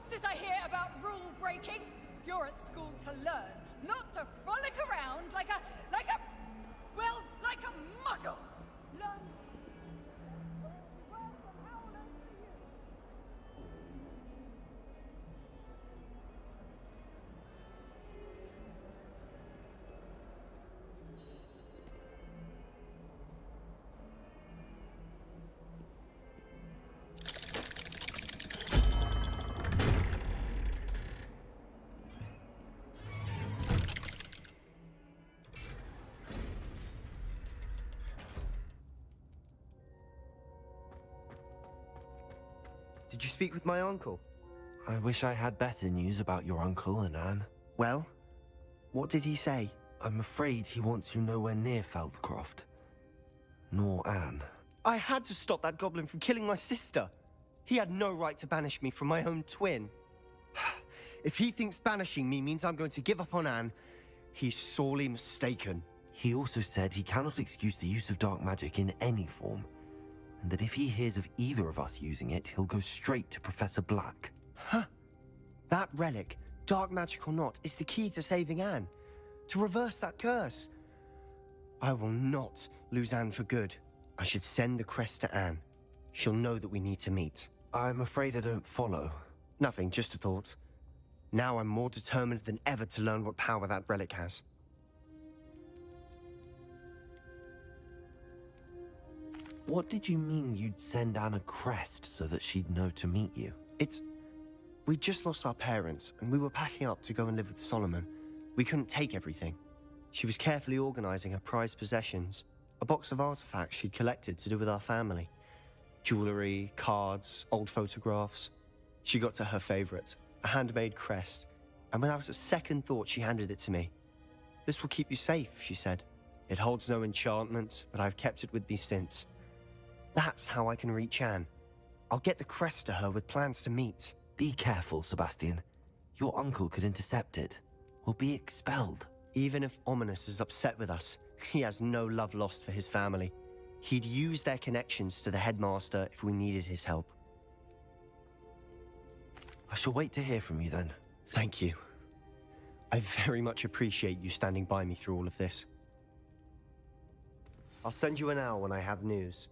What's this I hear about rule breaking? You're at school to learn, not to frolic around like a muggle. Learn. Did you speak with my uncle? I wish I had better news about your uncle and Anne. Well, what did he say? I'm afraid he wants you nowhere near Feldcroft. Nor Anne. I had to stop that goblin from killing my sister. He had no right to banish me from my own twin. If he thinks banishing me means I'm going to give up on Anne, he's sorely mistaken. He also said he cannot excuse the use of dark magic in any form, and that if he hears of either of us using it, he'll go straight to Professor Black. Huh. That relic, dark magic or not, is the key to saving Anne. To reverse that curse. I will not lose Anne for good. I should send the crest to Anne. She'll know that we need to meet. I'm afraid I don't follow. Nothing, just a thought. Now I'm more determined than ever to learn what power that relic has. What did you mean you'd send Anne a crest so that she'd know to meet you? We just lost our parents, and we were packing up to go and live with Solomon. We couldn't take everything. She was carefully organizing her prized possessions, a box of artifacts she'd collected to do with our family. Jewelry, cards, old photographs. She got to her favorite, a handmade crest, and without a second thought she handed it to me. "This will keep you safe," she said. "It holds no enchantment, but I've kept it with me since. That's how I can reach Anne. I'll get the crest to her with plans to meet." Be careful, Sebastian. Your uncle could intercept it. We'll be expelled. Even if Ominous is upset with us, he has no love lost for his family. He'd use their connections to the headmaster if we needed his help. I shall wait to hear from you then. Thank you. I very much appreciate you standing by me through all of this. I'll send you an owl when I have news.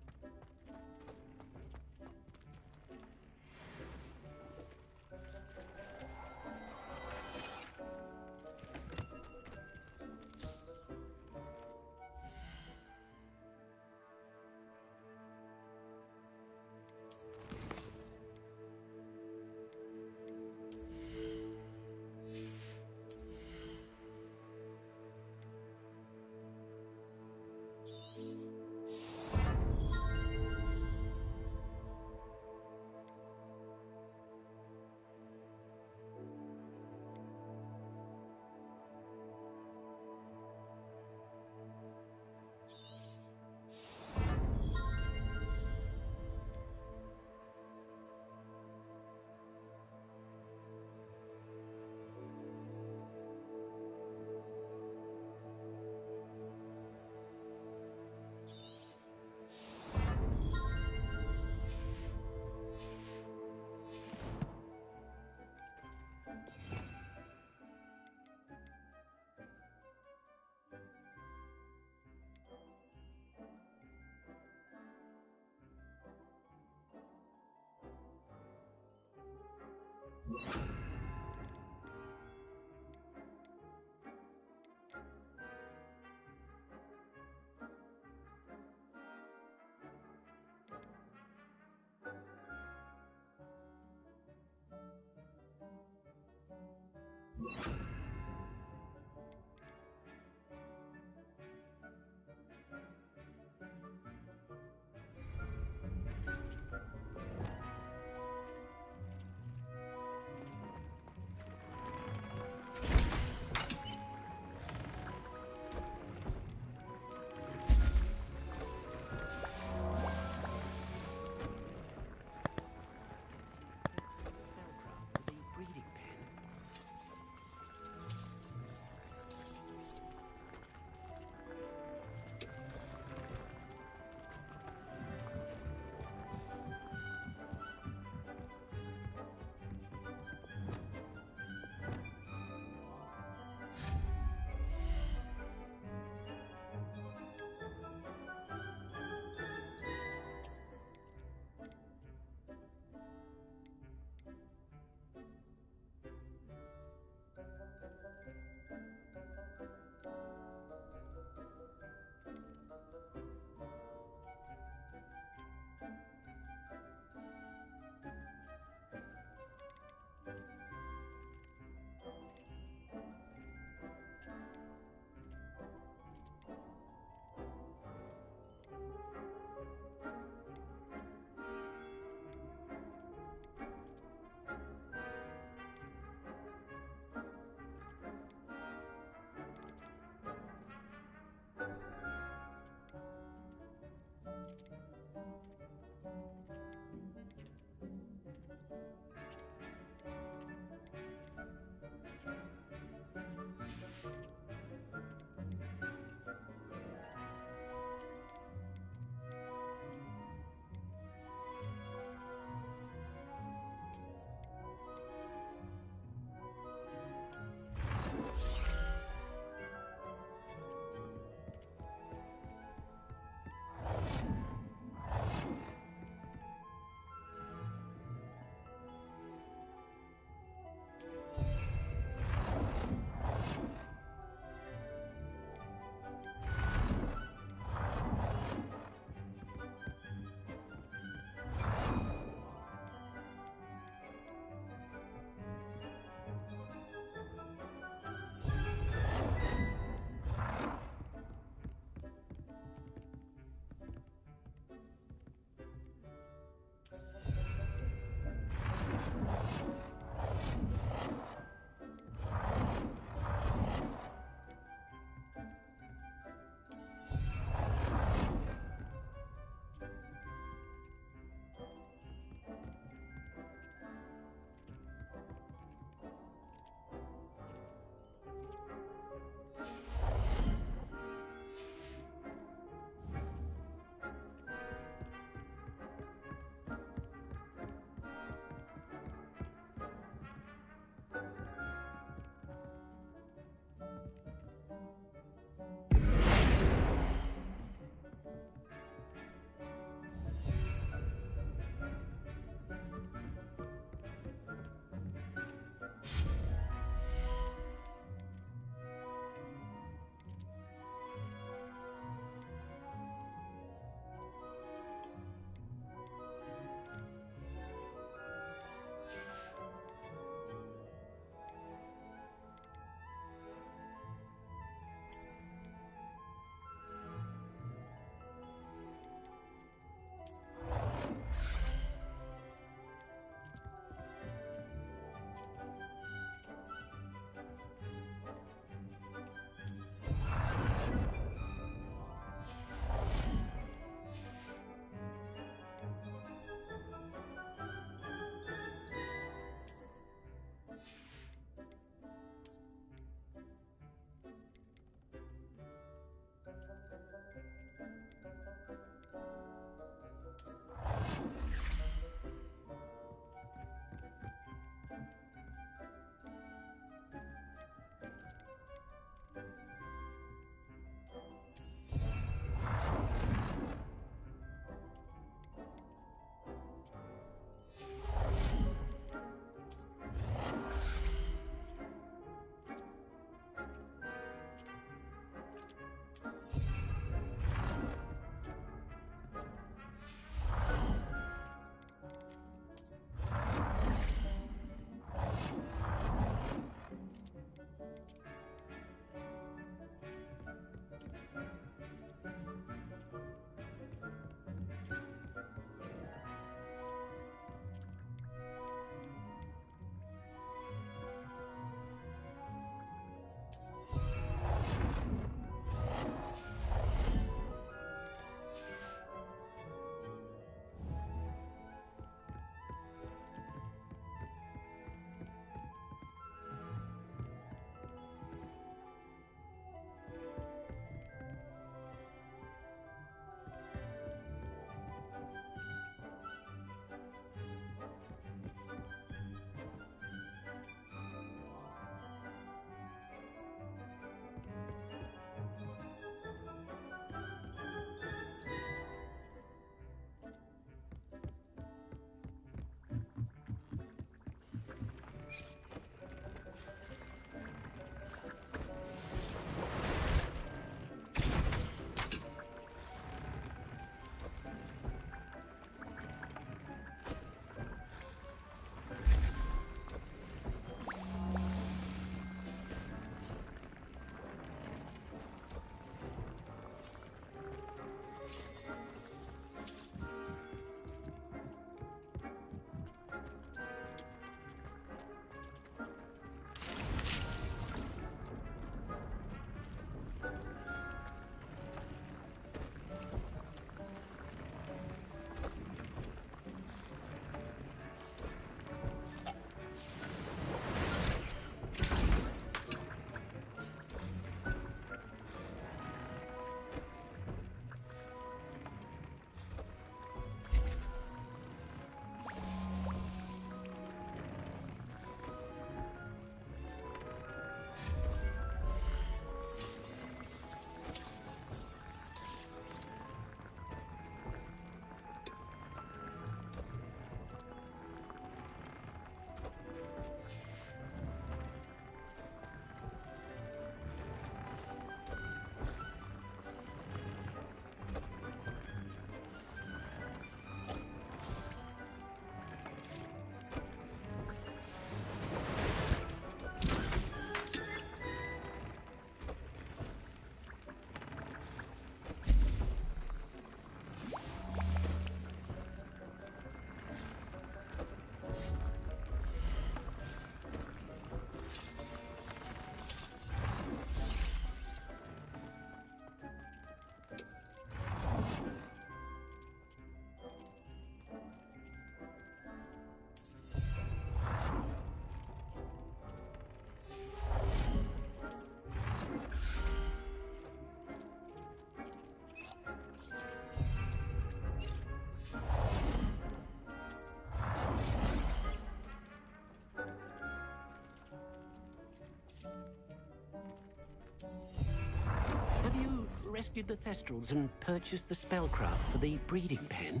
rescued the Thestrals and purchased the spellcraft for the breeding pen?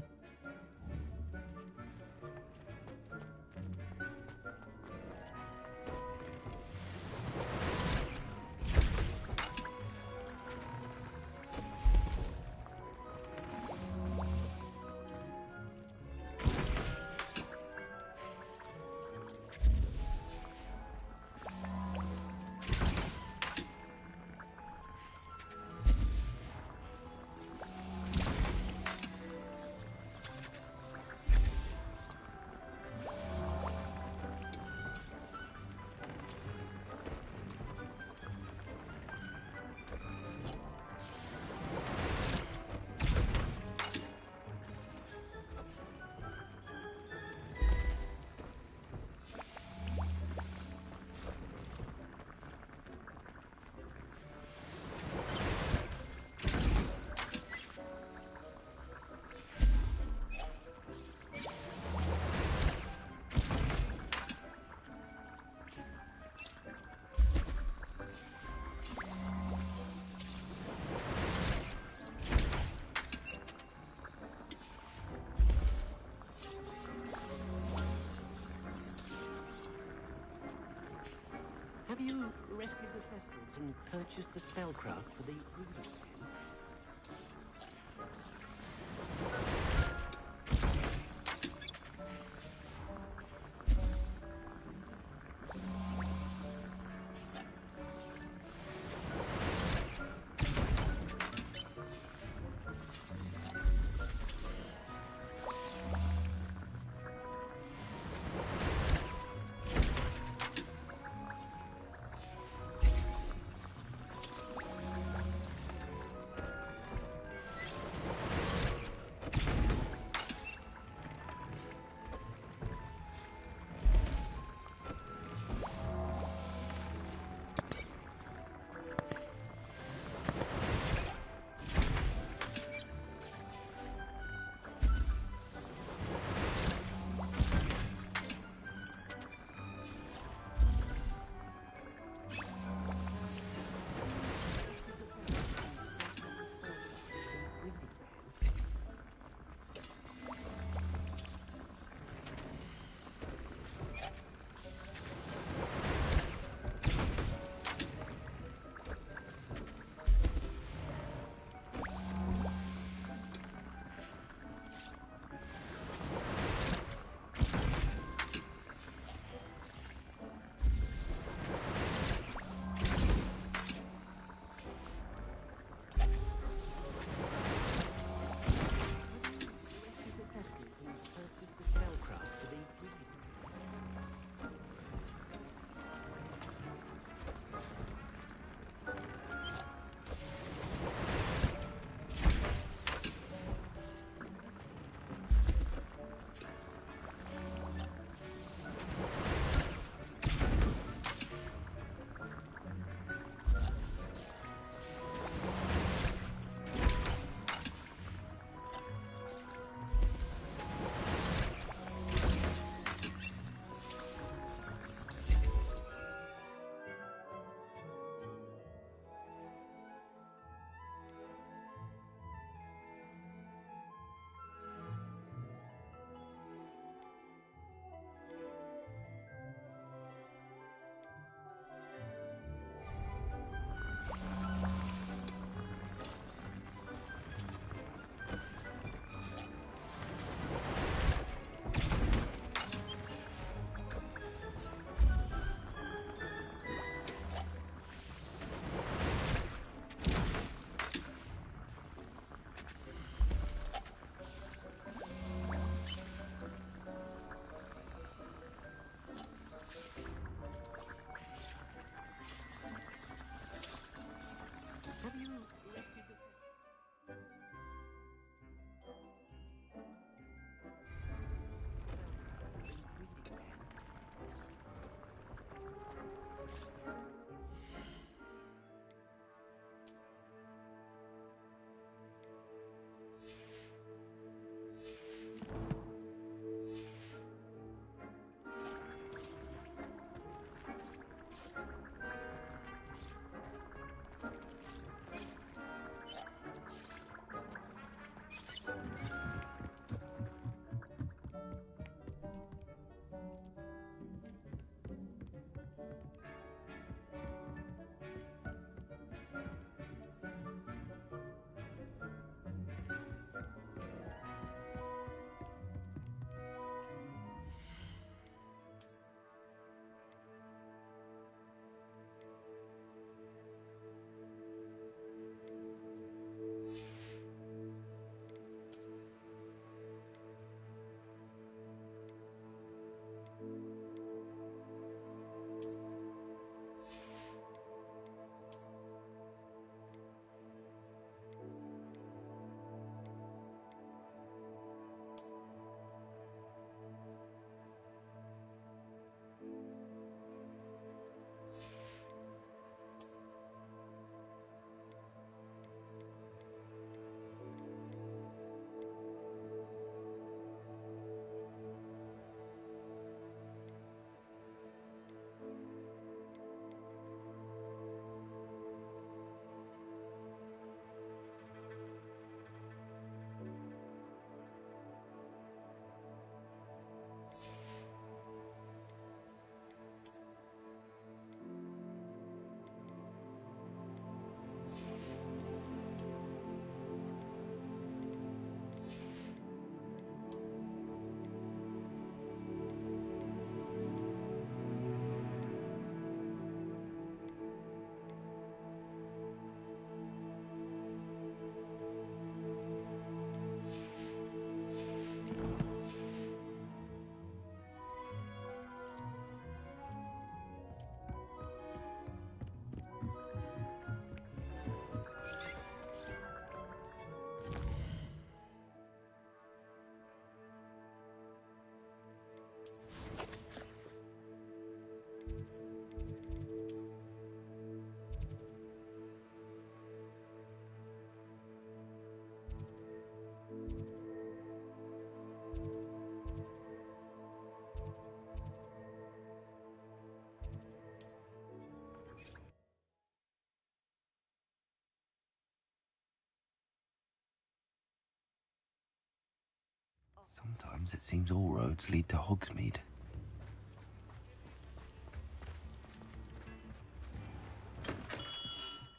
Sometimes it seems all roads lead to Hogsmeade.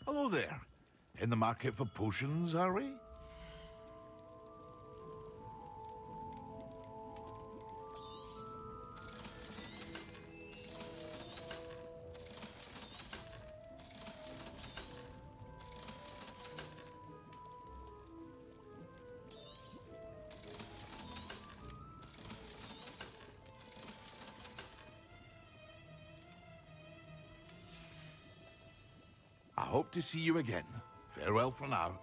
Hello there. In the market for potions, are we? I hope to see you again. Farewell for now.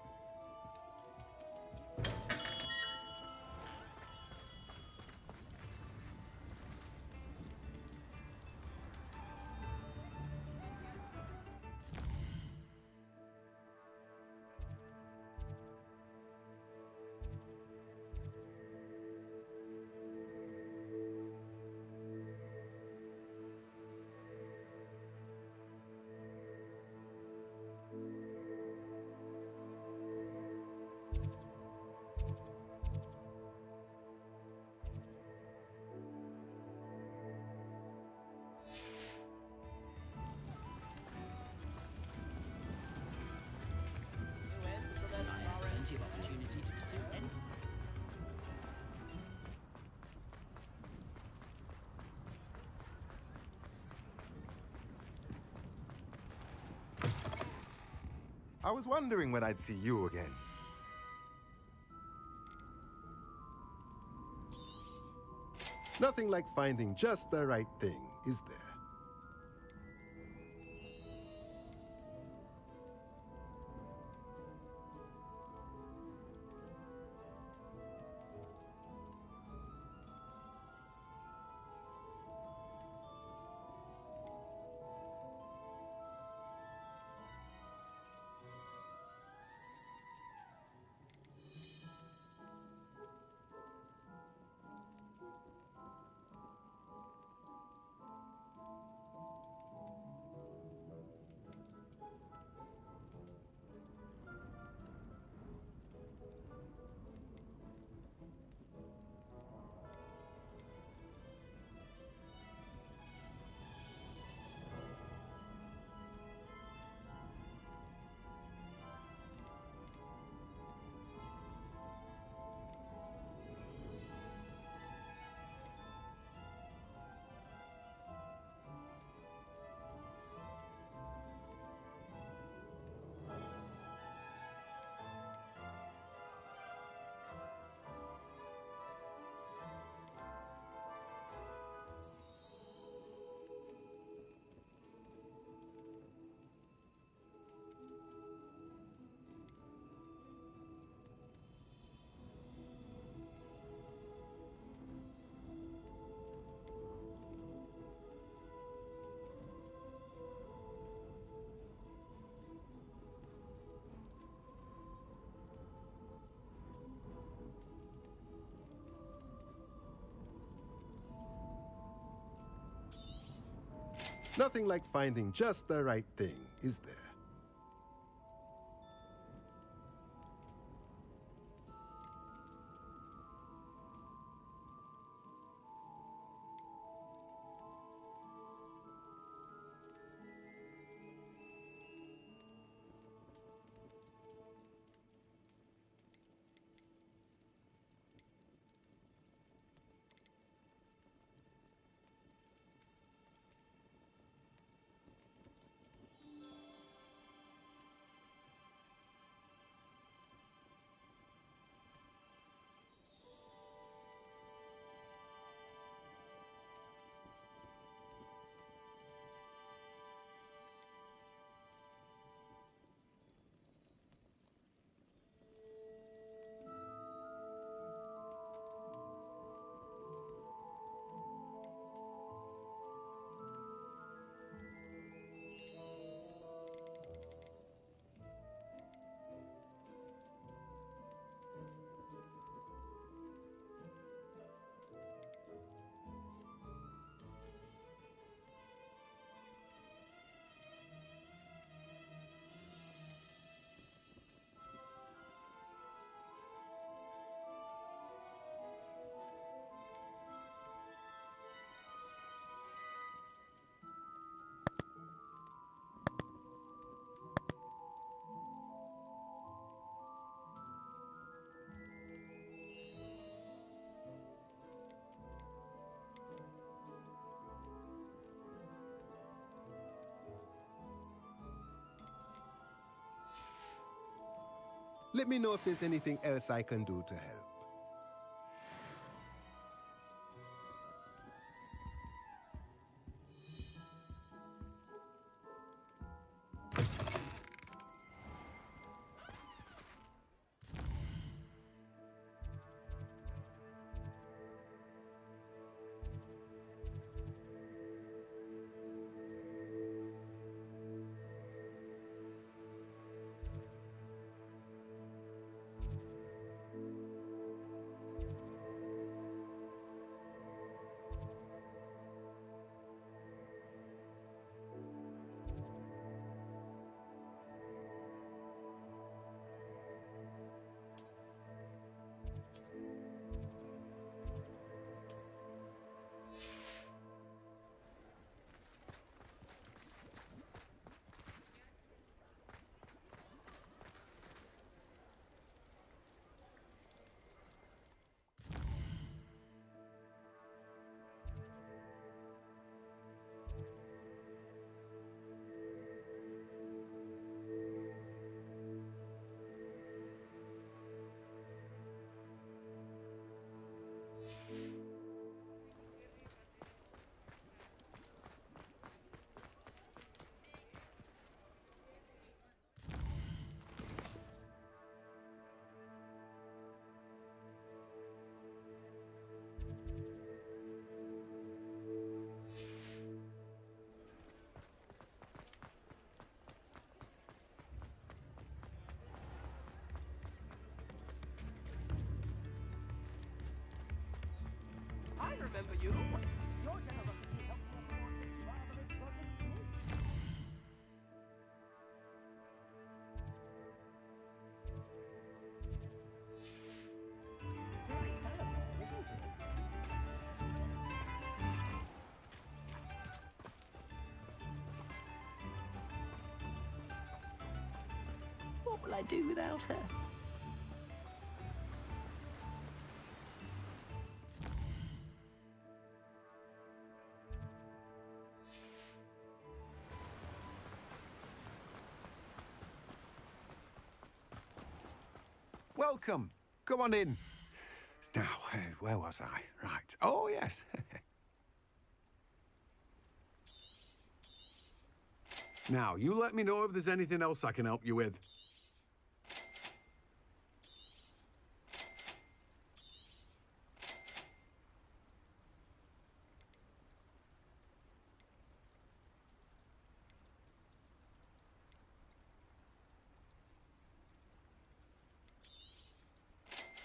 I was wondering when I'd see you again. Nothing like finding just the right thing, is there? Nothing like finding just the right thing, is there? Let me know if there's anything else I can do to help. I remember you. Your generosity helped me afford this marvelous project too. What will I do without her? Welcome. Come on in. Now, where was I? Right. Oh, yes. Now, you let me know if there's anything else I can help you with.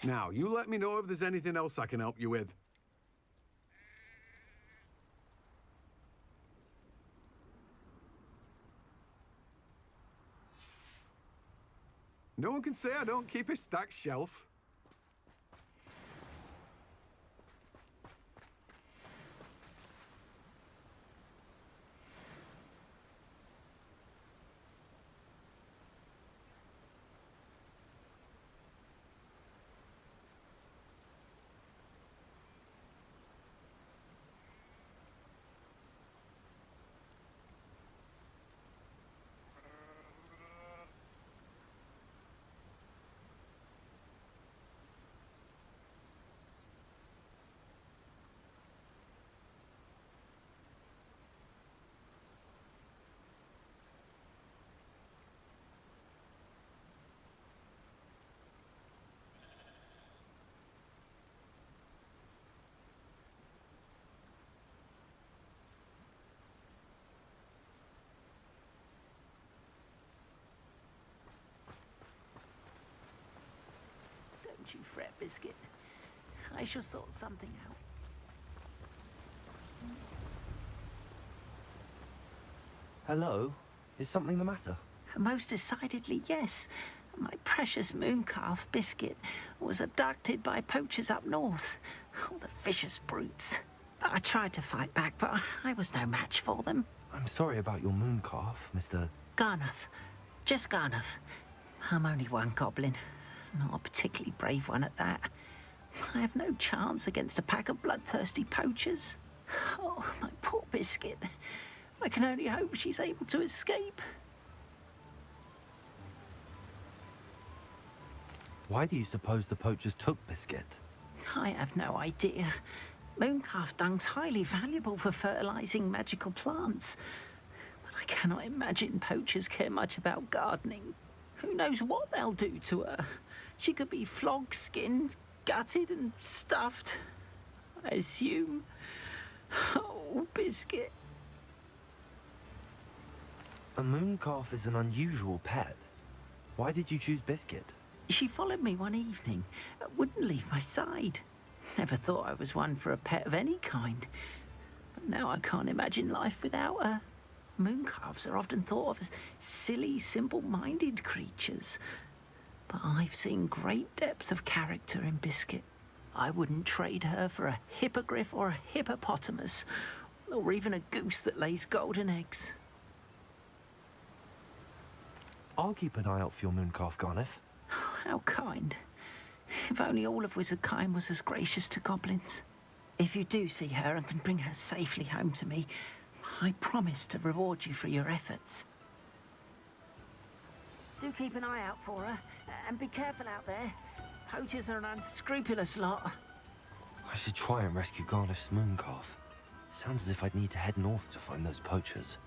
Now, you let me know if there's anything else I can help you with. No one can say I don't keep a stacked shelf. Don't you fret, Biscuit. I shall sort something out. Hello? Is something the matter? Most decidedly, yes. My precious moon calf, Biscuit, was abducted by poachers up north. Oh, the vicious brutes. I tried to fight back, but I was no match for them. I'm sorry about your moon calf, Mr. Garnuff. Just Garnuff. I'm only one goblin. Not a particularly brave one at that. I have no chance against a pack of bloodthirsty poachers. Oh, my poor Biscuit. I can only hope she's able to escape. Why do you suppose the poachers took Biscuit? I have no idea. Mooncalf dung's highly valuable for fertilizing magical plants. But I cannot imagine poachers care much about gardening. Who knows what they'll do to her? She could be flogged, skinned, gutted and stuffed. I assume. Oh, Biscuit. A mooncalf is an unusual pet. Why did you choose Biscuit? She followed me one evening, wouldn't leave my side. Never thought I was one for a pet of any kind. But now I can't imagine life without her. Mooncalves are often thought of as silly, simple-minded creatures. But I've seen great depth of character in Biscuit. I wouldn't trade her for a hippogriff or a hippopotamus, or even a goose that lays golden eggs. I'll keep an eye out for your mooncalf, Garneth. How kind. If only all of Wizardkind was as gracious to goblins. If you do see her and can bring her safely home to me, I promise to reward you for your efforts. Do keep an eye out for her, and be careful out there. Poachers are an unscrupulous lot. I should try and rescue Garneth's mooncalf. Sounds as if I'd need to head north to find those poachers.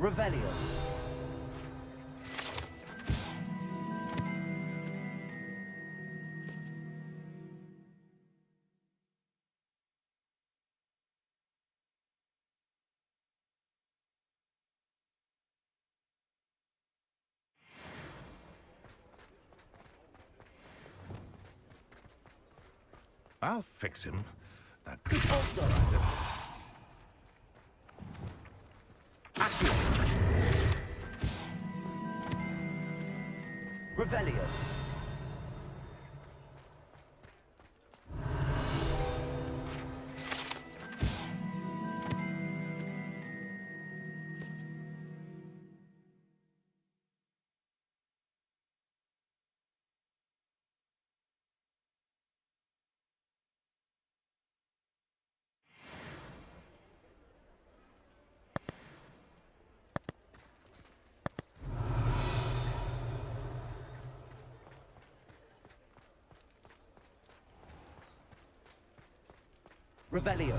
Revelio. I'll fix him. That Revelio. Revelio.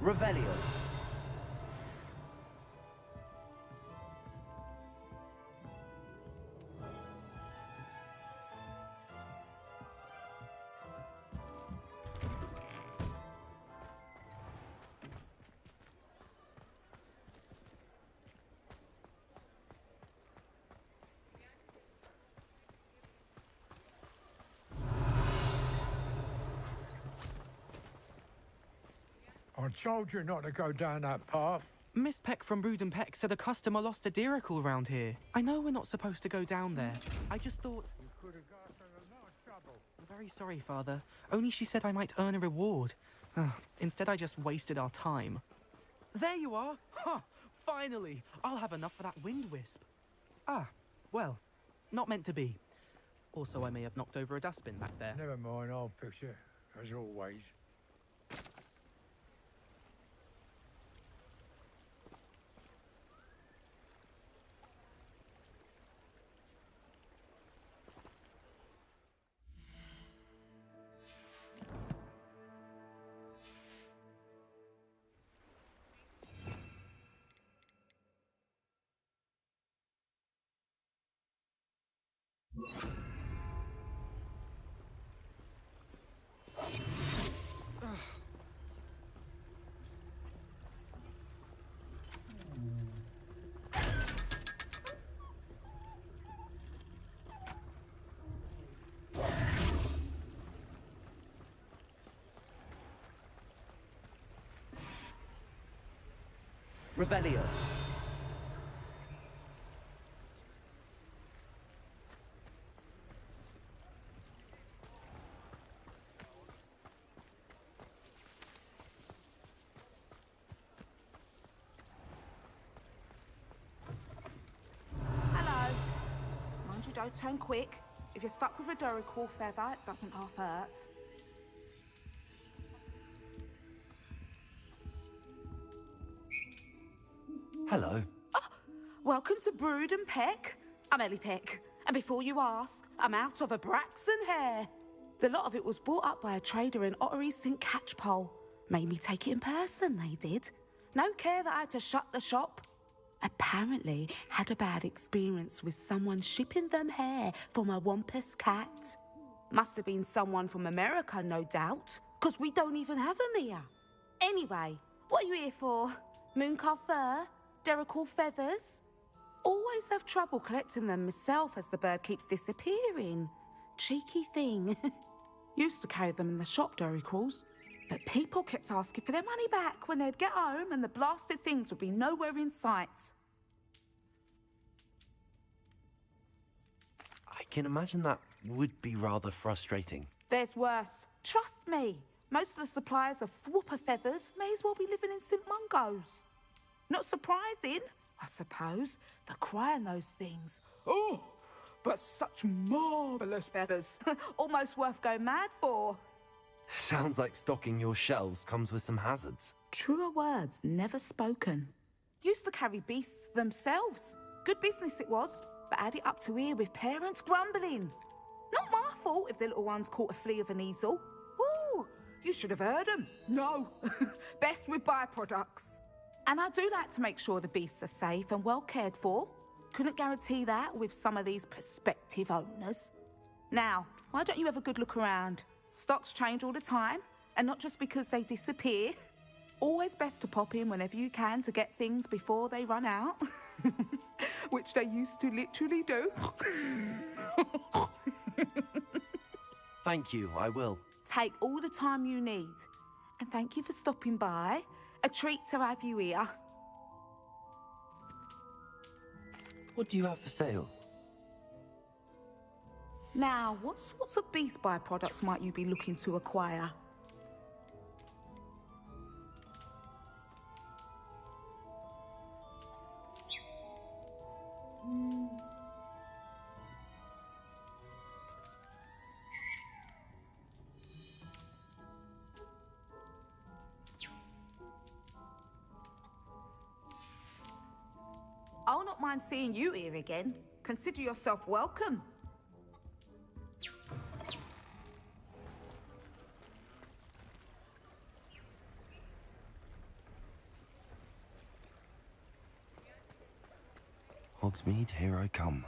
Revelio. I told you not to go down that path. Miss Peck from Brood and Peck said a customer lost a deeracle around here. I know we're not supposed to go down there. I just thought... You could have got in a lot of trouble. I'm very sorry, Father. Only she said I might earn a reward. Instead, I just wasted our time. There you are! Huh! Finally! I'll have enough for that wind wisp. Ah, well, not meant to be. Also, I may have knocked over a dustbin back there. Never mind, I'll fix it, as always. Revelio. Hello. Mind you don't turn quick. If you're stuck with a Duracle feather, it doesn't half hurt. Hello. Oh, welcome to Brood and Peck. I'm Ellie Peck. And before you ask, I'm out of a Braxton hair. The lot of it was bought up by a trader in Ottery St. Catchpole. Made me take it in person, they did. No care that I had to shut the shop. Apparently had a bad experience with someone shipping them hair from a Wampus cat. Must have been someone from America, no doubt, because we don't even have them here. Anyway, what are you here for? Mooncalf fur? Duracle feathers? Always have trouble collecting them myself as the bird keeps disappearing. Cheeky thing. Used to carry them in the shop, Duracles, but people kept asking for their money back when they'd get home and the blasted things would be nowhere in sight. I can imagine that would be rather frustrating. There's worse. Trust me. Most of the suppliers of whooper feathers may as well be living in St. Mungo's. Not surprising, I suppose, the cry on those things. Oh, but such marvellous feathers. Almost worth going mad for. Sounds like stocking your shelves comes with some hazards. Truer words never spoken. Used to carry beasts themselves. Good business it was, but had it up to here with parents grumbling. Not my fault if the little ones caught a flea of an easel. Ooh, you should have heard them. No, best with byproducts. And I do like to make sure the beasts are safe and well cared for. Couldn't guarantee that with some of these prospective owners. Now, why don't you have a good look around? Stocks change all the time, and not just because they disappear. Always best to pop in whenever you can to get things before they run out. Which they used to literally do. Thank you, I will. Take all the time you need. And thank you for stopping by. A treat to have you here. What do you have for sale? Now, what sorts of beast byproducts might you be looking to acquire? I'll not mind seeing you here again. Consider yourself welcome. Hogsmeade, here I come.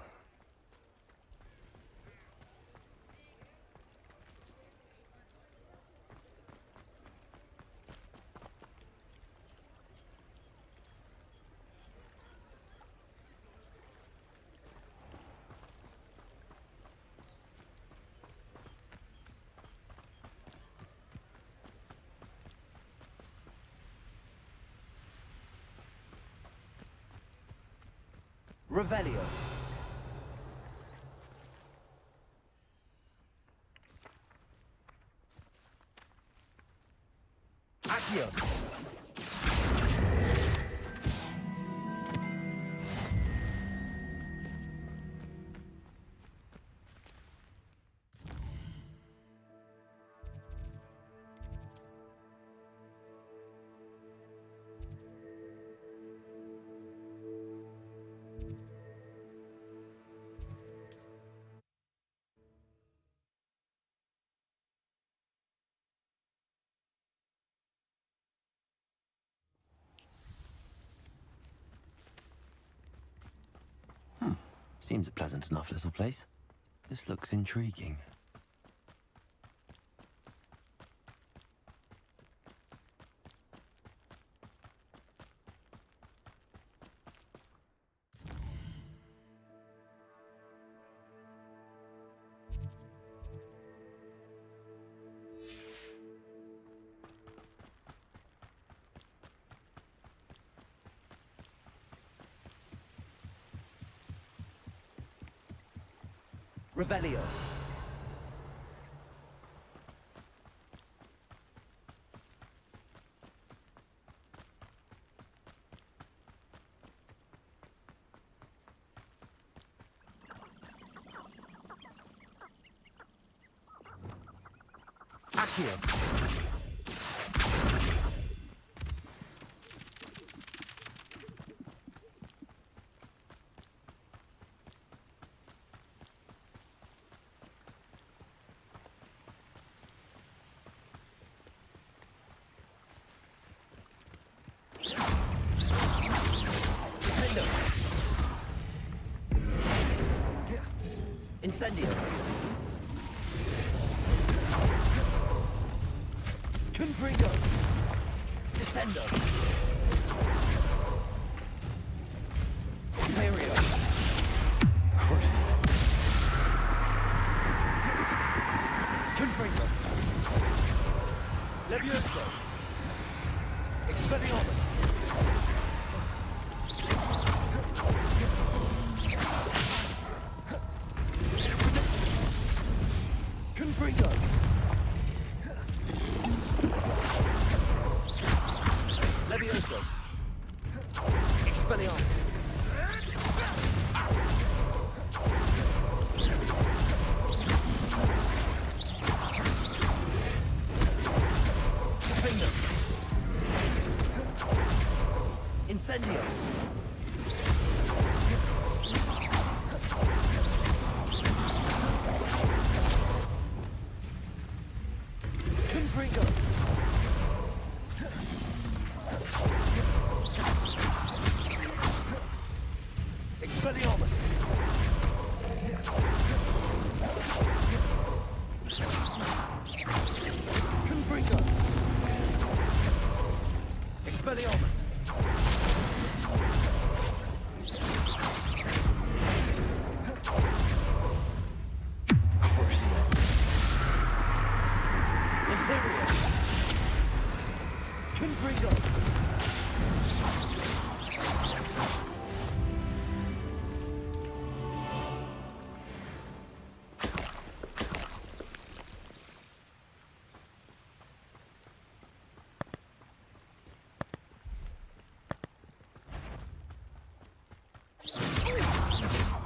Revelio. Accio. Seems a pleasant enough little place. This looks intriguing. Revelio. Accio. Incendio. Confringo. Descendo. Imperio. Crucio. Confringo. Levioso. Expelliarmus. Confringo. Levioso. Expelliarmus. Finger. Incendio. Confringo. Expelliarmus. Confringo. Expelliarmus. Crucio. Imperio. Confringo.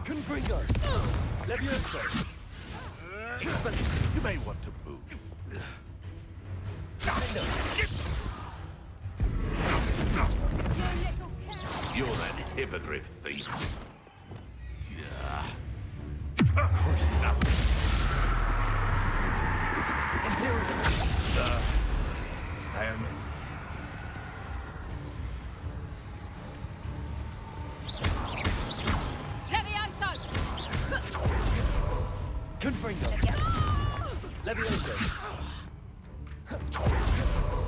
Confringo. Levioso. You may want to move. You're that hippogriff thief. Crucio. Imperial. I am... Confringo. Levioso.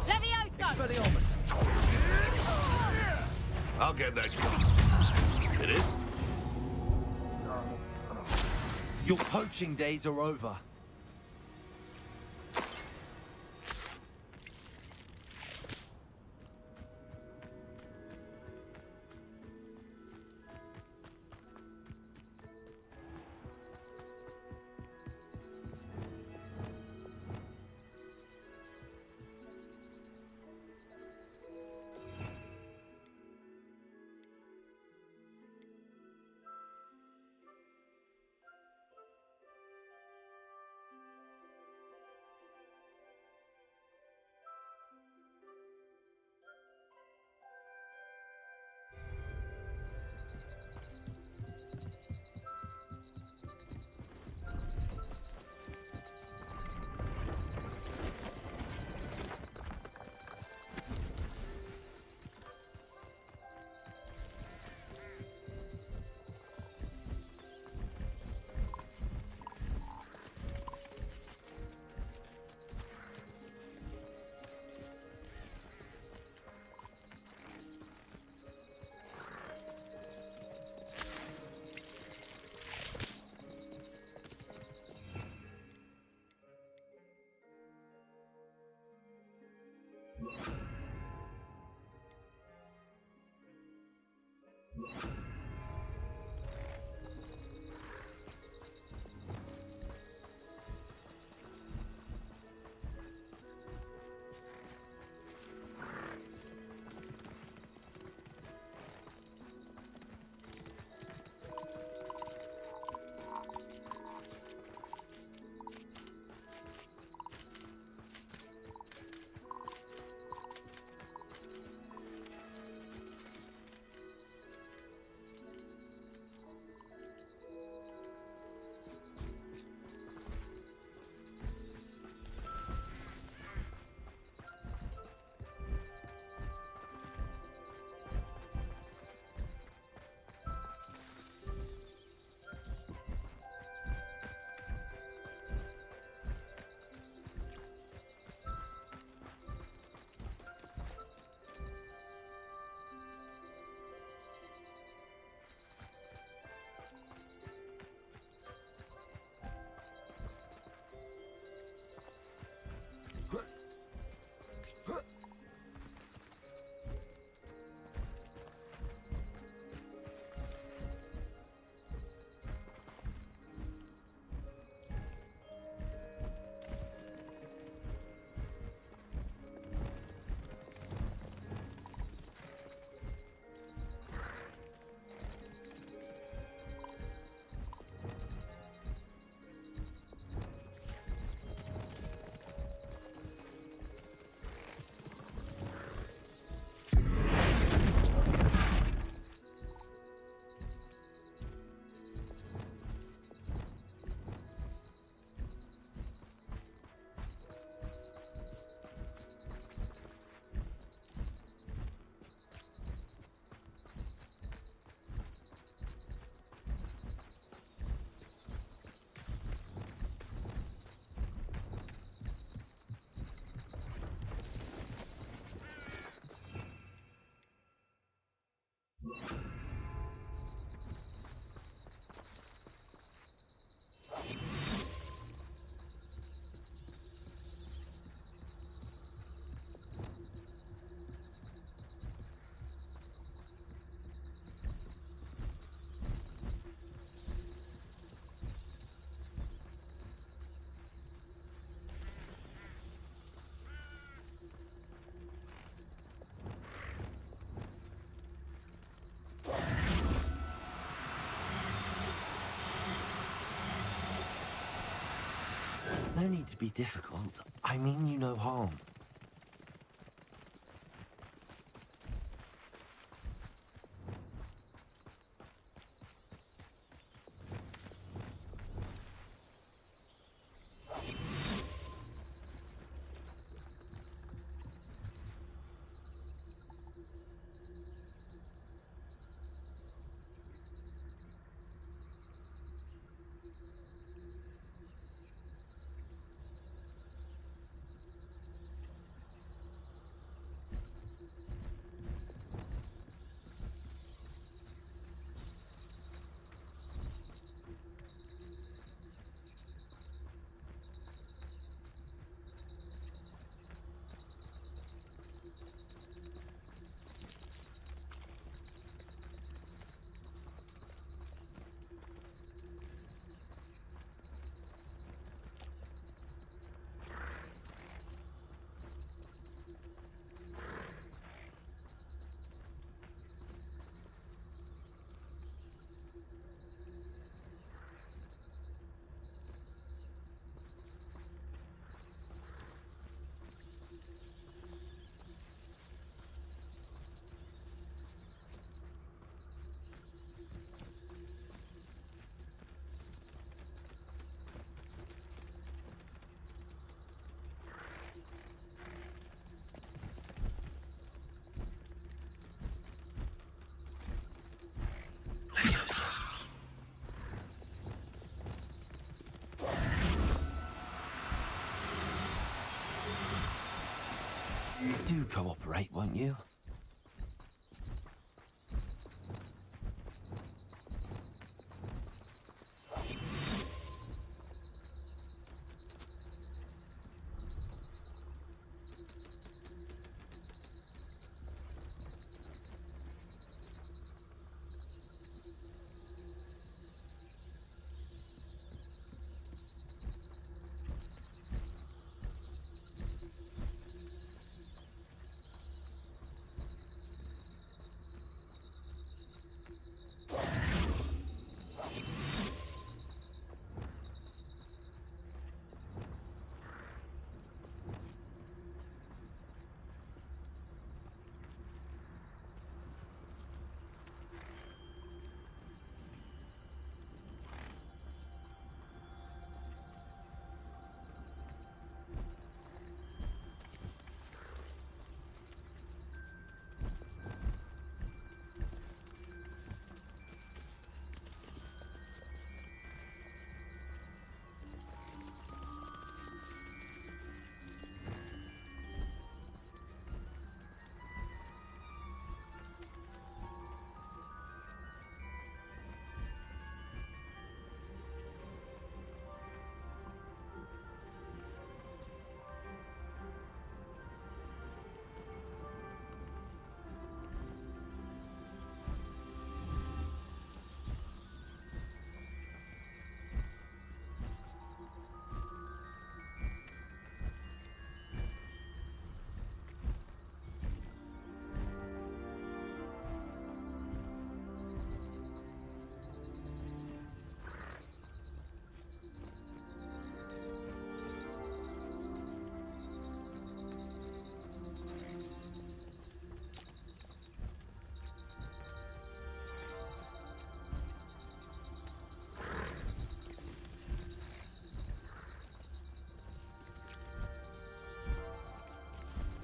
Levioso! Expelliarmus. I'll get that. It is? Your poaching days are over. No need to be difficult. I mean you no harm. Do cooperate, won't you?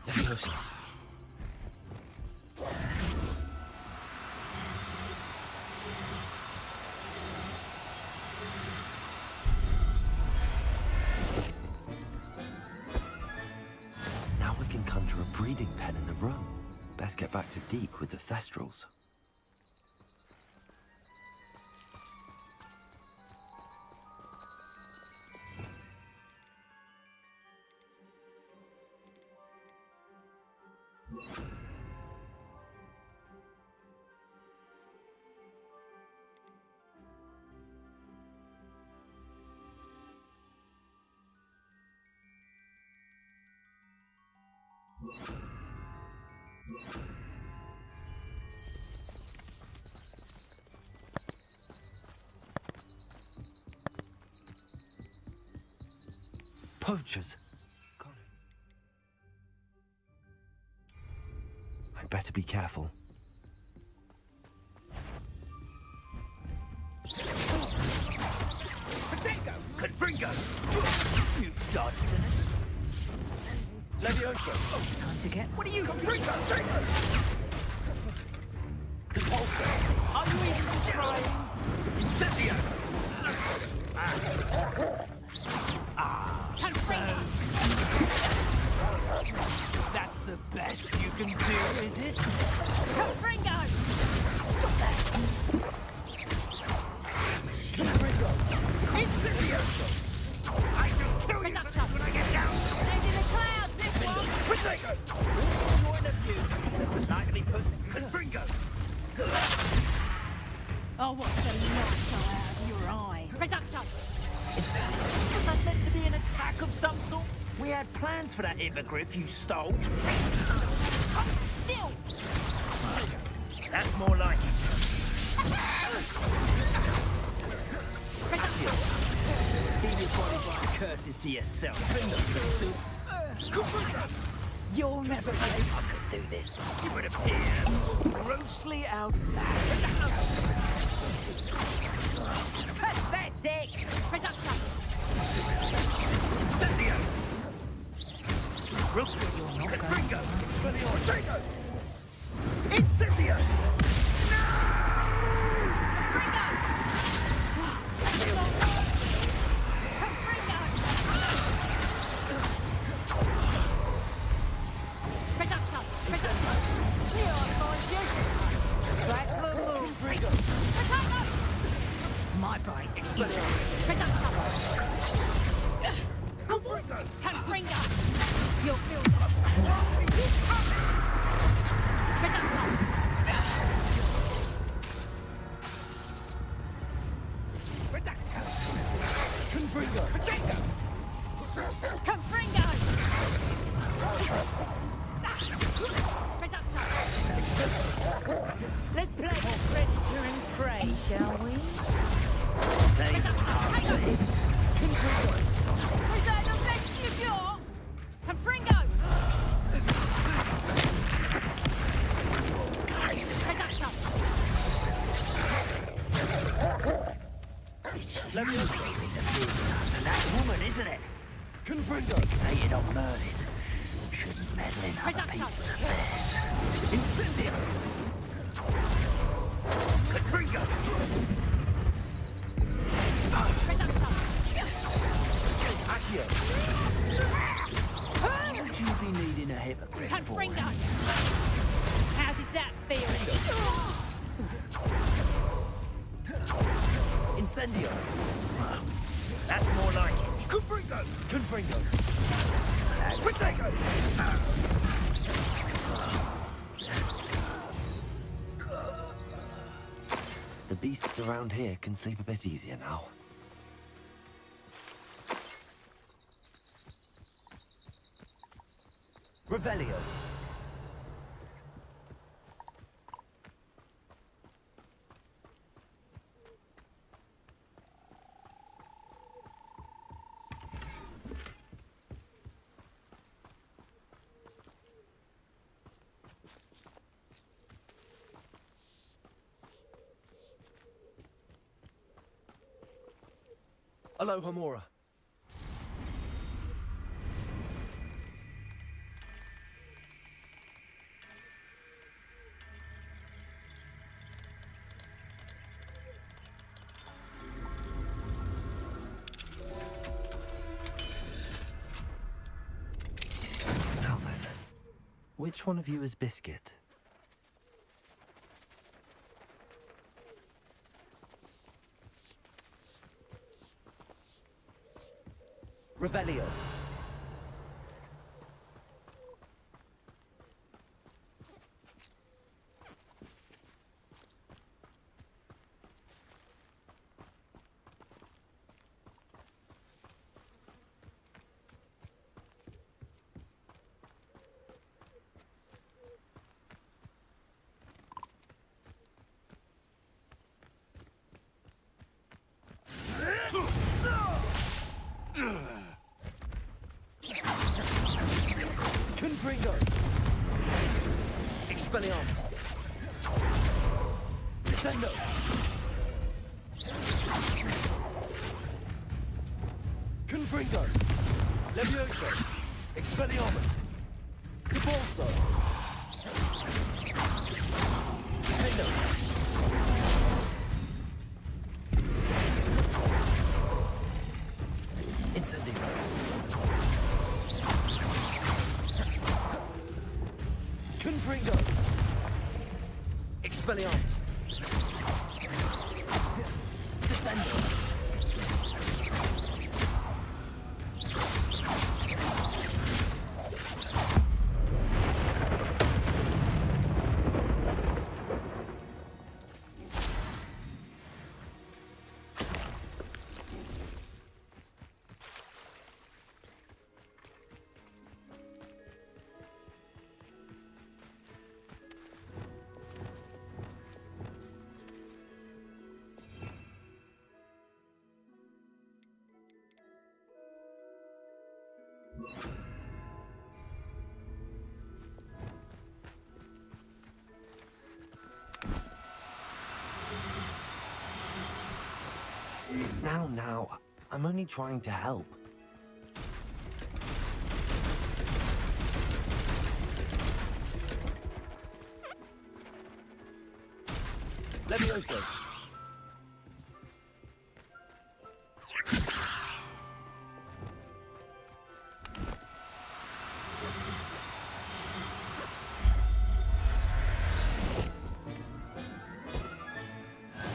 Leviosa. Now we can conjure a breeding pen in the room. Best get back to Deke with the Thestrals. Poachers. Got it. I'd better be careful. Potato! Confringo! You've dodged in it. Leviosa! Time to get... What are you? Confringo! Repulsor! Are you even trying? Incendio! That's the best you can do, is it? Confringo! Stop that! Confringo! Incendio! I shall kill you for this when I get down! Into the clouds, this one! Potato! Point of view. Lightly put. Confringo! Oh, what's the light out of your eyes? Reducto! Was that meant to be an attack of some sort? We had plans for that hippogriff you stole. Still! That's more like it. Keep your body by curses to yourself. You'll never be. I could do this. You would appear grossly outmatched. Pathetic! Reducto! Incendio! Rook, you're not Confringo! Potato! Incendio! No! Confringo! Confringo! Reducto! my brain. Expelliarmus. Confringo! You'll feel that. Confringo. Confringo! Let's play Predator and Prey, shall we? Say Is that the best you got? Confringo! Let me and that woman, isn't it? Confringo. Fixated on learning. Shouldn't meddle in other people's affairs. Incendio. Confringo. Accio. Would you be needing a hypocrite for? Confringo! How did that feel? Incendio. That's more like it. Confringo. Confringo. Protego. The beasts around here can sleep a bit easier now. Revelio. Aloha Mora. Now then, which one of you is Biscuit? Revelio. Confringo. Expelliarmus. Descendo. Confringo. Levioso. Expelliarmus. Debolso. Hendo. Incendio. Confringo. Expelliarmus. Descendo. Now, I'm only trying to help. Levioso.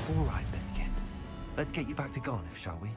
All right, Biscuit. Let's get you back to Garniff, shall we?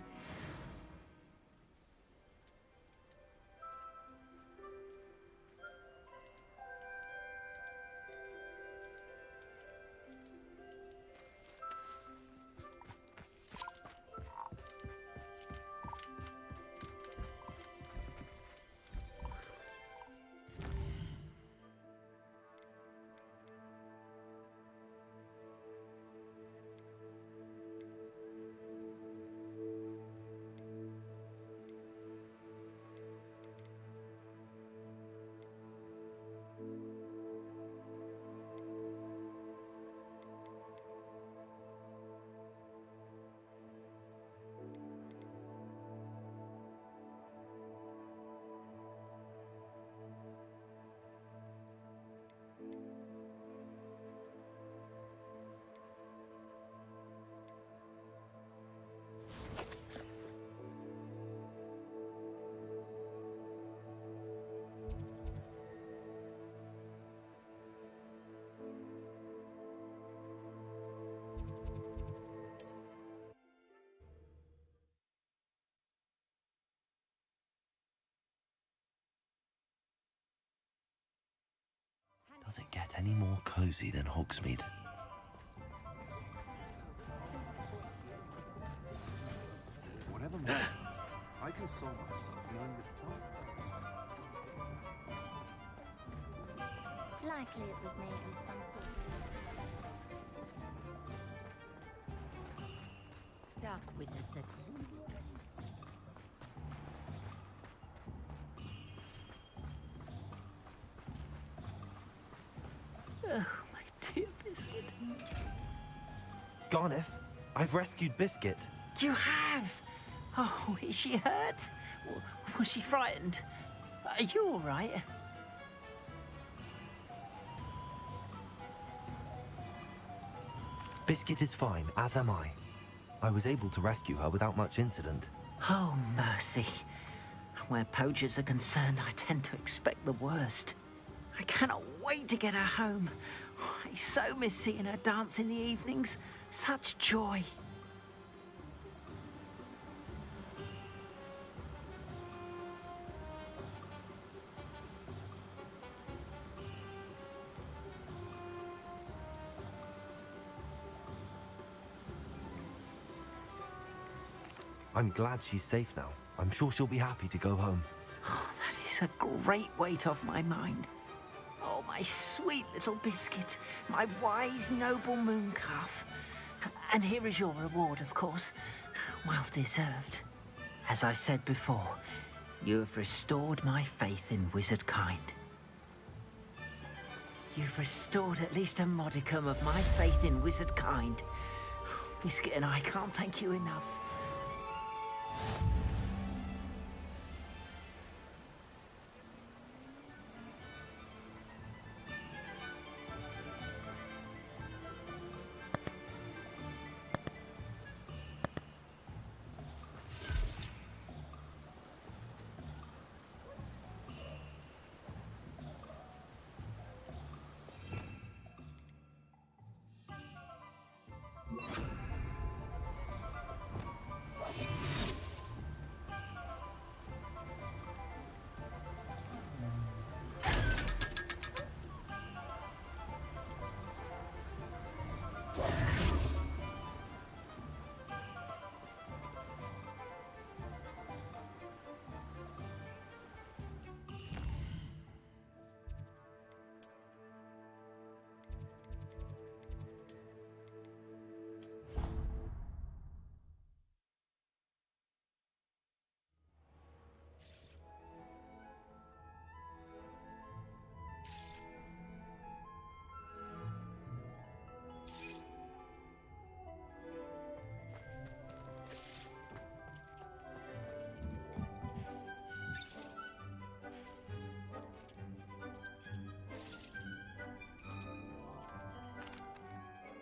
Does it get any more cozy than Hogsmeade? Whatever matters, I console myself knowing that Likely it was made with some sort of dark wizards at Oh, my dear Biscuit. Garniff, I've rescued Biscuit. You have? Oh, is she hurt? Was she frightened? Are you all right? Biscuit is fine, as am I. I was able to rescue her without much incident. Oh, mercy. Where poachers are concerned, I tend to expect the worst. I cannot wait to get her home. I so miss seeing her dance in the evenings. Such joy. I'm glad she's safe now. I'm sure she'll be happy to go home. Oh, that is a great weight off my mind. Oh, my sweet little Biscuit, my wise, noble moon calf. And here is your reward, of course. Well deserved. As I said before, you have restored my faith in wizard kind. You've restored at least a modicum of my faith in wizard kind. Biscuit and I can't thank you enough.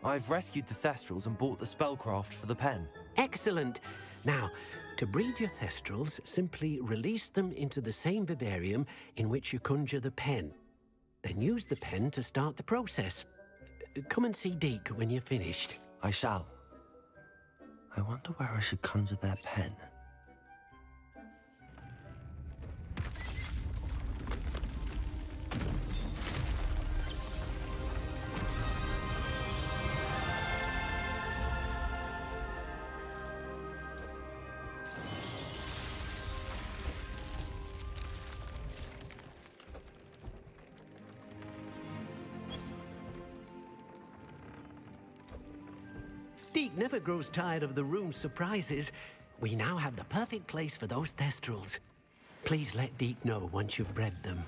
I've rescued the Thestrals and bought the spellcraft for the pen. Excellent. Now, to breed your Thestrals, simply release them into the same vivarium in which you conjure the pen. Then use the pen to start the process. Come and see Deke when you're finished. I shall. I wonder where I should conjure their pen. Deke never grows tired of the room's surprises. We now have the perfect place for those thestrals. Please let Deke know once you've bred them.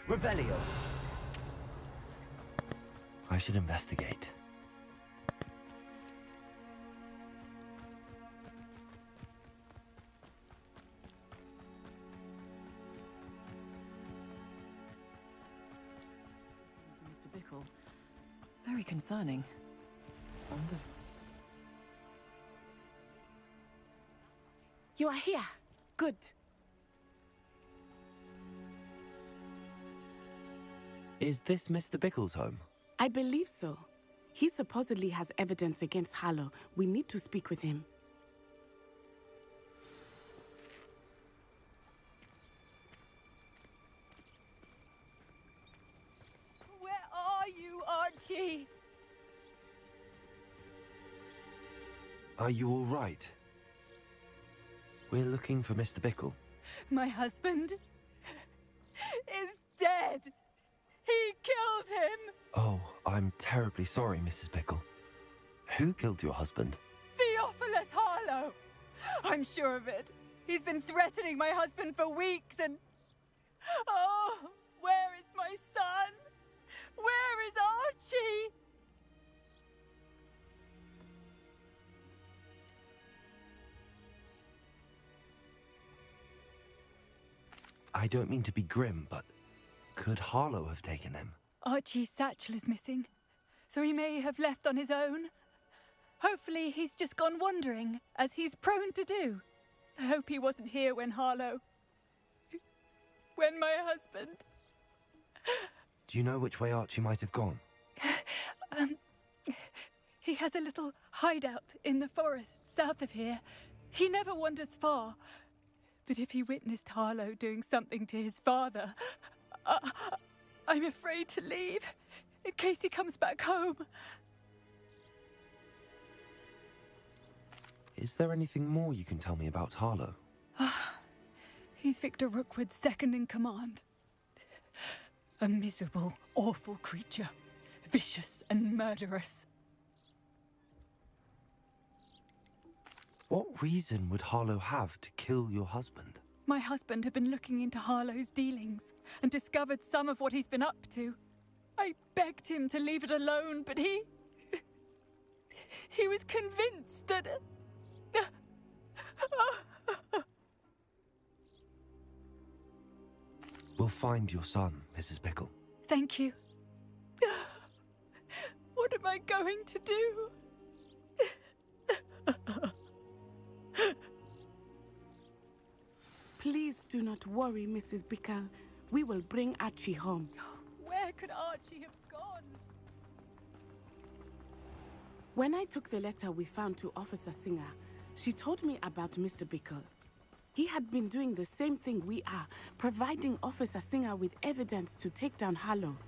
Revelio. I should investigate. Mr. Bickle. Very concerning. Wonder. You are here. Good. Is this Mr. Bickle's home? I believe so. He supposedly has evidence against Harlow. We need to speak with him. Where are you, Archie? Are you all right? We're looking for Mr. Bickle. My husband is dead. He killed him. Oh, I'm terribly sorry, Mrs. Bickle. Who killed your husband? Theophilus Harlow. I'm sure of it. He's been threatening my husband for weeks and... Oh, where is my son? Where is Archie? I don't mean to be grim, but could Harlow have taken him? Archie's satchel is missing, so he may have left on his own. Hopefully he's just gone wandering, as he's prone to do. I hope he wasn't here when Harlow... when my husband... Do you know which way Archie might have gone? He has a little hideout in the forest south of here. He never wanders far. But if he witnessed Harlow doing something to his father, I'm afraid to leave, in case he comes back home. Is there anything more you can tell me about Harlow? He's Victor Rookwood's second in command. A miserable, awful creature. Vicious and murderous. What reason would Harlow have to kill your husband? My husband had been looking into Harlow's dealings and discovered some of what he's been up to. I begged him to leave it alone, but he was convinced that... We'll find your son, Mrs. Bickle. Thank you. What am I going to do? Please do not worry, Mrs. Bickle. We will bring Archie home. Where could Archie have gone? When I took the letter we found to Officer Singer, she told me about Mr. Bickle. He had been doing the same thing we are, providing Officer Singer with evidence to take down Harlow.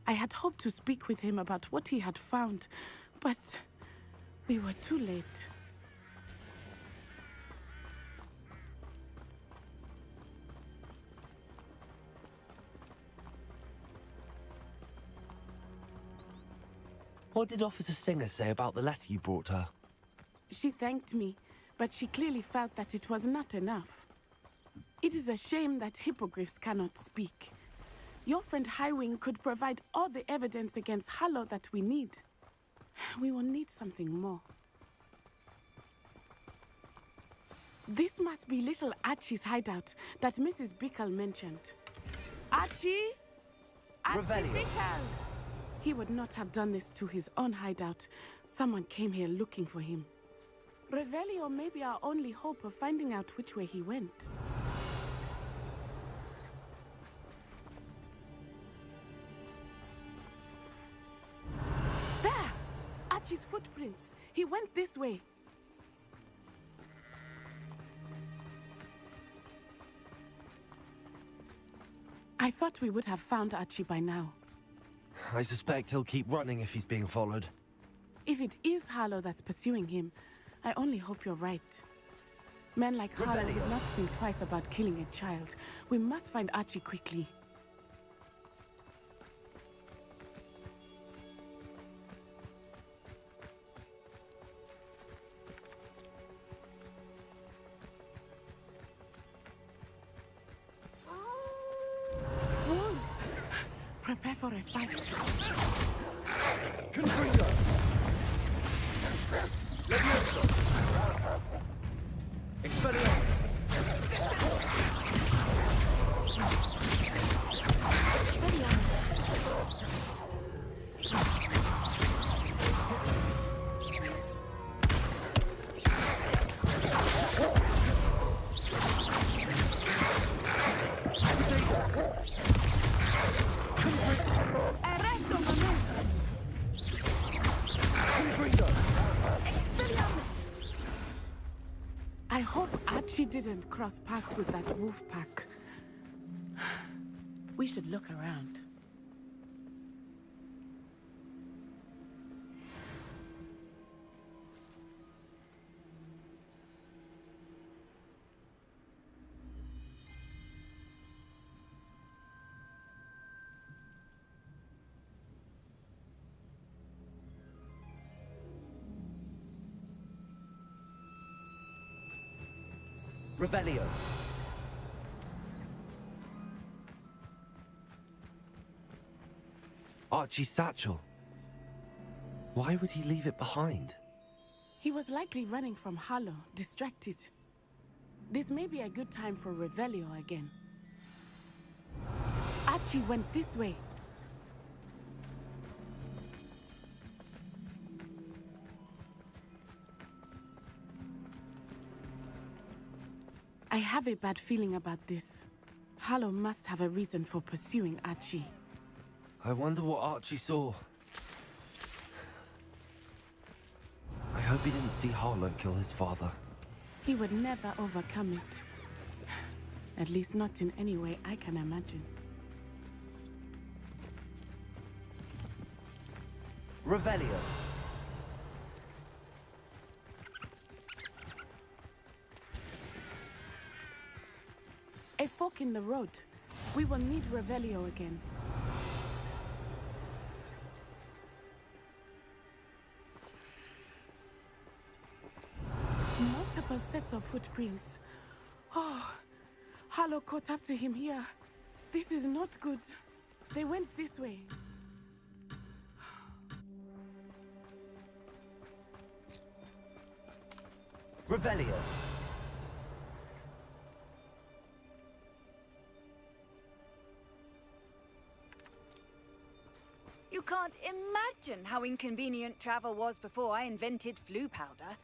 I had hoped to speak with him about what he had found, but we were too late. What did Officer Singer say about the letter you brought her? She thanked me, but she clearly felt that it was not enough. It is a shame that hippogriffs cannot speak. Your friend Highwing could provide all the evidence against Harlow that we need. We will need something more. This must be little Archie's hideout that Mrs. Bickle mentioned. Archie? Archie Revelio. Bickle! He would not have done this to his own hideout. Someone came here looking for him. Revelio may be our only hope of finding out which way he went. There! Archie's footprints. He went this way. I thought we would have found Archie by now. I suspect he'll keep running if he's being followed. If it is Harlow that's pursuing him, I only hope you're right. Men like Harlow would not think twice about killing a child. We must find Archie quickly. Wolves! Prepare for a fight. Confringo! Levioso! Expelliarmus! I hope Archie didn't cross paths with that wolf pack. We should look around. Revelio. Archie's satchel. Why would he leave it behind? He was likely running from Harlow, distracted. This may be a good time for Revelio again. Archie went this way. I have a bad feeling about this. Harlow must have a reason for pursuing Archie. I wonder what Archie saw. I hope he didn't see Harlow kill his father. He would never overcome it. At least not in any way I can imagine. Revelio. A fork in the road. We will need Revelio again. Multiple sets of footprints. Oh, Harlow caught up to him here. This is not good. They went this way. Revelio. You can't imagine how inconvenient travel was before I invented flu powder.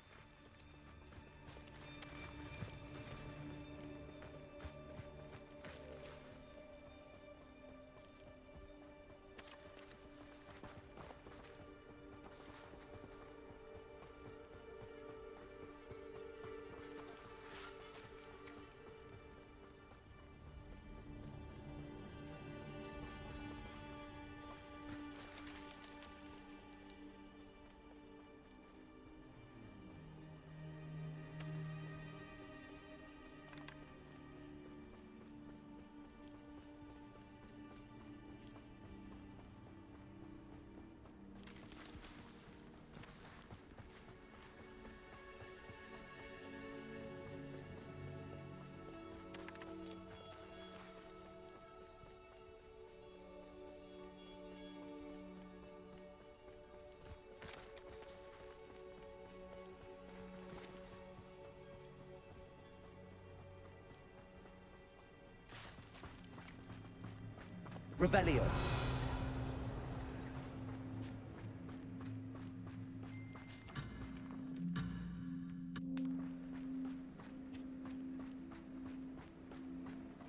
Revelio.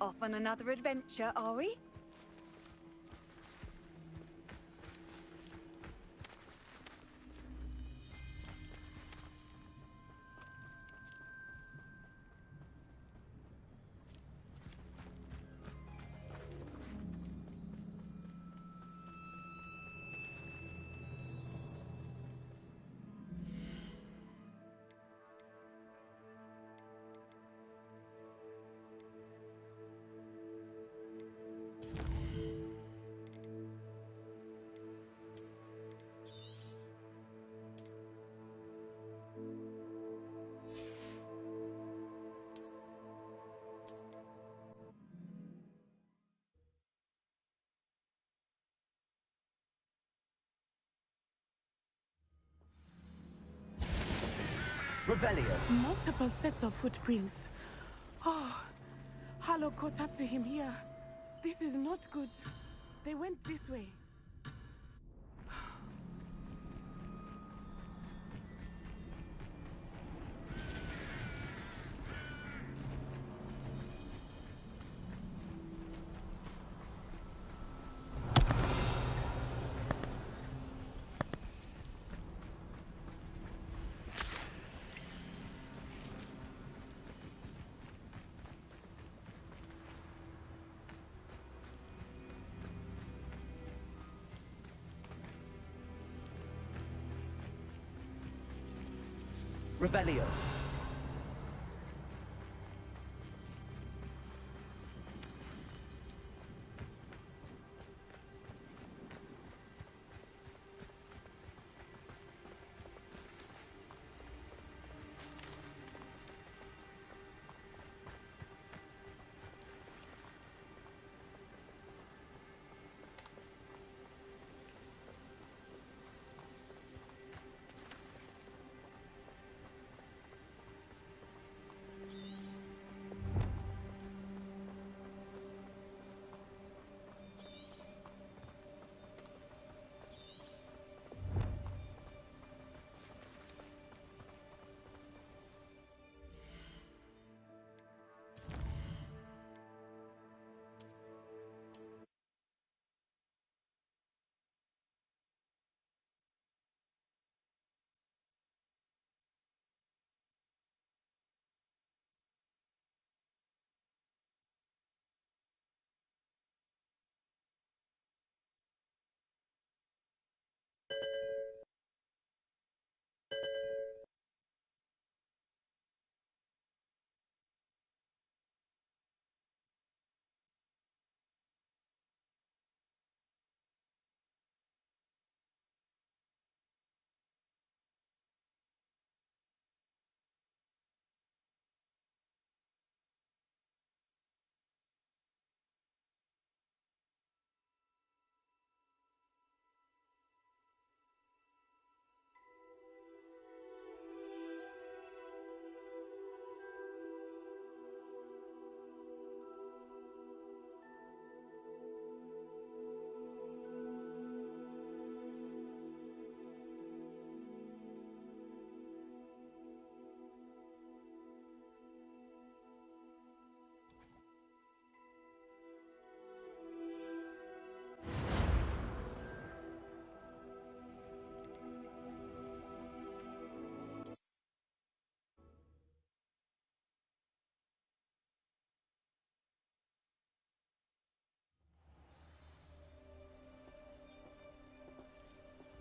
Off on another adventure, are we? Revelio. Multiple sets of footprints. Oh, Harlow caught up to him here. This is not good. They went this way. Revelio.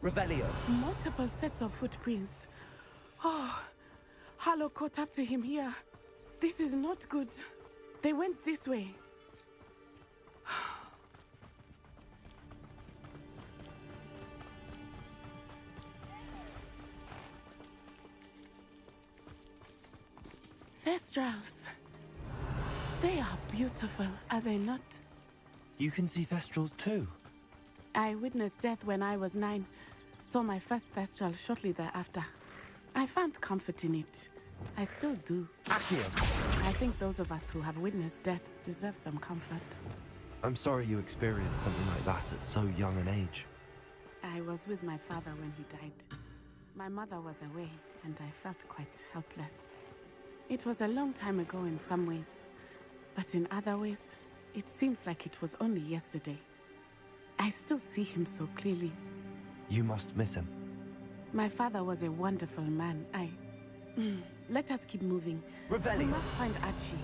Revelio. Multiple sets of footprints. Oh, Harlow caught up to him here. This is not good. They went this way. Thestrals. They are beautiful, are they not? You can see Thestrals too. I witnessed death when I was 9. Saw my first Thestral shortly thereafter. I found comfort in it. I still do. Accio. I think those of us who have witnessed death deserve some comfort. I'm sorry you experienced something like that at so young an age. I was with my father when he died. My mother was away, and I felt quite helpless. It was a long time ago in some ways, but in other ways, it seems like it was only yesterday. I still see him so clearly. You must miss him. My father was a wonderful man. Let us keep moving. Revelio. We must find Archie.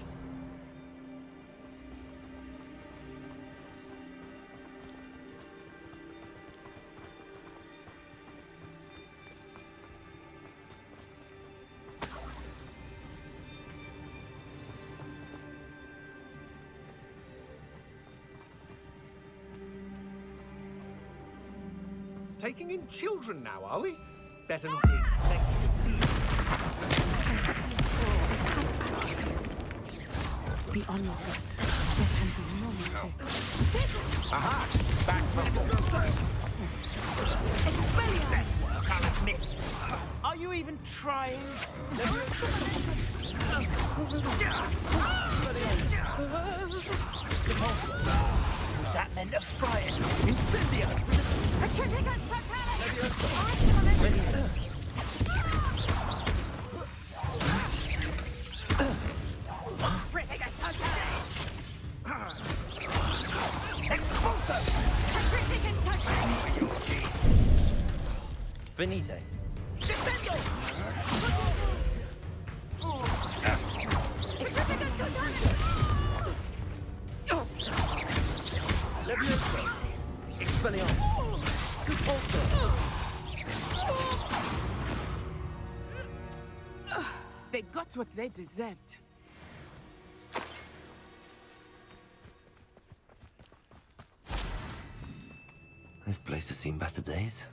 Taking in children now, are we? Better not be expected to leave. Be on your feet. There can be no mistake. Aha! Back from the Best work, I'll admit. Are you even trying? Was that meant to frighten? Incendio! Expulso! Venite. Defendo! Levioso. Expelliarmus. Compulso. They got what they deserved. This place has seen better days.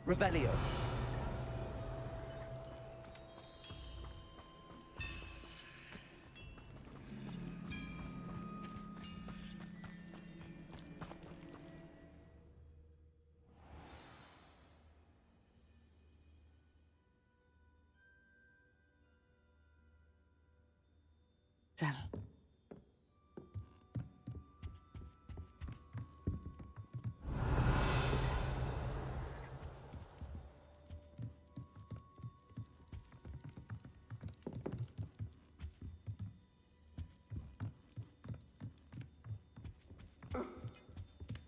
Revelio.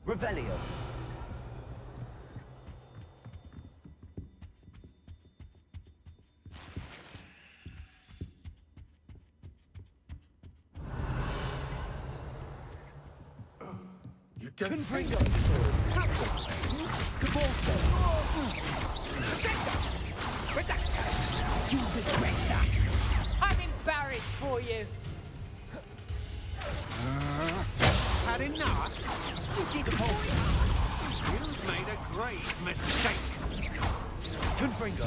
Revelio. You don't Confringo. Cabalso. You regret that. I'm embarrassed for you. had enough? You've made a grave mistake. Confringo.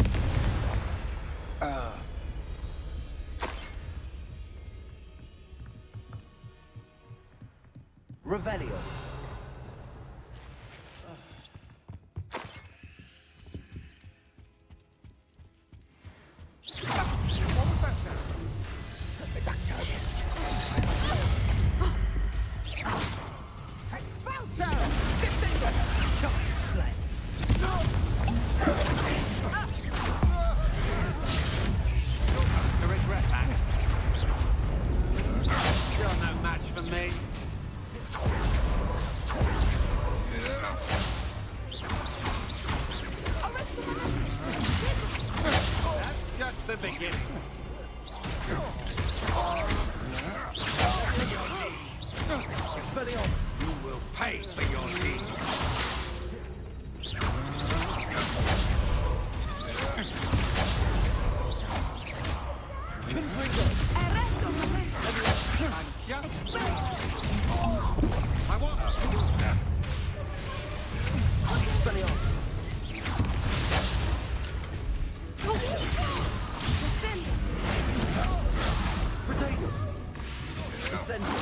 Revelio. Expelliarmus! You will pay for your deeds! I want her! Expelliarmus! Potato! Incendio!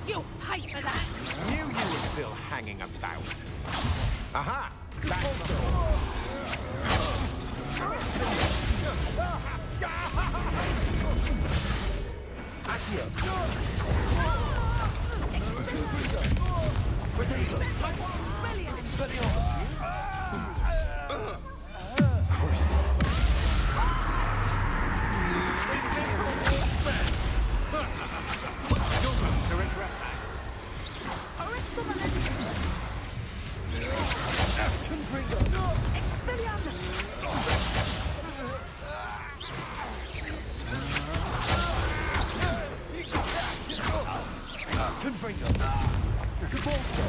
You'll pay for that! Knew you were still hanging about. Aha! That's Accio! Potato! Expelliarmus! Crucible. You're going to regret that. Expelliarmus! Confringo! Cabalso!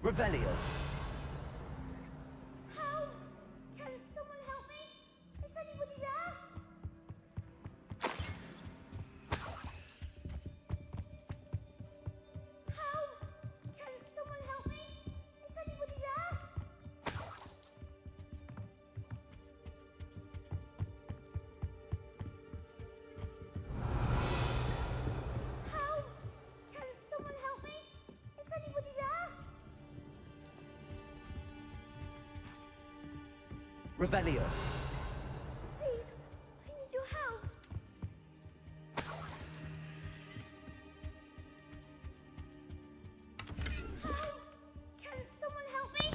Revelio! Help! Can someone help me? Is anybody there? Help! Can someone help me? Is anybody there? Help! Can someone help me? Is anybody there? Revelio! Please, I need your help. Help! Can someone help me?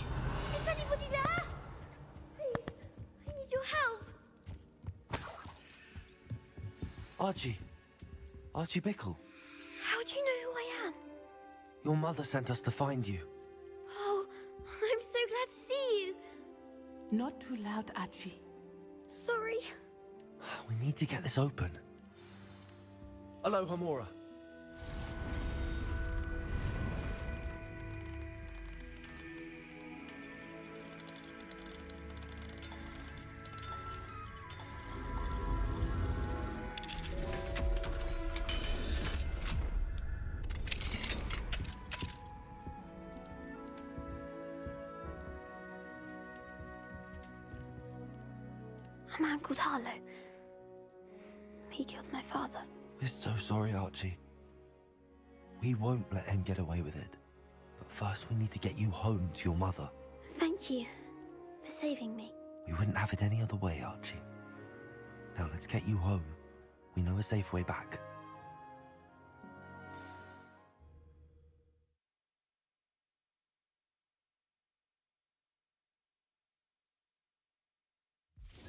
Is anybody there? Please, I need your help. Archie Bickle. How do you know who I am? Your mother sent us to find you. Oh, I'm so glad to see you. Not too loud, Archie. Sorry. We need to get this open. Aloha Mora! A man called Harlow. He killed my father. We're so sorry, Archie. We won't let him get away with it. But first we need to get you home to your mother. Thank you for saving me. We wouldn't have it any other way, Archie. Now let's get you home. We know a safe way back.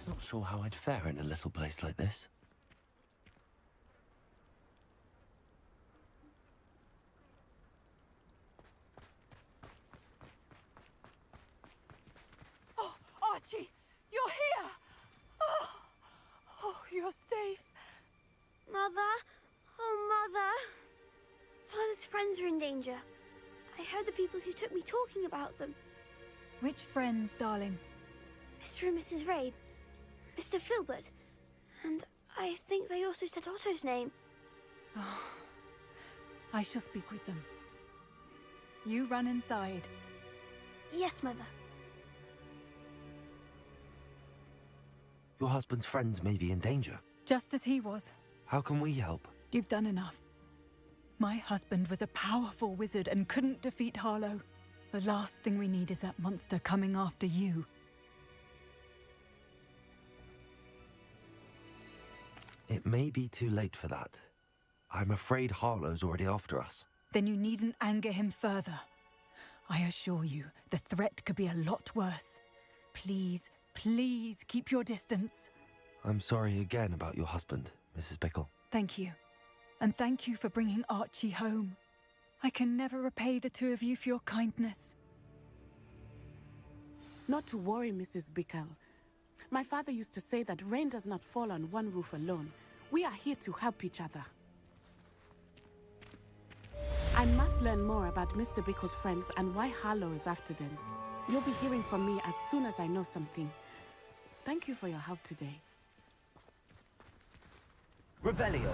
Not sure how I'd fare in a little place like this. Oh, Archie, you're here! Oh, you're safe. Mother? Oh, Mother. Father's friends are in danger. I heard the people who took me talking about them. Which friends, darling? Mr. and Mrs. Rabe, Mr. Filbert, and I think they also said Otto's name. Oh, I shall speak with them. You run inside. Yes, Mother. Your husband's friends may be in danger. Just as he was. How can we help? You've done enough. My husband was a powerful wizard and couldn't defeat Harlow. The last thing we need is that monster coming after you. It may be too late for that. I'm afraid Harlow's already after us. Then you needn't anger him further. I assure you, the threat could be a lot worse. Please, please keep your distance. I'm sorry again about your husband, Mrs. Bickle. Thank you. And thank you for bringing Archie home. I can never repay the two of you for your kindness. Not to worry, Mrs. Bickle. My father used to say that rain does not fall on one roof alone. We are here to help each other. I must learn more about Mr. Bickle's friends and why Harlow is after them. You'll be hearing from me as soon as I know something. Thank you for your help today. Revelio.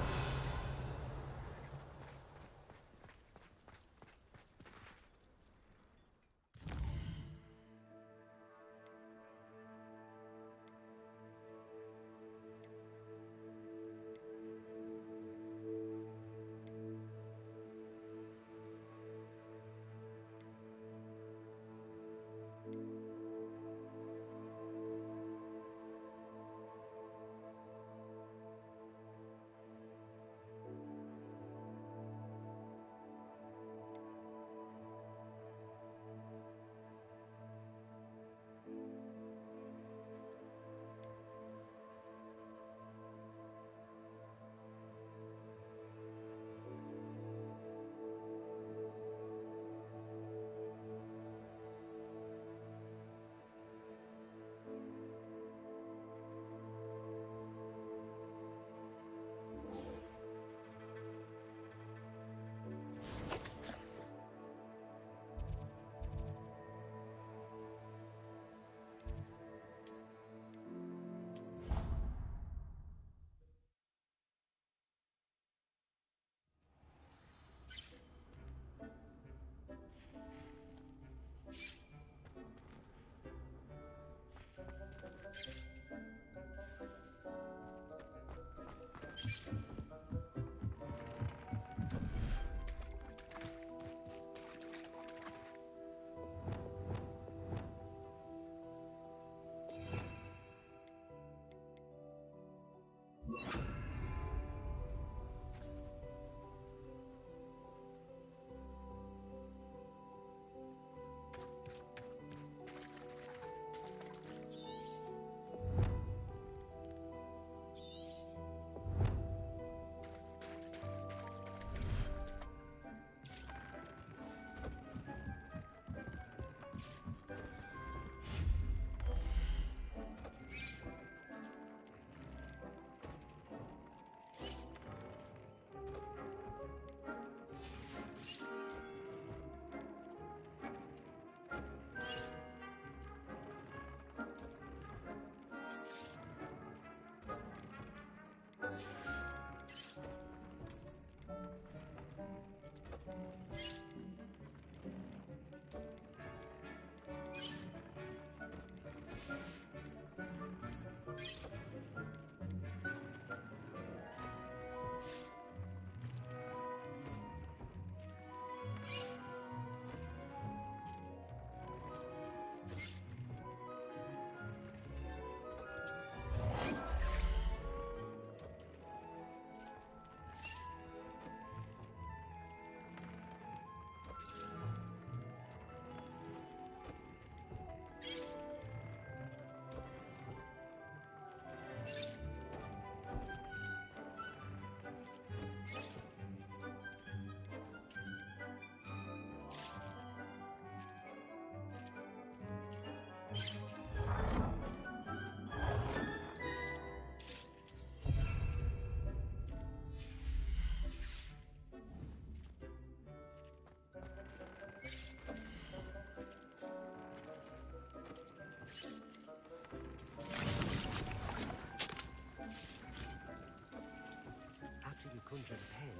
Conjure the pen,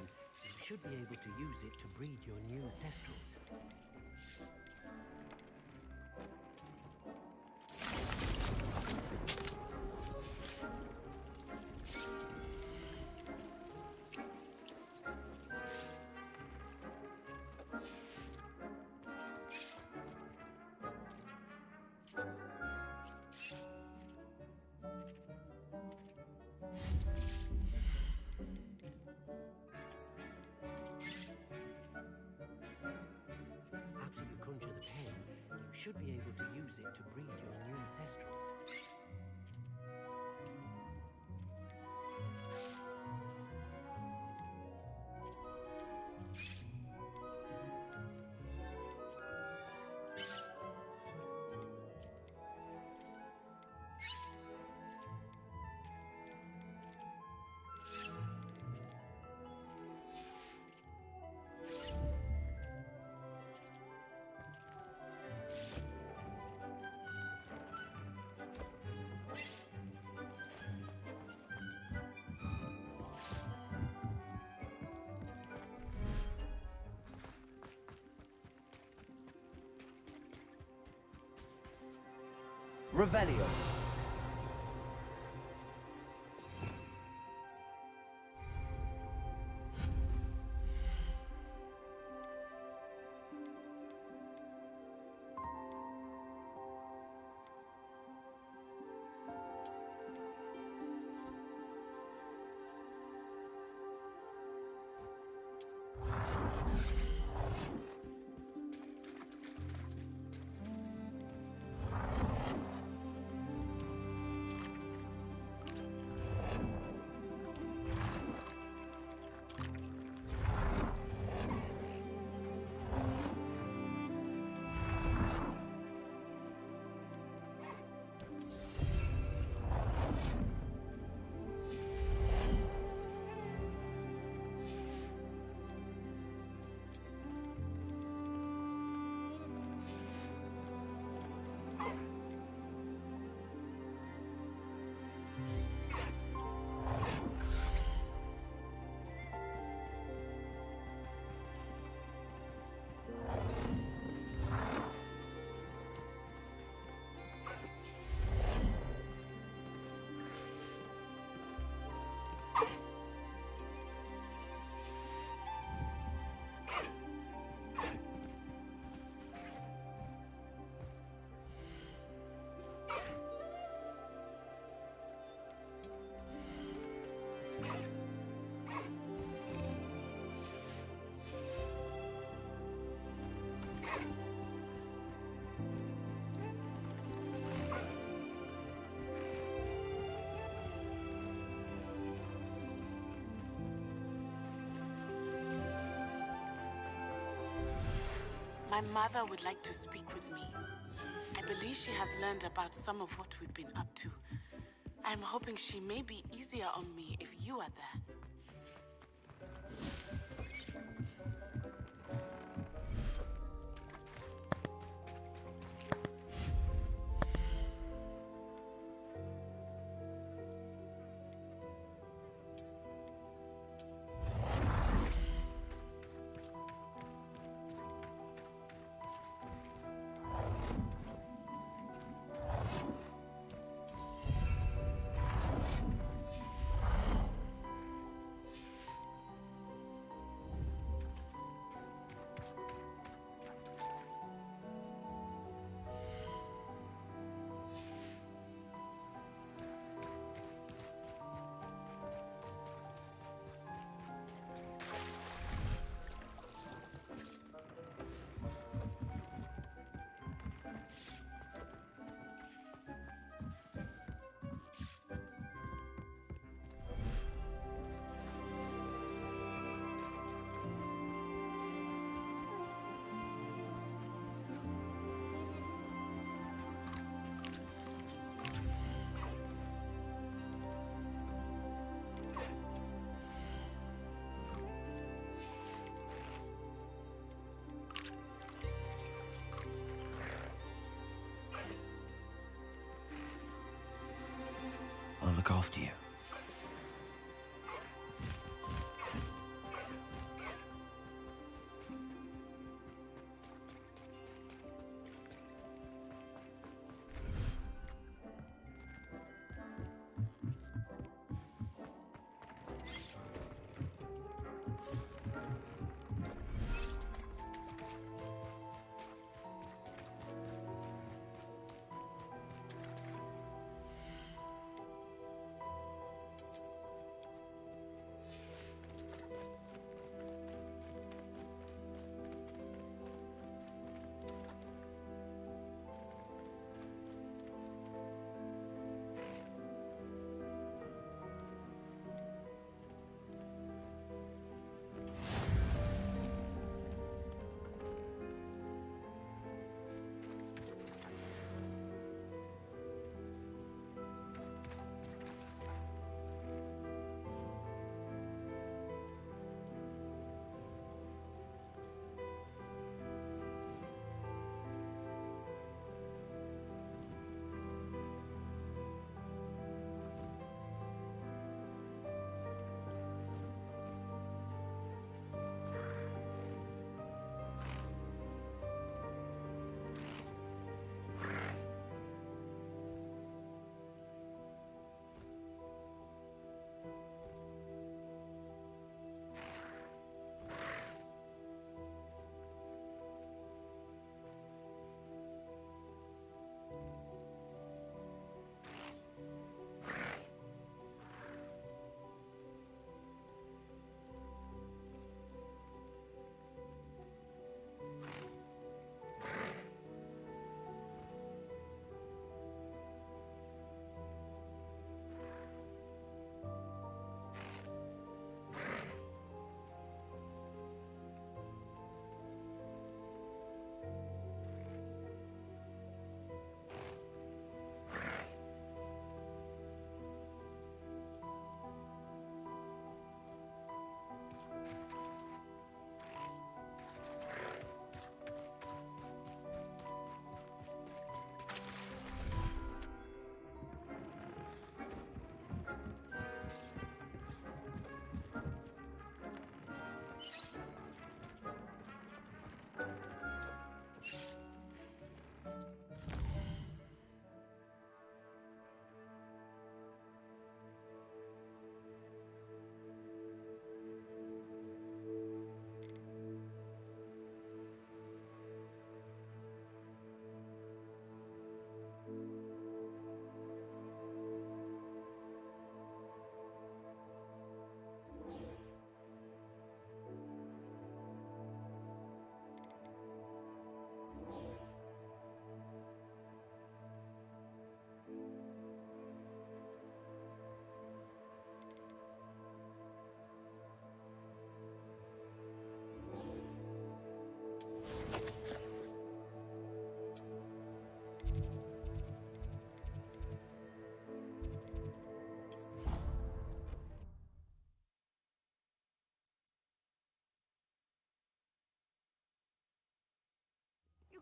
you should be able to use it to breed your new Thestrals. Should be able to use it to breed your new Thestrals. Revelio. My mother would like to speak with me. I believe she has learned about some of what we've been up to. I'm hoping she may be easier on me if you are there. I'll look after you.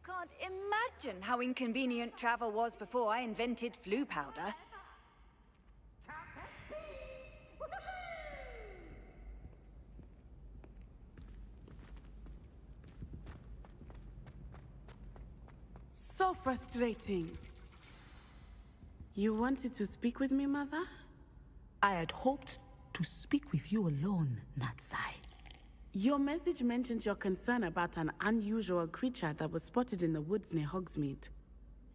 Can't imagine how inconvenient travel was before I invented flu powder. So frustrating. You wanted to speak with me, Mother? I had hoped to speak with you alone, Natsai. Your message mentioned your concern about an unusual creature that was spotted in the woods near Hogsmeade.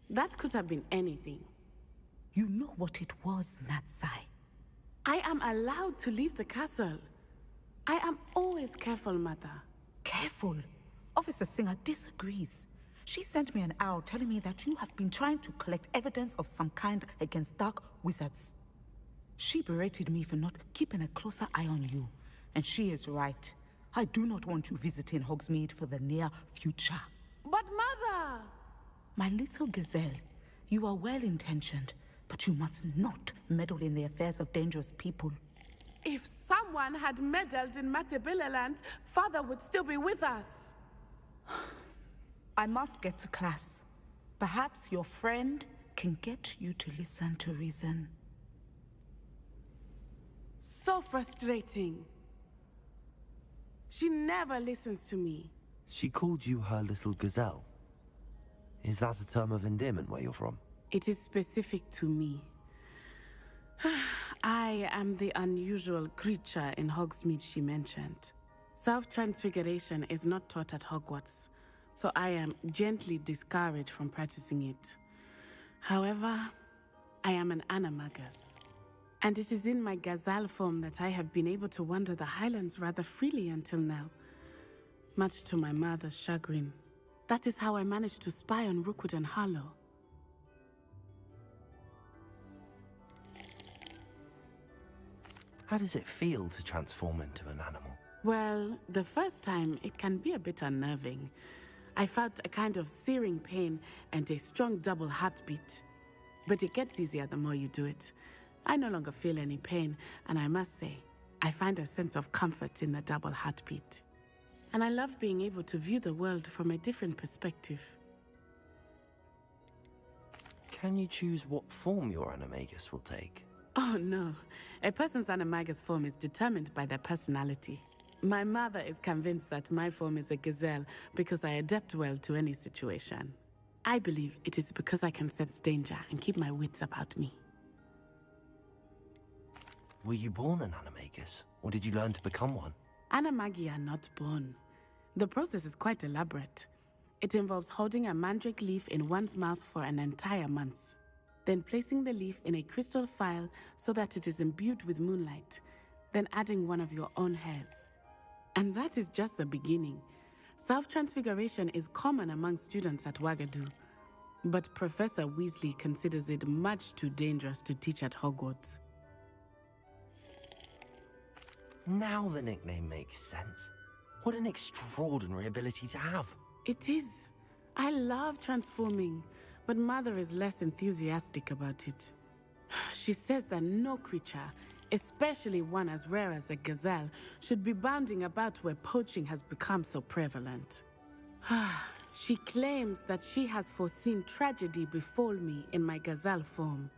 That could have been anything. You know what it was, Natsai. I am allowed to leave the castle. I am always careful, Mother. Careful? Officer Singer disagrees. She sent me an owl telling me that you have been trying to collect evidence of some kind against dark wizards. She berated me for not keeping a closer eye on you. And she is right. I do not want you visiting Hogsmeade for the near future. But Mother! My little gazelle, you are well-intentioned, but you must not meddle in the affairs of dangerous people. If someone had meddled in Matabeleland, Father would still be with us. I must get to class. Perhaps your friend can get you to listen to reason. So frustrating. She never listens to me. She called you her little gazelle. Is that a term of endearment where you're from? It is specific to me. I am the unusual creature in Hogsmeade she mentioned. Self-transfiguration is not taught at Hogwarts, so I am gently discouraged from practicing it. However, I am an animagus, and it is in my gazelle form that I have been able to wander the Highlands rather freely until now, much to my mother's chagrin. That is how I managed to spy on Rookwood and Harlow. How does it feel to transform into an animal? Well, the first time it can be a bit unnerving. I felt a kind of searing pain and a strong double heartbeat. But it gets easier the more you do it. I no longer feel any pain, and I must say, I find a sense of comfort in the double heartbeat. And I love being able to view the world from a different perspective. Can you choose what form your animagus will take? Oh no, a person's animagus form is determined by their personality. My mother is convinced that my form is a gazelle because I adapt well to any situation. I believe it is because I can sense danger and keep my wits about me. Were you born an animagus, or did you learn to become one? Animagi are not born. The process is quite elaborate. It involves holding a mandrake leaf in one's mouth for an entire month, then placing the leaf in a crystal phial so that it is imbued with moonlight, then adding one of your own hairs. And that is just the beginning. Self-transfiguration is common among students at Wagadu, but Professor Weasley considers it much too dangerous to teach at Hogwarts. Now the nickname makes sense. What an extraordinary ability to have. It is. I love transforming, but Mother is less enthusiastic about it. She says that no creature, especially one as rare as a gazelle, should be bounding about where poaching has become so prevalent. She claims that she has foreseen tragedy befall me in my gazelle form.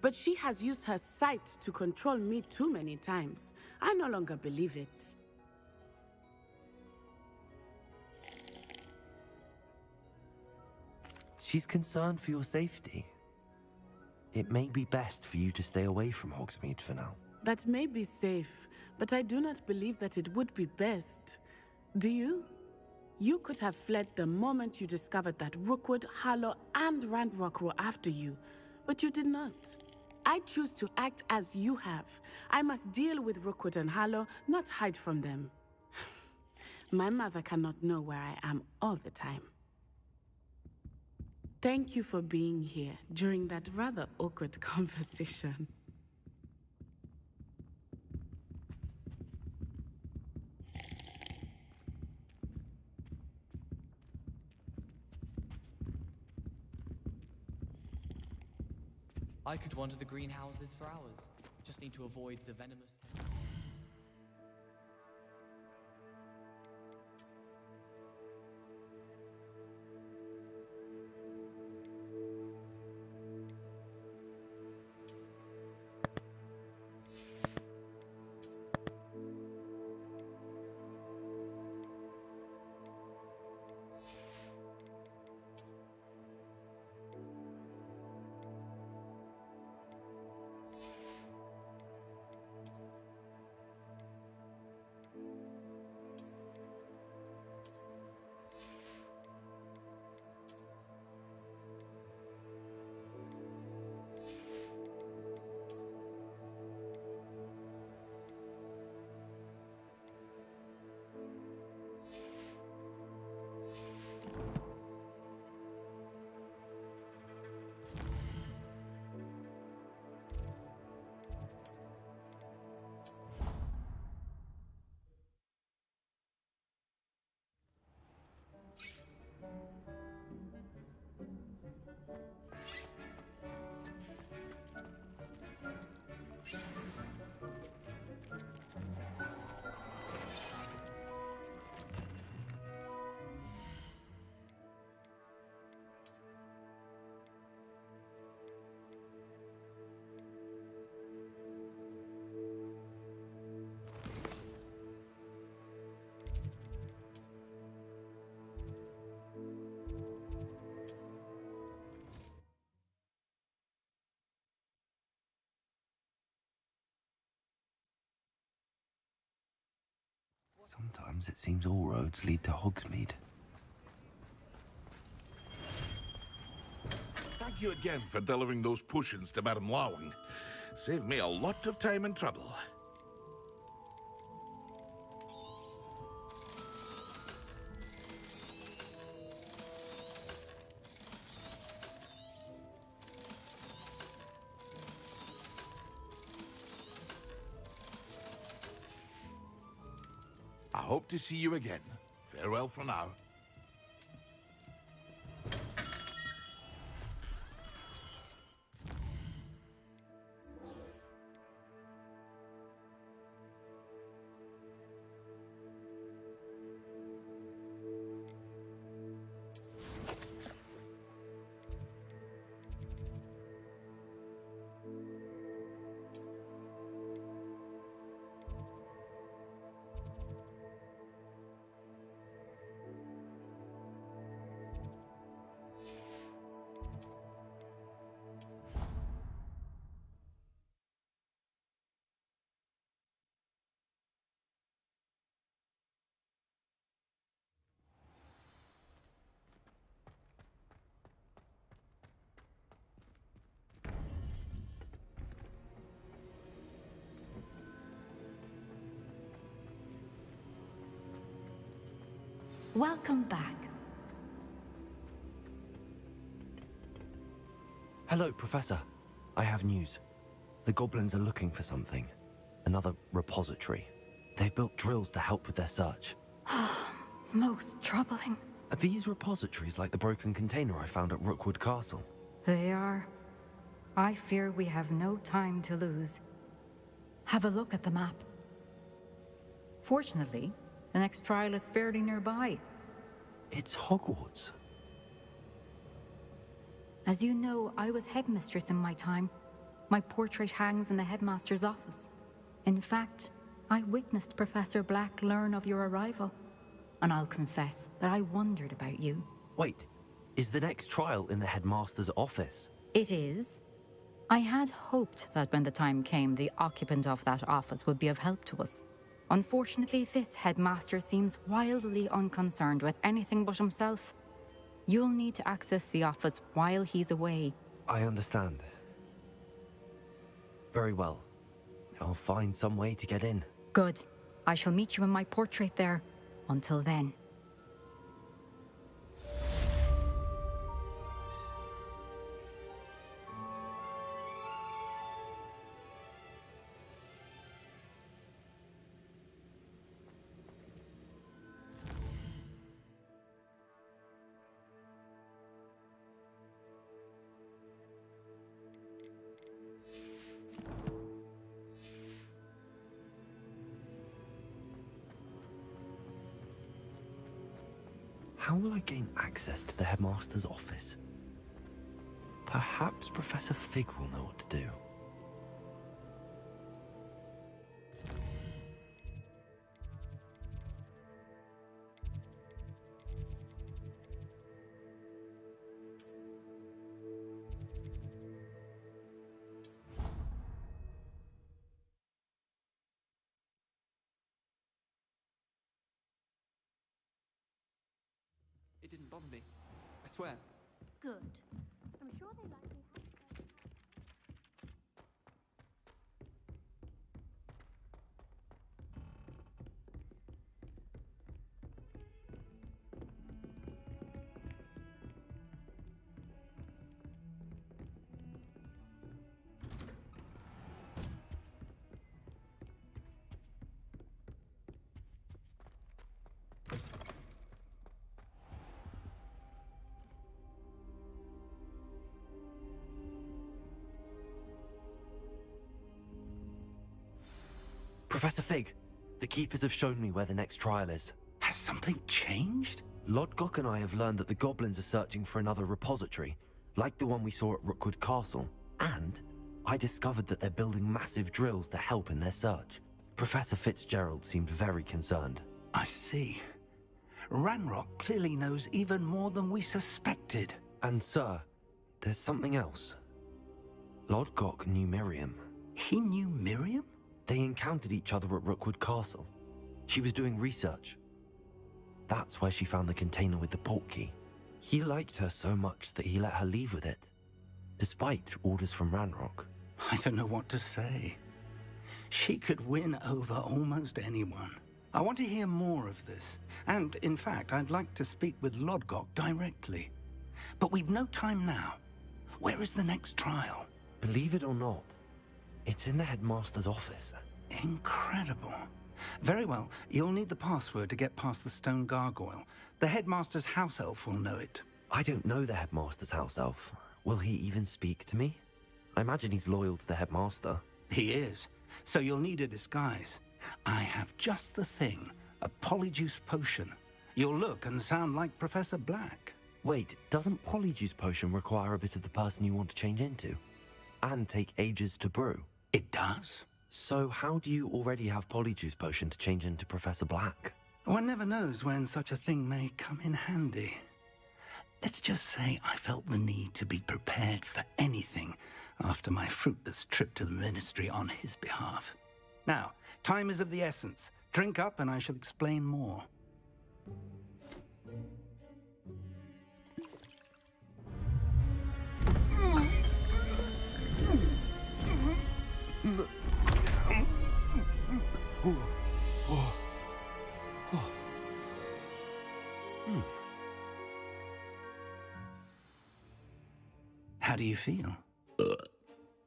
But she has used her sight to control me too many times. I no longer believe it. She's concerned for your safety. It may be best for you to stay away from Hogsmeade for now. That may be safe, but I do not believe that it would be best. Do you? You could have fled the moment you discovered that Rookwood, Harlow, and Ranrock were after you, but you did not. I choose to act as you have. I must deal with Rookwood and Harlow, not hide from them. My mother cannot know where I am all the time. Thank you for being here during that rather awkward conversation. I could wander the greenhouses for hours. Just need to avoid the venomous... Sometimes it seems all roads lead to Hogsmeade. Thank you again for delivering those potions to Madame Lawing. Saved me a lot of time and trouble. I hope to see you again. Farewell for now. Welcome back. Hello, Professor. I have news. The goblins are looking for something. Another repository. They've built drills to help with their search. Most troubling. Are these repositories like the broken container I found at Rookwood Castle? They are. I fear we have no time to lose. Have a look at the map. Fortunately, the next trial is fairly nearby. It's Hogwarts. As you know, I was headmistress in my time. My portrait hangs in the headmaster's office. In fact, I witnessed Professor Black learn of your arrival. And I'll confess that I wondered about you. Wait, is the next trial in the headmaster's office? It is. I had hoped that when the time came, the occupant of that office would be of help to us. Unfortunately, this headmaster seems wildly unconcerned with anything but himself. You'll need to access the office while he's away. I understand. Very well. I'll find some way to get in. Good. I shall meet you in my portrait there. Until then. How will I gain access to the headmaster's office? Perhaps Professor Fig will know what to do. It didn't bother me. I swear. Good. I'm sure they likely have. Professor Fig, the Keepers have shown me where the next trial is. Has something changed? Lodgok and I have learned that the goblins are searching for another repository, like the one we saw at Rookwood Castle. And I discovered that they're building massive drills to help in their search. Professor Fitzgerald seemed very concerned. I see. Ranrock clearly knows even more than we suspected. And sir, there's something else. Lodgok knew Miriam. He knew Miriam? They encountered each other at Rookwood Castle. She was doing research. That's where she found the container with the portkey. He liked her so much that he let her leave with it, despite orders from Ranrock. I don't know what to say. She could win over almost anyone. I want to hear more of this. And, in fact, I'd like to speak with Lodgok directly. But we've no time now. Where is the next trial? Believe it or not, it's in the headmaster's office. Incredible. Very well. You'll need the password to get past the stone gargoyle. The headmaster's house elf will know it. I don't know the headmaster's house elf. Will he even speak to me? I imagine he's loyal to the headmaster. He is. So you'll need a disguise. I have just the thing. A polyjuice potion. You'll look and sound like Professor Black. Wait, doesn't polyjuice potion require a bit of the person you want to change into? And take ages to brew? It does. So how do you already have polyjuice potion to change into Professor Black? One never knows when such a thing may come in handy. Let's just say I felt the need to be prepared for anything after my fruitless trip to the Ministry on his behalf. Now, time is of the essence. Drink up and I shall explain more. How do you feel?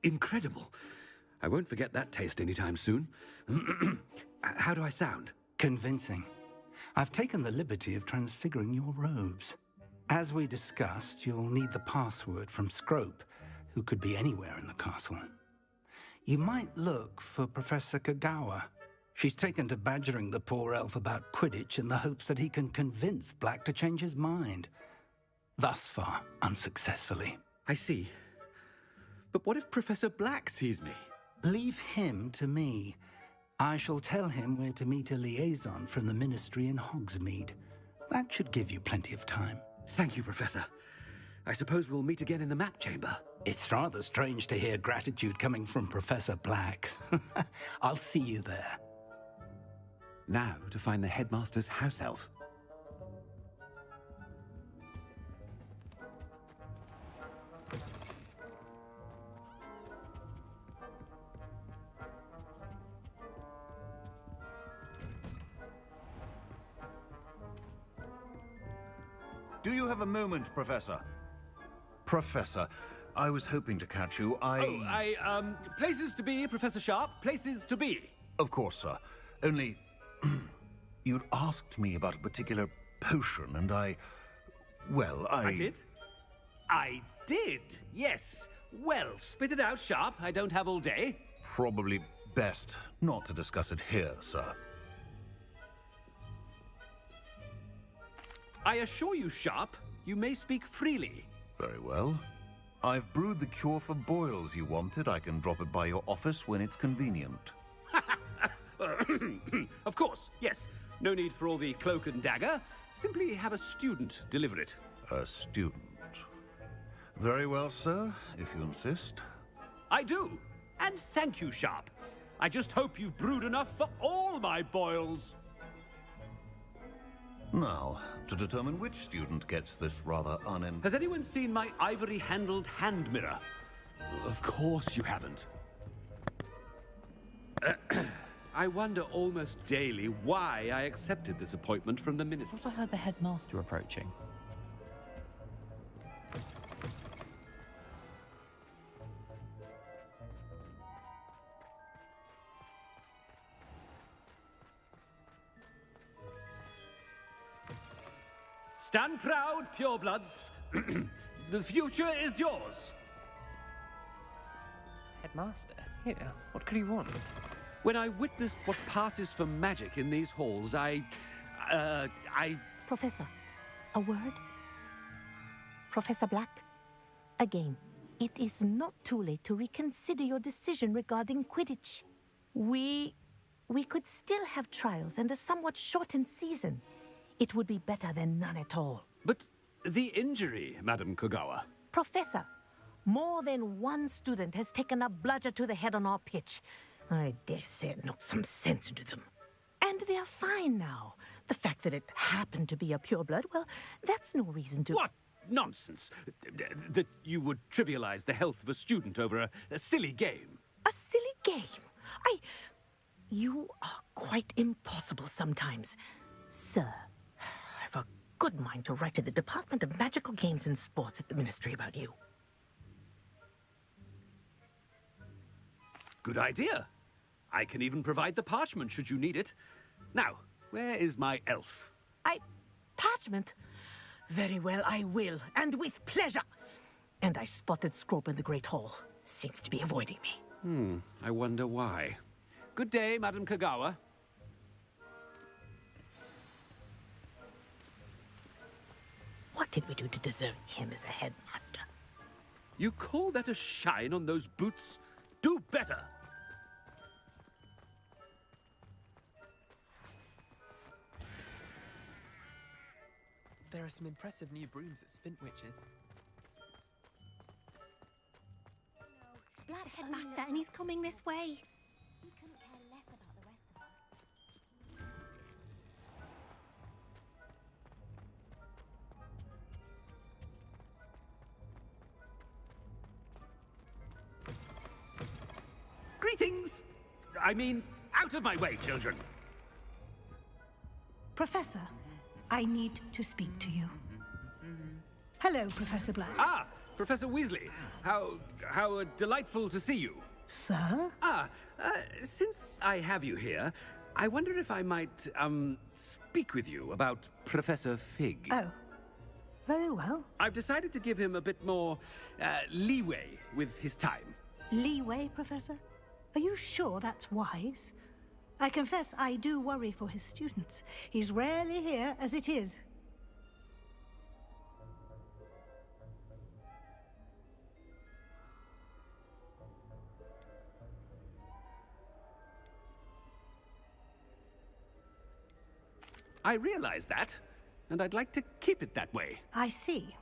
Incredible. I won't forget that taste anytime soon. How do I sound? Convincing. I've taken the liberty of transfiguring your robes. As we discussed, you'll need the password from Scrope, who could be anywhere in the castle. You might look for Professor Kagawa. She's taken to badgering the poor elf about Quidditch in the hopes that he can convince Black to change his mind. Thus far, unsuccessfully. I see. But what if Professor Black sees me? Leave him to me. I shall tell him where to meet a liaison from the Ministry in Hogsmeade. That should give you plenty of time. Thank you, Professor. I suppose we'll meet again in the map chamber. It's rather strange to hear gratitude coming from Professor Black. I'll see you there. Now to find the headmaster's house elf. Do you have a moment, Professor? Professor, I was hoping to catch you. Places to be, Professor Sharp. Places to be. Of course, sir. Only, you'd asked me about a particular potion, and I did? I did, yes. Well, spit it out, Sharp. I don't have all day. Probably best not to discuss it here, sir. I assure you, Sharp, you may speak freely. Very well. I've brewed the cure for boils you wanted. I can drop it by your office when it's convenient. Of course, yes. No need for all the cloak and dagger. Simply have a student deliver it. A student. Very well, sir, if you insist. I do. And thank you, Sharp. I just hope you've brewed enough for all my boils. Now, to determine which student gets this rather Has anyone seen my ivory-handled hand mirror? Of course you haven't. I wonder almost daily why I accepted this appointment from the minister. I heard the headmaster approaching. Stand proud, purebloods. The future is yours. Headmaster? Here, what could he want? When I witness what passes for magic in these halls, I... Professor, a word? Professor Black? Again, it is not too late to reconsider your decision regarding Quidditch. We could still have trials and a somewhat shortened season. It would be better than none at all. But the injury, Madam Kogawa. Professor, more than one student has taken a bludger to the head on our pitch. I dare say it knocked some sense into them. And And they're fine now. The fact that it happened to be a pureblood, well, that's no reason to... What nonsense! That you would trivialize the health of a student over a silly game. A silly game? You are quite impossible sometimes. Sir, I've a good mind to write to the Department of Magical Games and Sports at the Ministry about you. Good idea. I can even provide the parchment should you need it. Now, where is my elf? Parchment? Very well, I will, and with pleasure. And I spotted Scrope in the Great Hall. Seems to be avoiding me. I wonder why. Good day, Madam Kagawa. What did we do to deserve him as a headmaster? You call that a shine on those boots? Do better! There are some impressive new brooms at Spintwitch's. Black headmaster, and he's coming this way. He couldn't care less about the rest of us. Greetings! I mean, out of my way, children! Professor, I need to speak to you. Hello, Professor Black. Ah, Professor Weasley. How delightful to see you. Sir? Since I have you here, I wonder if I might, speak with you about Professor Fig. Oh, very well. I've decided to give him a bit more, leeway with his time. Leeway, Professor? Are you sure that's wise? I confess I do worry for his students. He's rarely here as it is. I realize that, and I'd like to keep it that way. I see.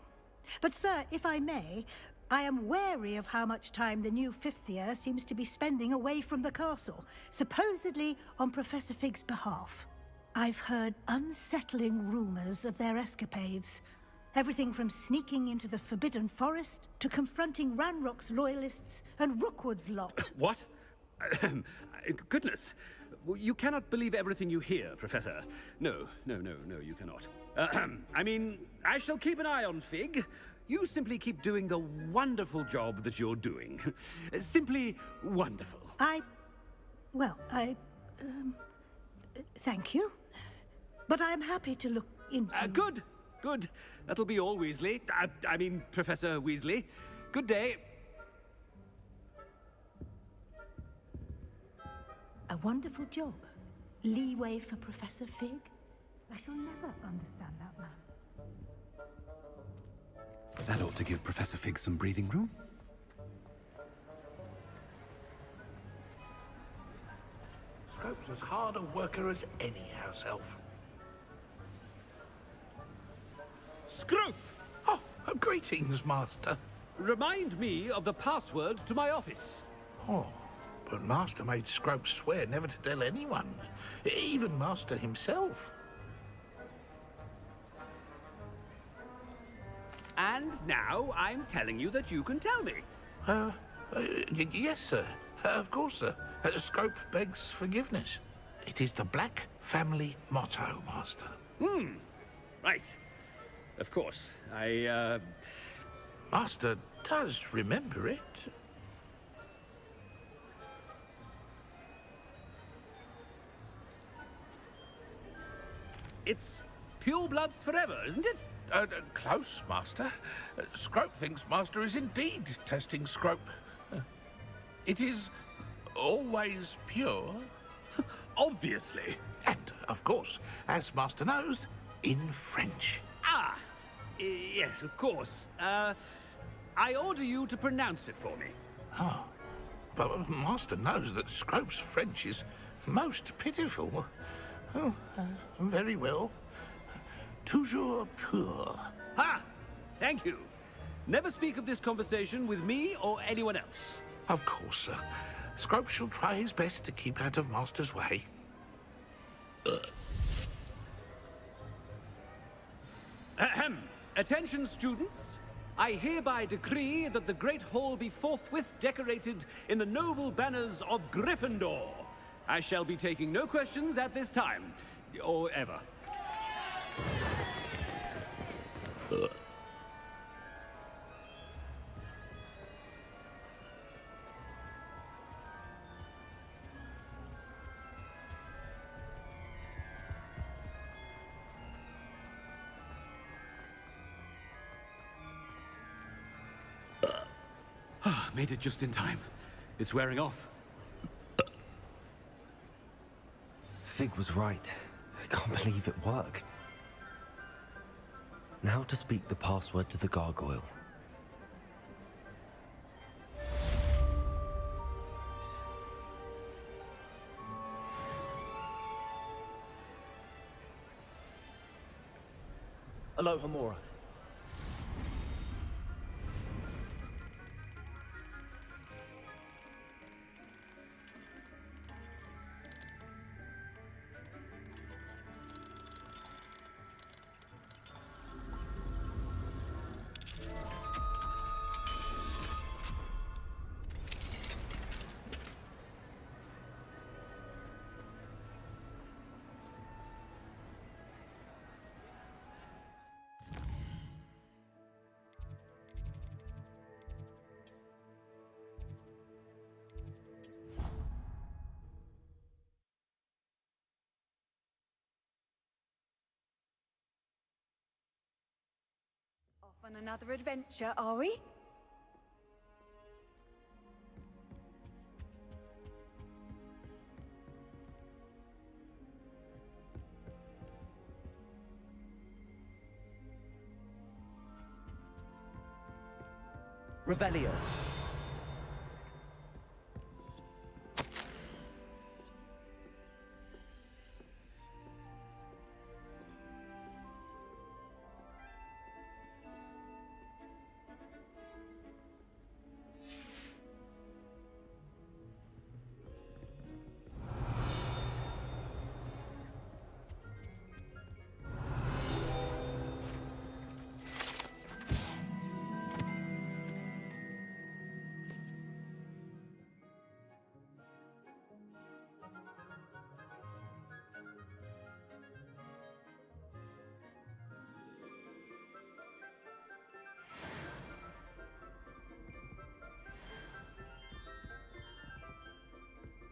But, sir, if I may, I am wary of how much time the new fifth year seems to be spending away from the castle, supposedly on Professor Fig's behalf. I've heard unsettling rumors of their escapades. Everything from sneaking into the Forbidden Forest to confronting Ranrock's loyalists and Rookwood's lot. What? Goodness. You cannot believe everything you hear, Professor. No, you cannot. I mean, I shall keep an eye on Fig. You simply keep doing the wonderful job that you're doing. Simply wonderful. Thank you. But I'm happy to look into... Good. That'll be all, Weasley. I mean, Professor Weasley. Good day. A wonderful job. Leeway for Professor Fig? I shall never understand that man. That ought to give Professor Fig some breathing room. Scrope's as hard a worker as any house elf. Scrope! Oh, greetings, Master. Remind me of the password to my office. Oh, but Master made Scrope swear never to tell anyone, even Master himself. And now I'm telling you that you can tell me. Yes, sir. Of course, sir. Scrope begs forgiveness. It is the Black family motto, Master. Right. Of course. Master does remember it. It's purebloods forever, isn't it? Close, Master. Scrope thinks Master is indeed testing Scrope. It is always pure. Obviously. And, of course, as Master knows, in French. Yes, of course. I order you to pronounce it for me. Oh, but Master knows that Scrope's French is most pitiful. Oh, very well. Toujours pur. Ha! Thank you. Never speak of this conversation with me or anyone else. Of course, sir. Scrope shall try his best to keep out of Master's way. Ahem. Attention, students. I hereby decree that the Great Hall be forthwith decorated in the noble banners of Gryffindor. I shall be taking no questions at this time, or ever. Made it just in time. It's wearing off. Fig was right. I can't believe it worked. Now to speak the password to the gargoyle. Aloha Mora. Off on another adventure, are we? Revelio.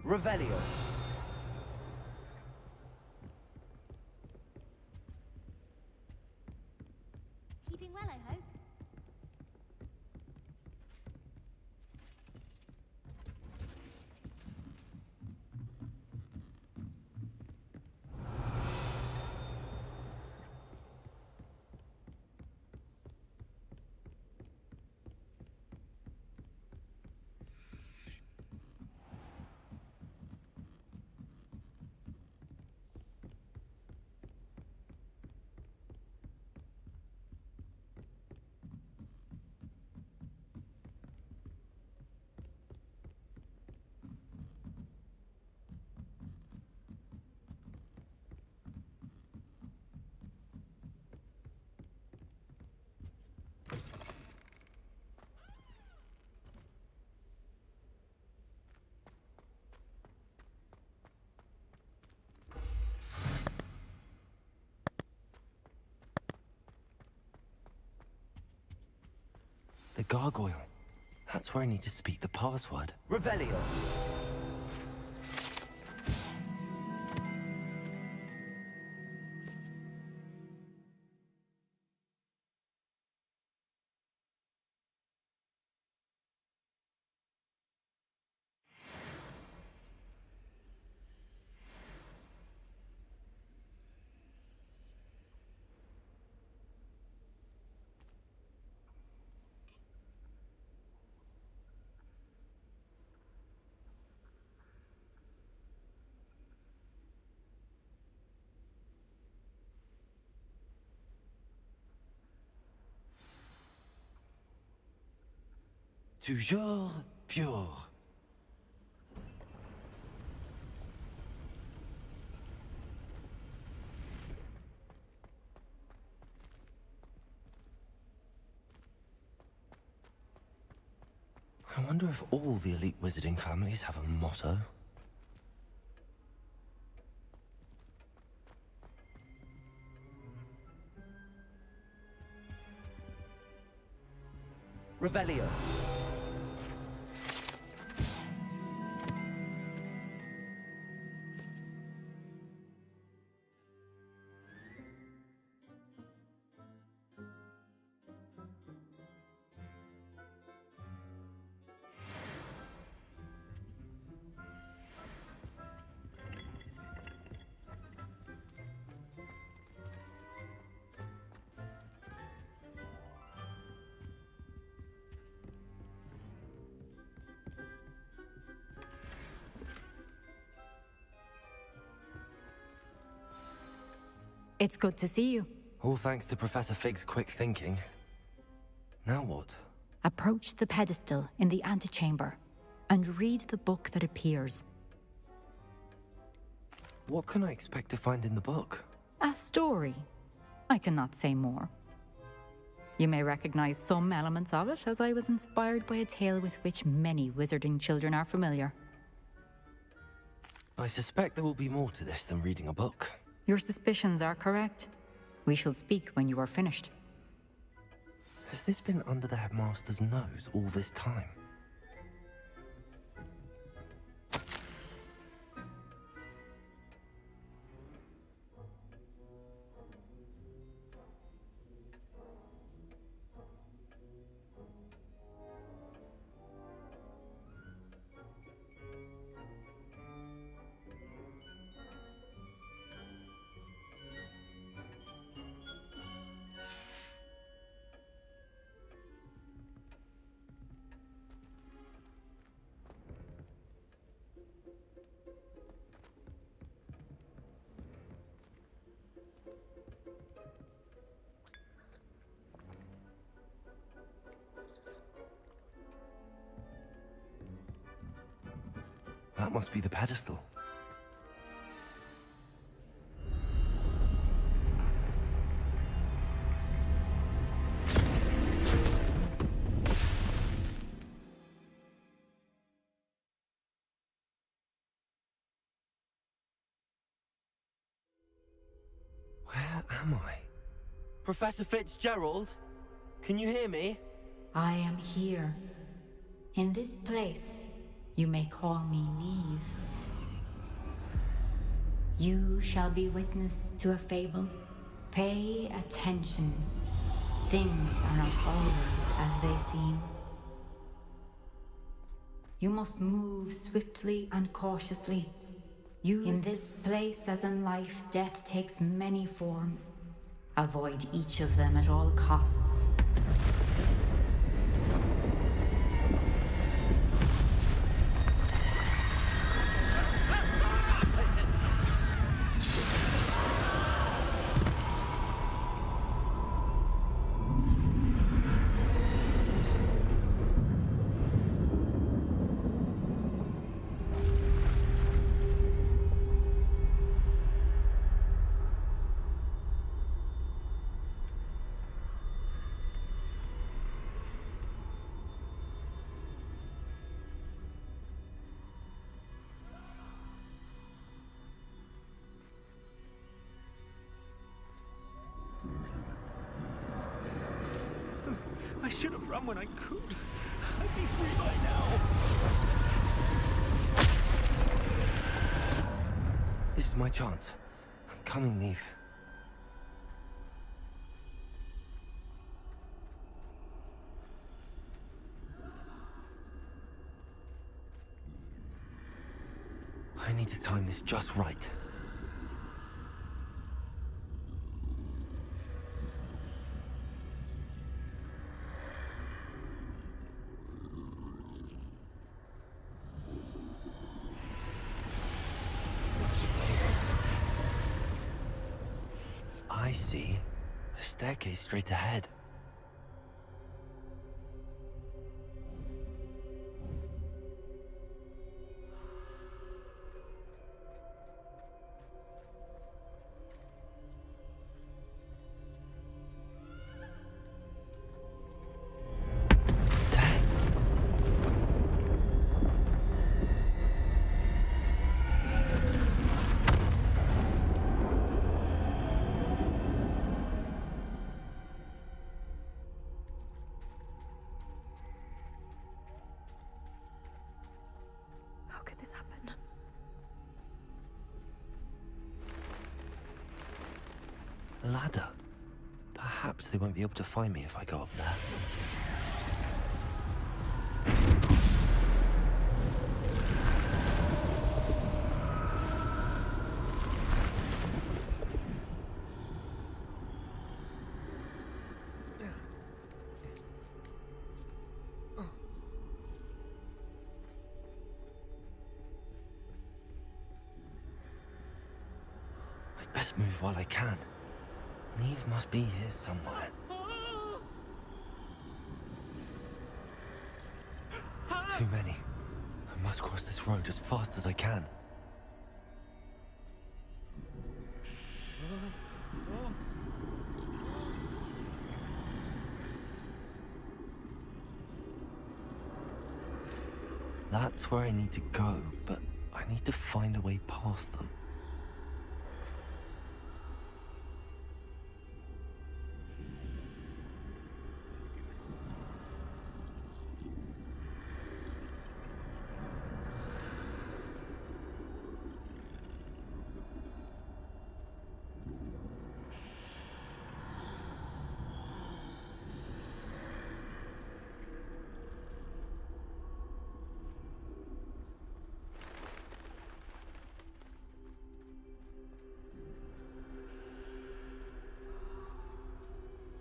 Revelio. Keeping well, I hope. The gargoyle. That's where I need to speak the password. Revelio. Toujours pure. Wonder if all the elite wizarding families have a motto. Revelio. It's good to see you. All thanks to Professor Fig's quick thinking. Now what? Approach the pedestal in the antechamber and read the book that appears. What can I expect to find in the book? A story. I cannot say more. You may recognize some elements of it, as I was inspired by a tale with which many wizarding children are familiar. I suspect there will be more to this than reading a book. Your suspicions are correct. We shall speak when you are finished. Has this been under the headmaster's nose all this time? That must be the pedestal. Where am I? Professor Fitzgerald? Can you hear me? I am here. In this place, you may call me Neve. You shall be witness to a fable. Pay attention. Things are not always as they seem. You must move swiftly and cautiously. In this place, as in life, death takes many forms. Avoid each of them at all costs. I should have run when I could. I'd be free by now. This is my chance. I'm coming, Neve. I need to time this just right. I see. A staircase straight ahead. ladder. Perhaps they won't be able to find me if I go up there. I'd best move while I can. Neve must be here somewhere. Too many. I must cross this road as fast as I can. That's where I need to go, but I need to find a way past them.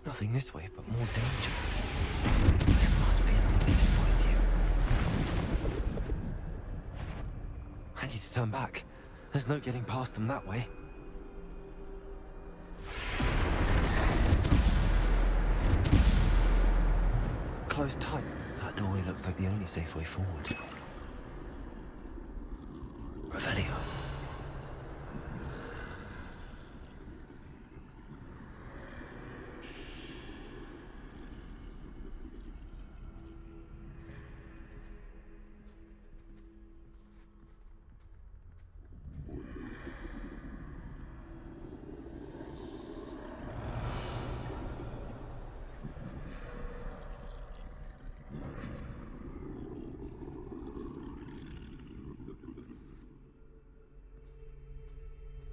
Nothing this way, but more danger. There must be another way to find you. I need to turn back. There's no getting past them that way. Closed tight. That doorway looks like the only safe way forward. Revelio.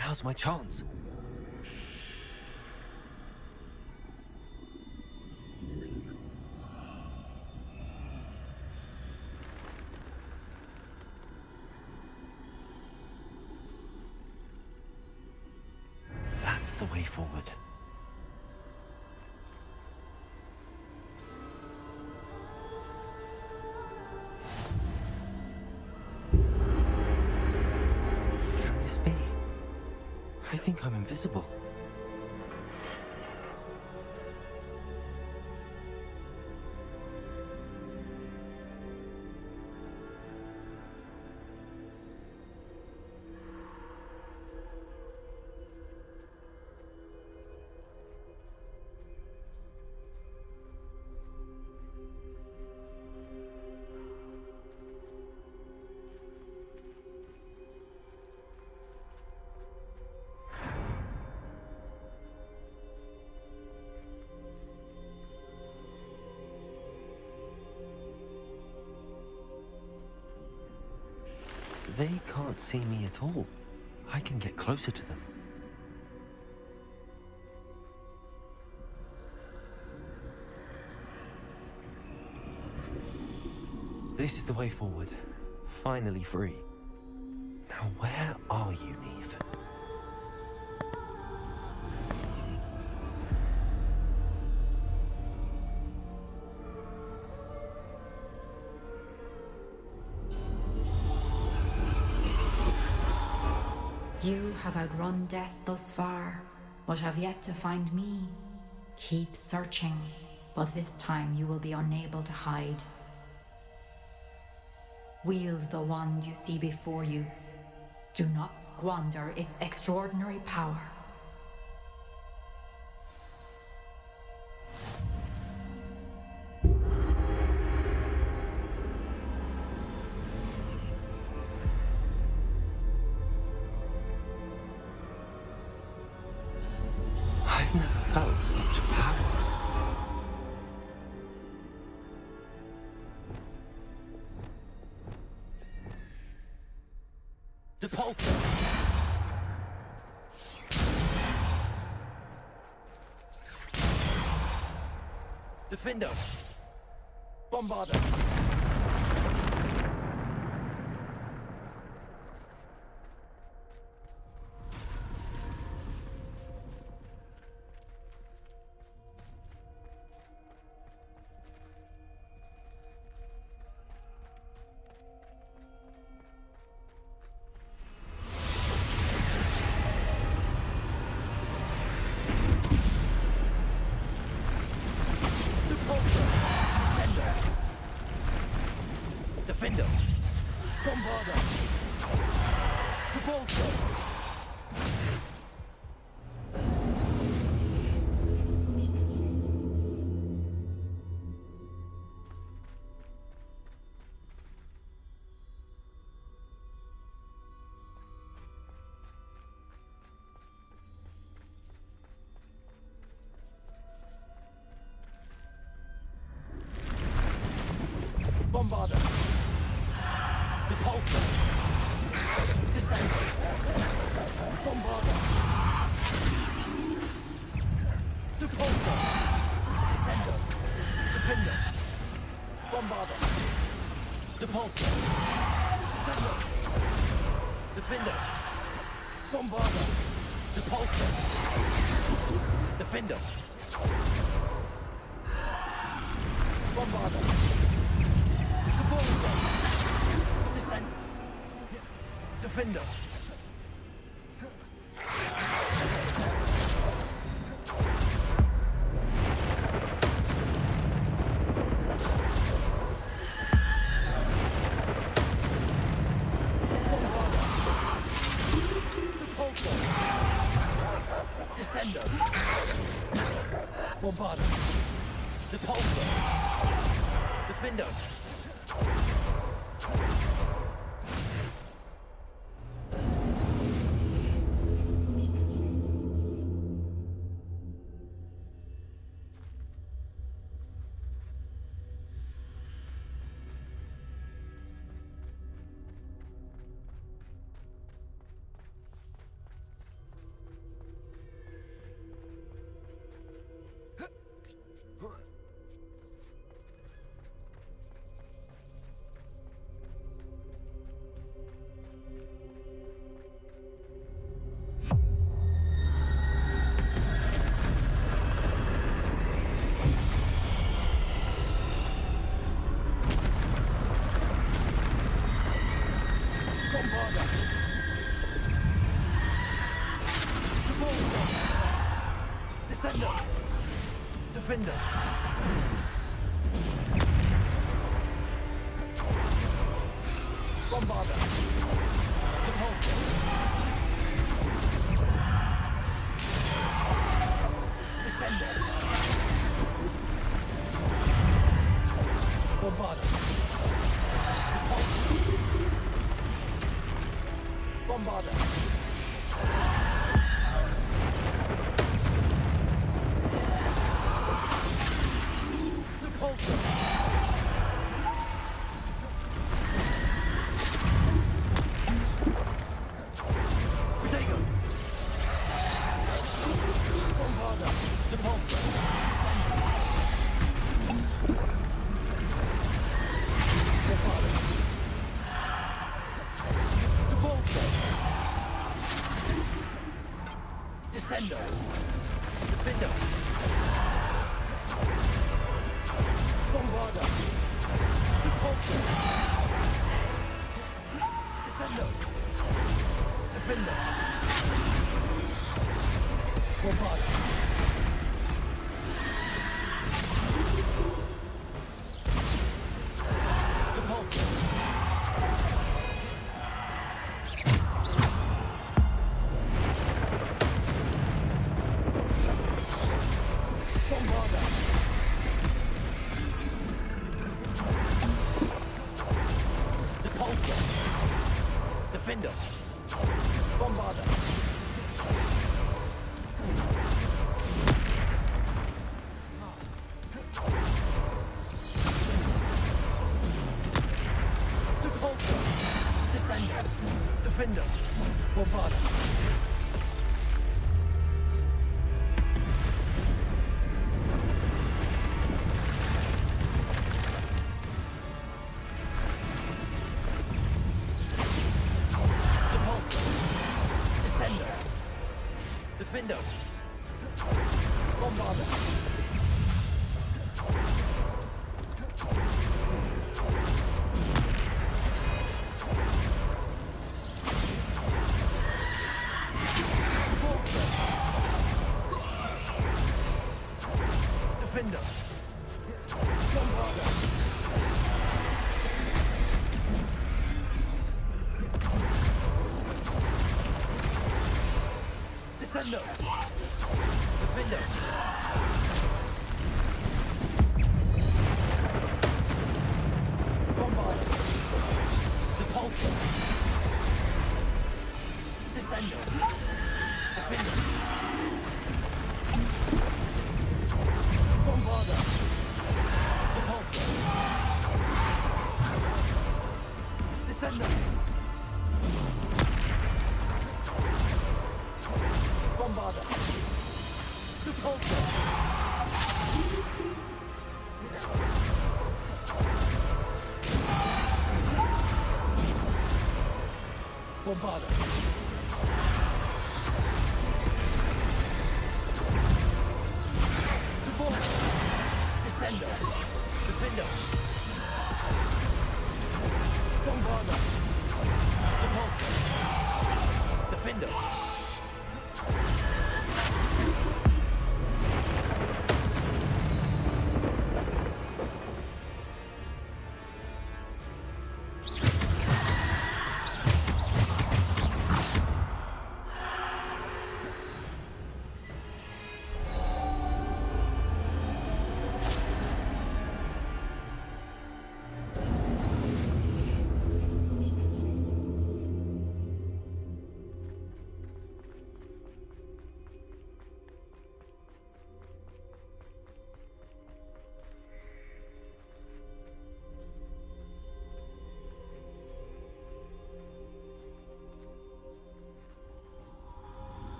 Now's my chance. That's the way forward. Can this be? I think I'm invisible. They can't see me at all. I can get closer to them. This is the way forward. Finally free. Now where are you, Neve? You have outrun death thus far, but have yet to find me. Keep searching, but this time you will be unable to hide. Wield the wand you see before you. Do not squander its extraordinary power. I've never felt such power. Depulso! Defender! Bombarder! Defender! Bombarder! Propulsor! Bombarder! Depulsor! Descender! Bombarder! Depulsor! Descender! Defender! Bombarder! Depulsor! Descender! Defender! Bombarder! Depulsor! Defender! Bombarder! Depulsor! Descend. Defender. Descender. Bombarder. Depulsor. Defender. Descender! Defender! Bombarder! Depulsor! Descender! Bombarder! Depulsor! Bombarder! Descender! Defender! Bombarder! Depulsor! Descender! Defender! Bombarder! Depulsor! Defender! Bombarder! Depulsor! Descender! Defender! Bombarder! Defender! Bombarder! Defender! Bombarder! Descendo! Defender! Bombarder! Depulsor! Descendo! Defender! Bombarder! Depulsor! Descendo! Bombarder! Depulsor! Bombarder! Depulsor! Descendo! Defender! Bombarder! Depulsor! Defender!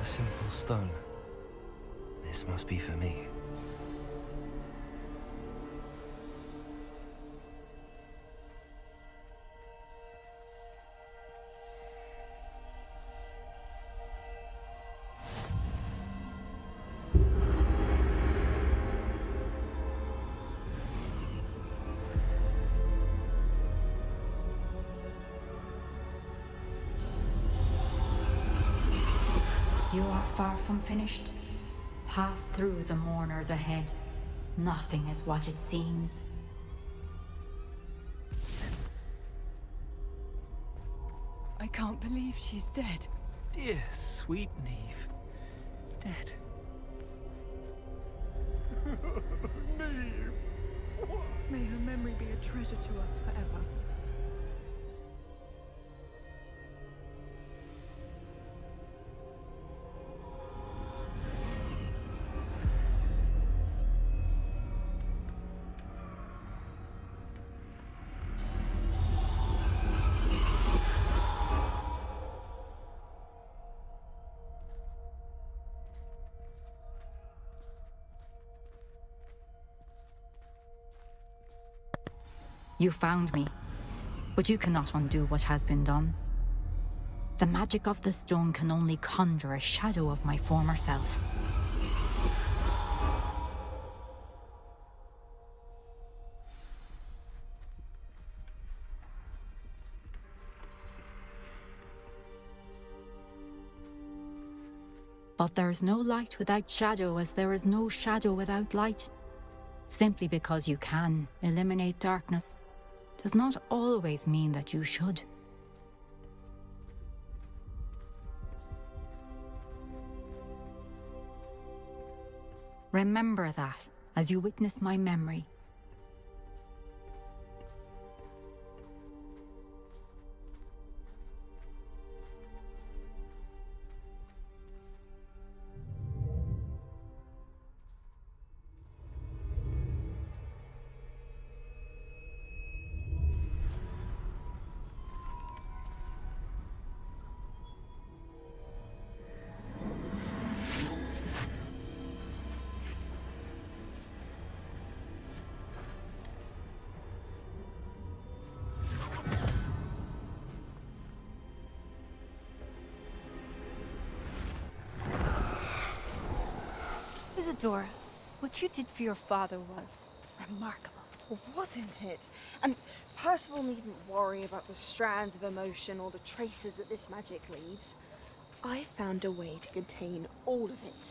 A simple stone. This must be for me. You are far from finished. Pass through the mourners ahead. Nothing is what it seems. I can't believe she's dead. Dear, sweet Neve. Dead. Neve! May her memory be a treasure to us forever. You found me, but you cannot undo what has been done. The magic of the stone can only conjure a shadow of my former self. But there is no light without shadow, as there is no shadow without light. Simply because you can eliminate darkness does not always mean that you should. Remember that as you witness my memory. Isadora, what you did for your father was remarkable. Well, wasn't it? And Percival needn't worry about the strands of emotion or the traces that this magic leaves. I found a way to contain all of it.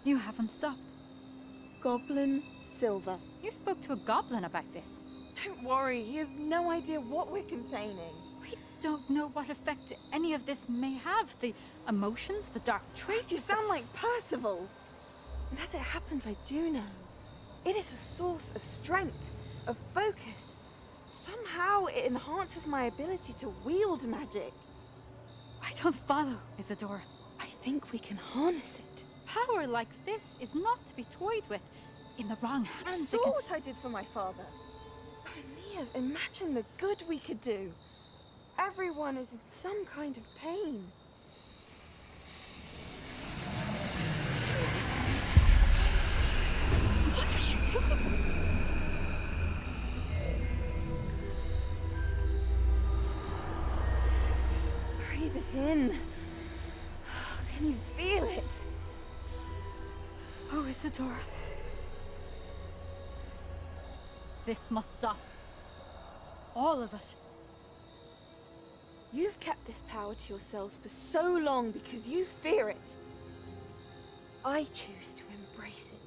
You haven't stopped. Goblin Silver. You spoke to a goblin about this. Don't worry, he has no idea what we're containing. We don't know what effect any of this may have. The emotions, the dark traits. You sound like Percival. And as it happens, I do know. It is a source of strength, of focus. Somehow it enhances my ability to wield magic. I don't follow, Isadora. I think we can harness it. Power like this is not to be toyed with. In the wrong hands, You saw what I did for my father. Oh, Neve, imagine the good we could do. Everyone is in some kind of pain. What are you doing? Breathe it in. Can you feel it? Oh, Isadora. This must stop. All of it. You've kept this power to yourselves for so long because you fear it. I choose to embrace it.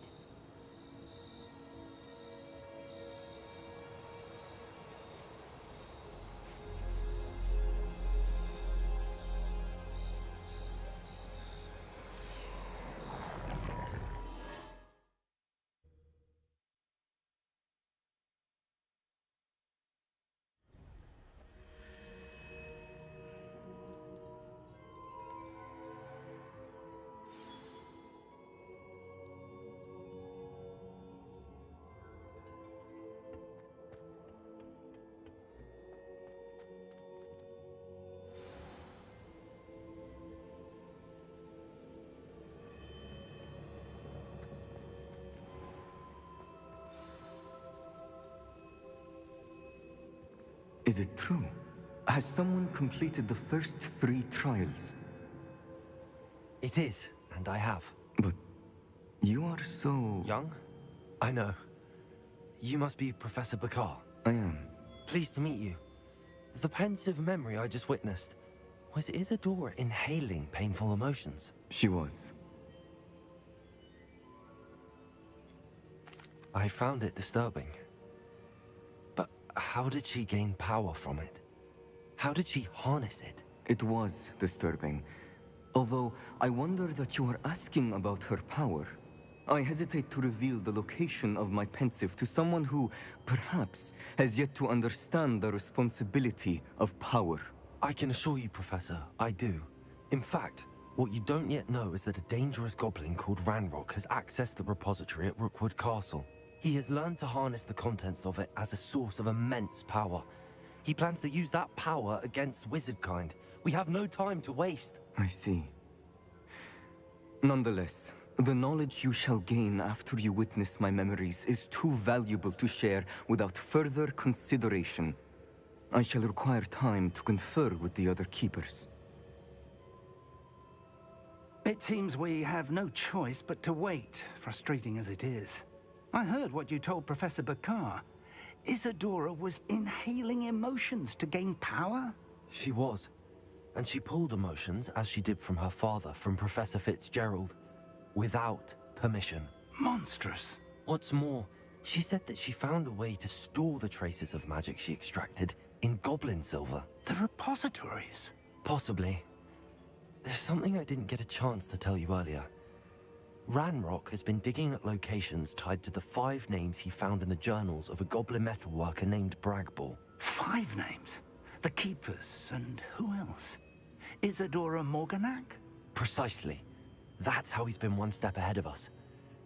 Is it true? Has someone completed the first 3 trials? It is, and I have. But you are so... young? I know. You must be Professor Bakar. I am. Pleased to meet you. The pensive memory I just witnessed, was Isadora inhaling painful emotions? She was. I found it disturbing. But how did she gain power from it? How did she harness it? It was disturbing. Although I wonder that you are asking about her power. I hesitate to reveal the location of my pensive to someone who, perhaps, has yet to understand the responsibility of power. I can assure you, Professor, I do. In fact, what you don't yet know is that a dangerous goblin called Ranrock has accessed the repository at Rookwood Castle. He has learned to harness the contents of it as a source of immense power. He plans to use that power against wizardkind. We have no time to waste. I see. Nonetheless, the knowledge you shall gain after you witness my memories is too valuable to share without further consideration. I shall require time to confer with the other keepers. It seems we have no choice but to wait, frustrating as it is. I heard what you told Professor Bakar. Isadora was inhaling emotions to gain power? She was. And she pulled emotions, as she did from her father, from Professor Fitzgerald, without permission. Monstrous. What's more, she said that she found a way to store the traces of magic she extracted in goblin silver. The repositories? Possibly. There's something I didn't get a chance to tell you earlier. Ranrock has been digging at locations tied to the 5 names he found in the journals of a goblin metalworker named Bragball. 5 names? The Keepers, and who else? Isadora Morganac? Precisely. That's how he's been one step ahead of us.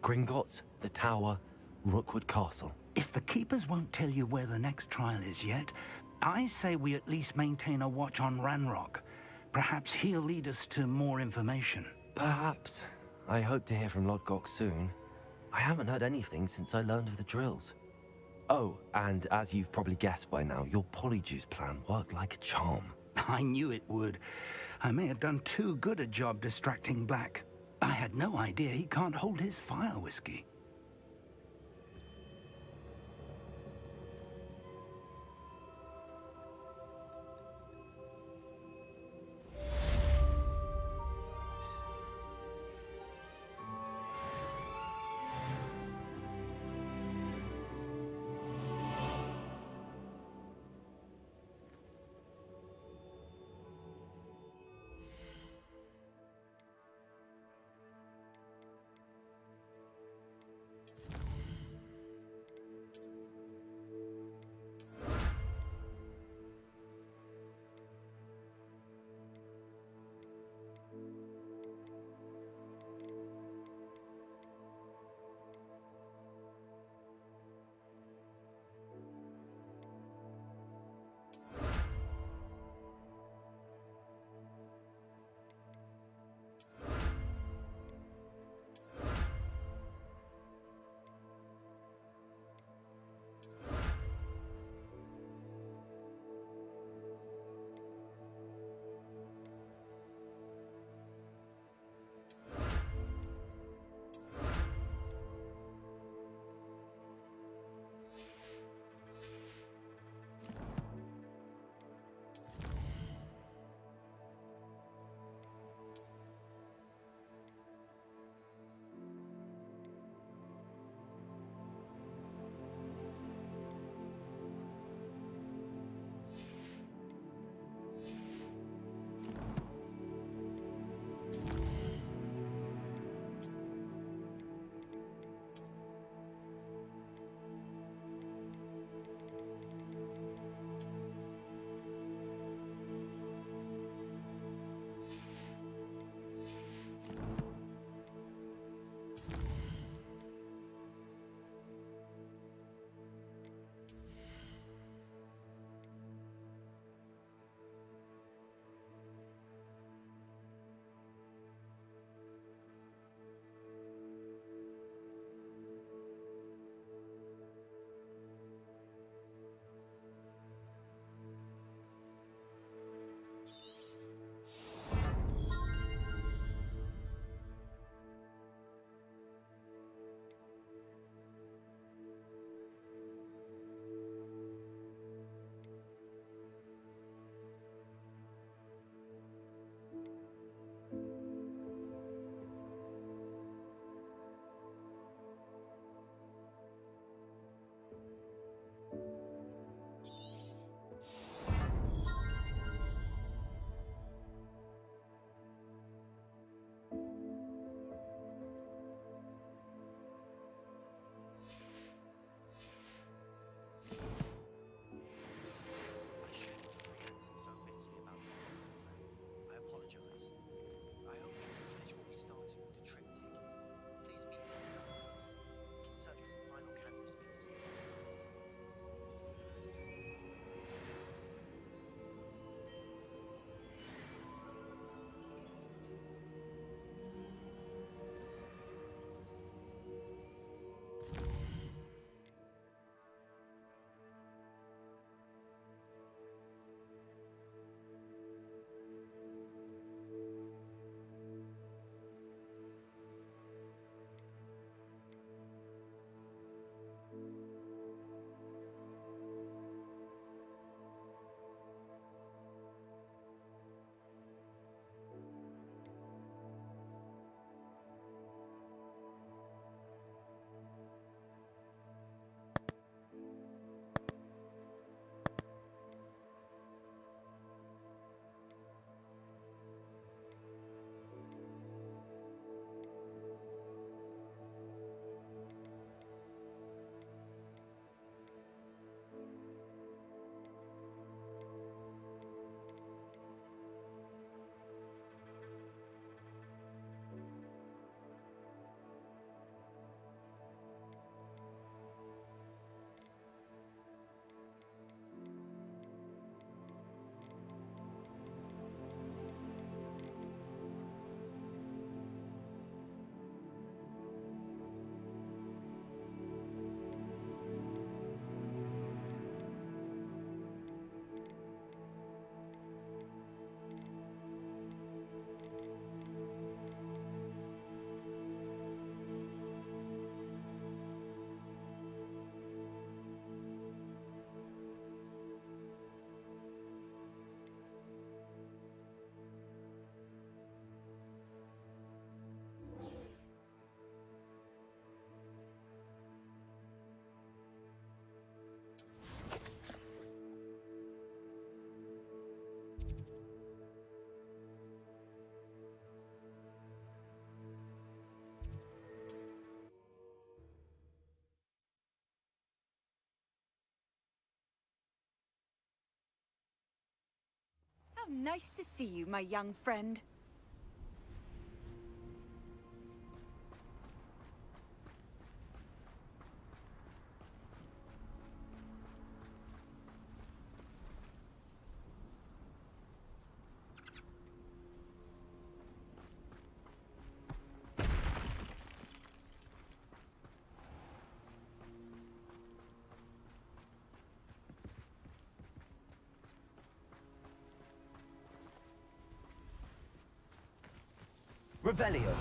Gringotts, the Tower, Rookwood Castle. If the Keepers won't tell you where the next trial is yet, I say we at least maintain a watch on Ranrock. Perhaps he'll lead us to more information. Perhaps. I hope to hear from Lodgok soon. I haven't heard anything since I learned of the drills. Oh, and as you've probably guessed by now, your Polyjuice plan worked like a charm. I knew it would. I may have done too good a job distracting Black. I had no idea he can't hold his fire whiskey. How nice to see you, my young friend. Revelio.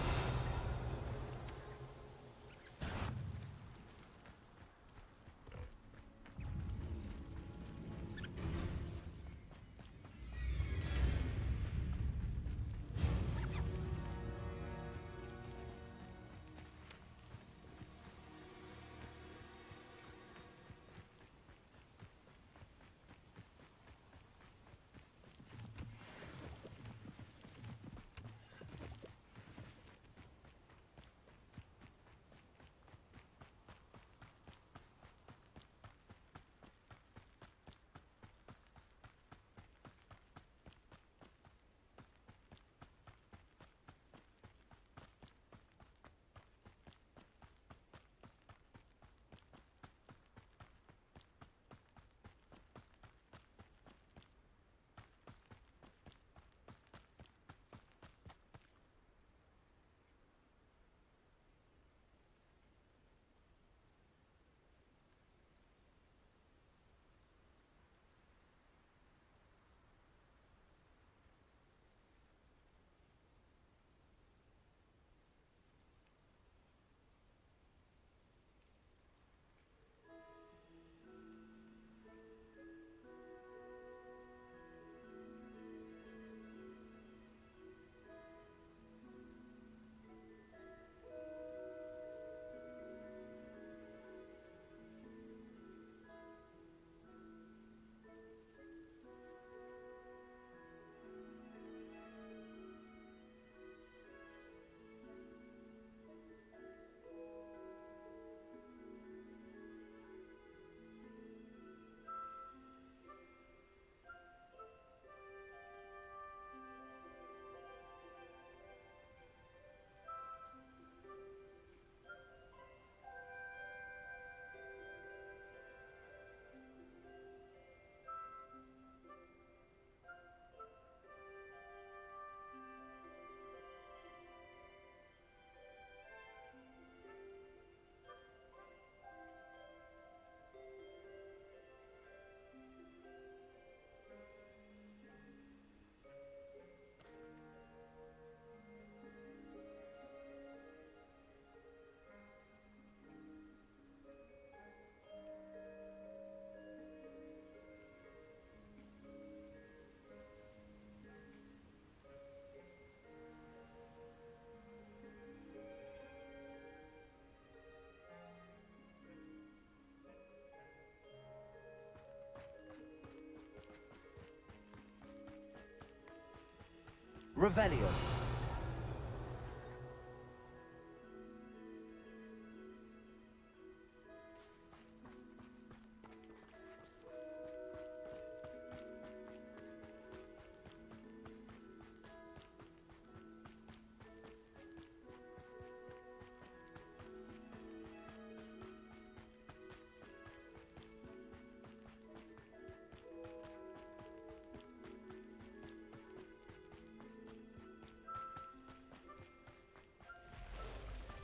Revelio.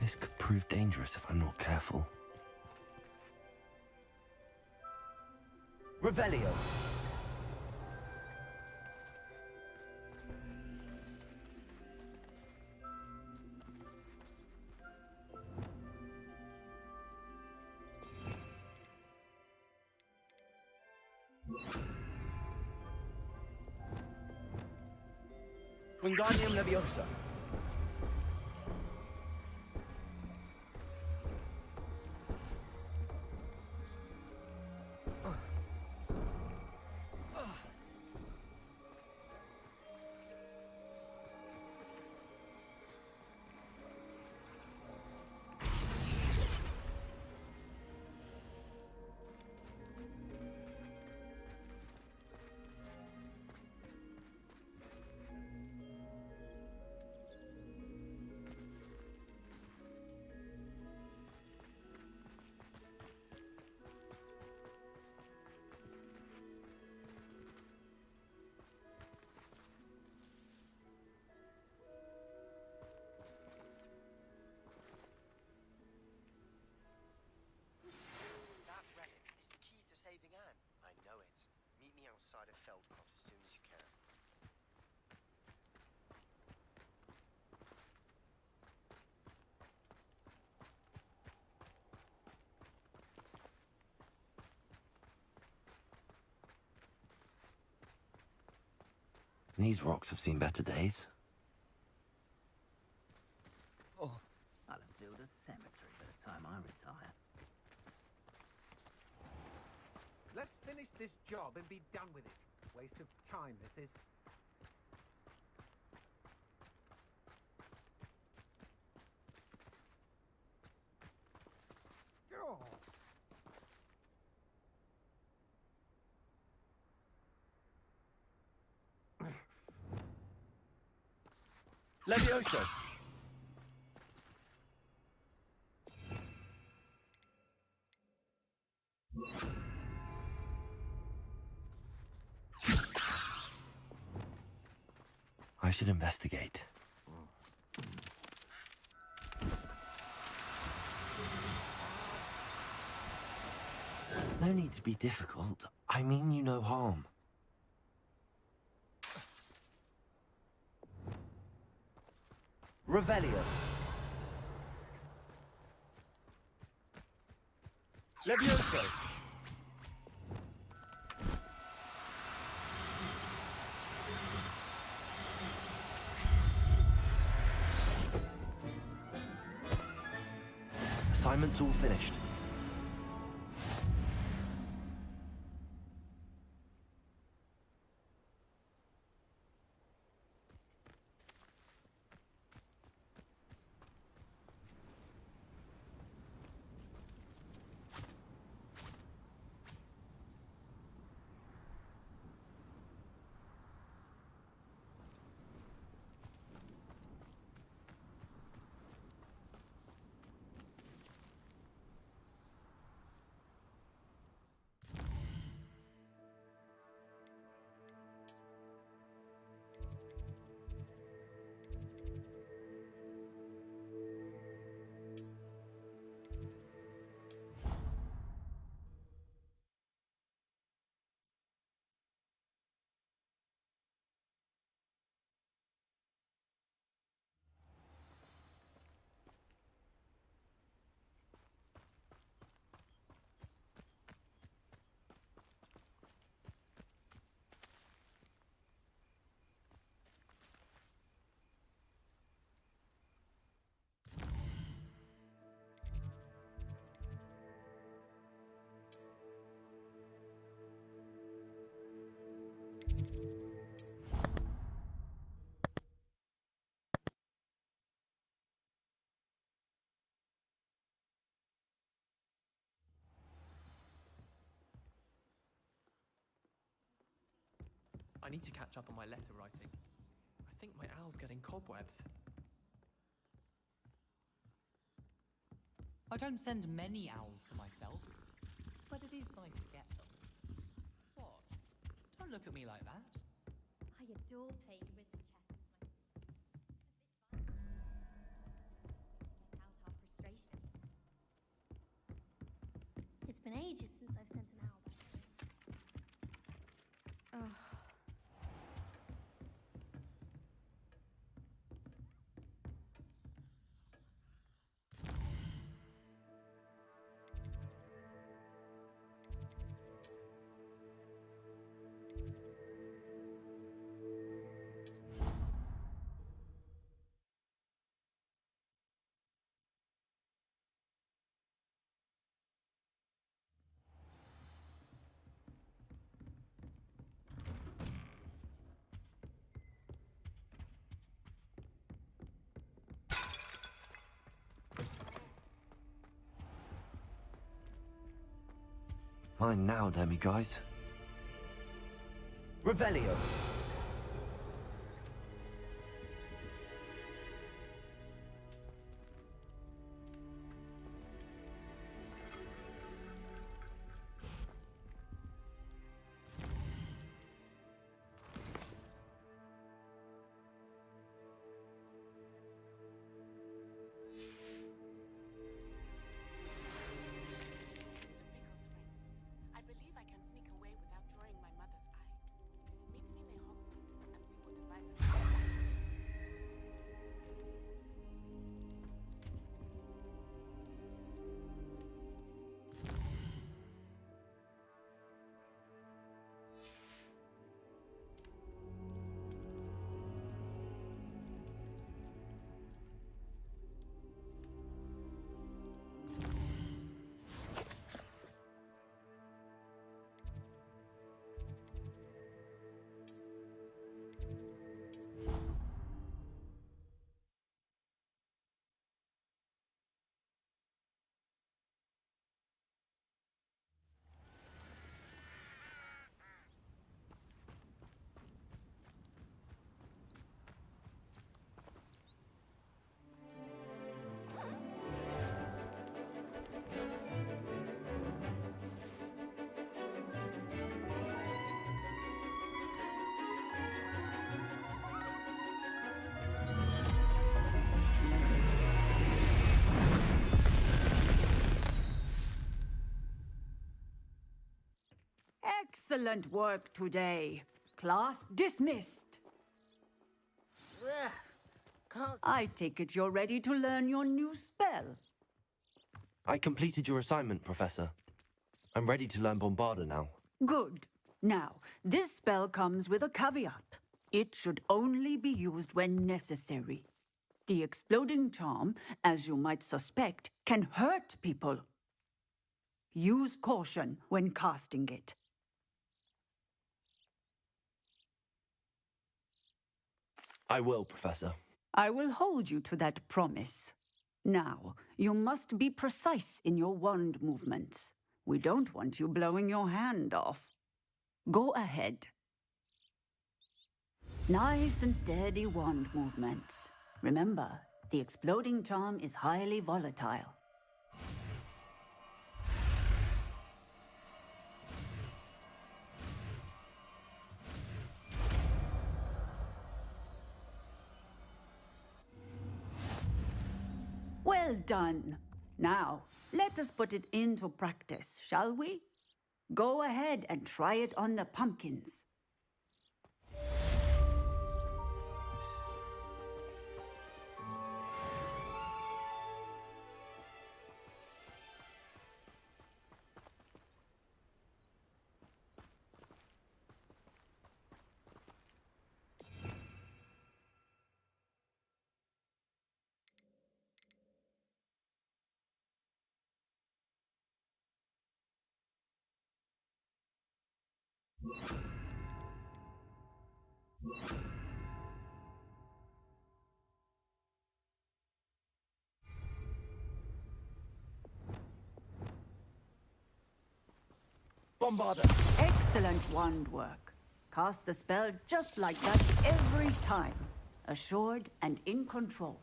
This could prove dangerous if I'm not careful. Revelio. Wingardium Leviosa. side of Feldcott as soon as you can. These rocks have seen better days. Oh, I'll have built a cemetery by the time I retire. Let's finish this job and be done with it. Waste of time, this is. Oh. Levioso! I should investigate. No need to be difficult. I mean you no harm. Revelio. Levioso. Assignment's all finished. I need to catch up on my letter writing. I think my owl's getting cobwebs. I don't send many owls to myself, but it is nice to get them. What? Don't look at me like that. I adore playing wizard chess with my get out our frustrations. It's been ages since I've sent an owl back. Ugh. Mine now, Demi guys. Revelio. I believe I can sneak away without drawing my mother's eye. Excellent work today. Class dismissed. I take it you're ready to learn your new spell. I completed your assignment, Professor. I'm ready to learn Bombarda now. Good. Now, this spell comes with a caveat. It should only be used when necessary. The exploding charm, as you might suspect, can hurt people. Use caution when casting it. I will, Professor. I will hold you to that promise. Now, you must be precise in your wand movements. We don't want you blowing your hand off. Go ahead. Nice and steady wand movements. Remember, the exploding charm is highly volatile. Well done. Now, let us put it into practice, shall we? Go ahead and try it on the pumpkins. Bombarda! Excellent wand work. Cast the spell just like that every time. Assured and in control.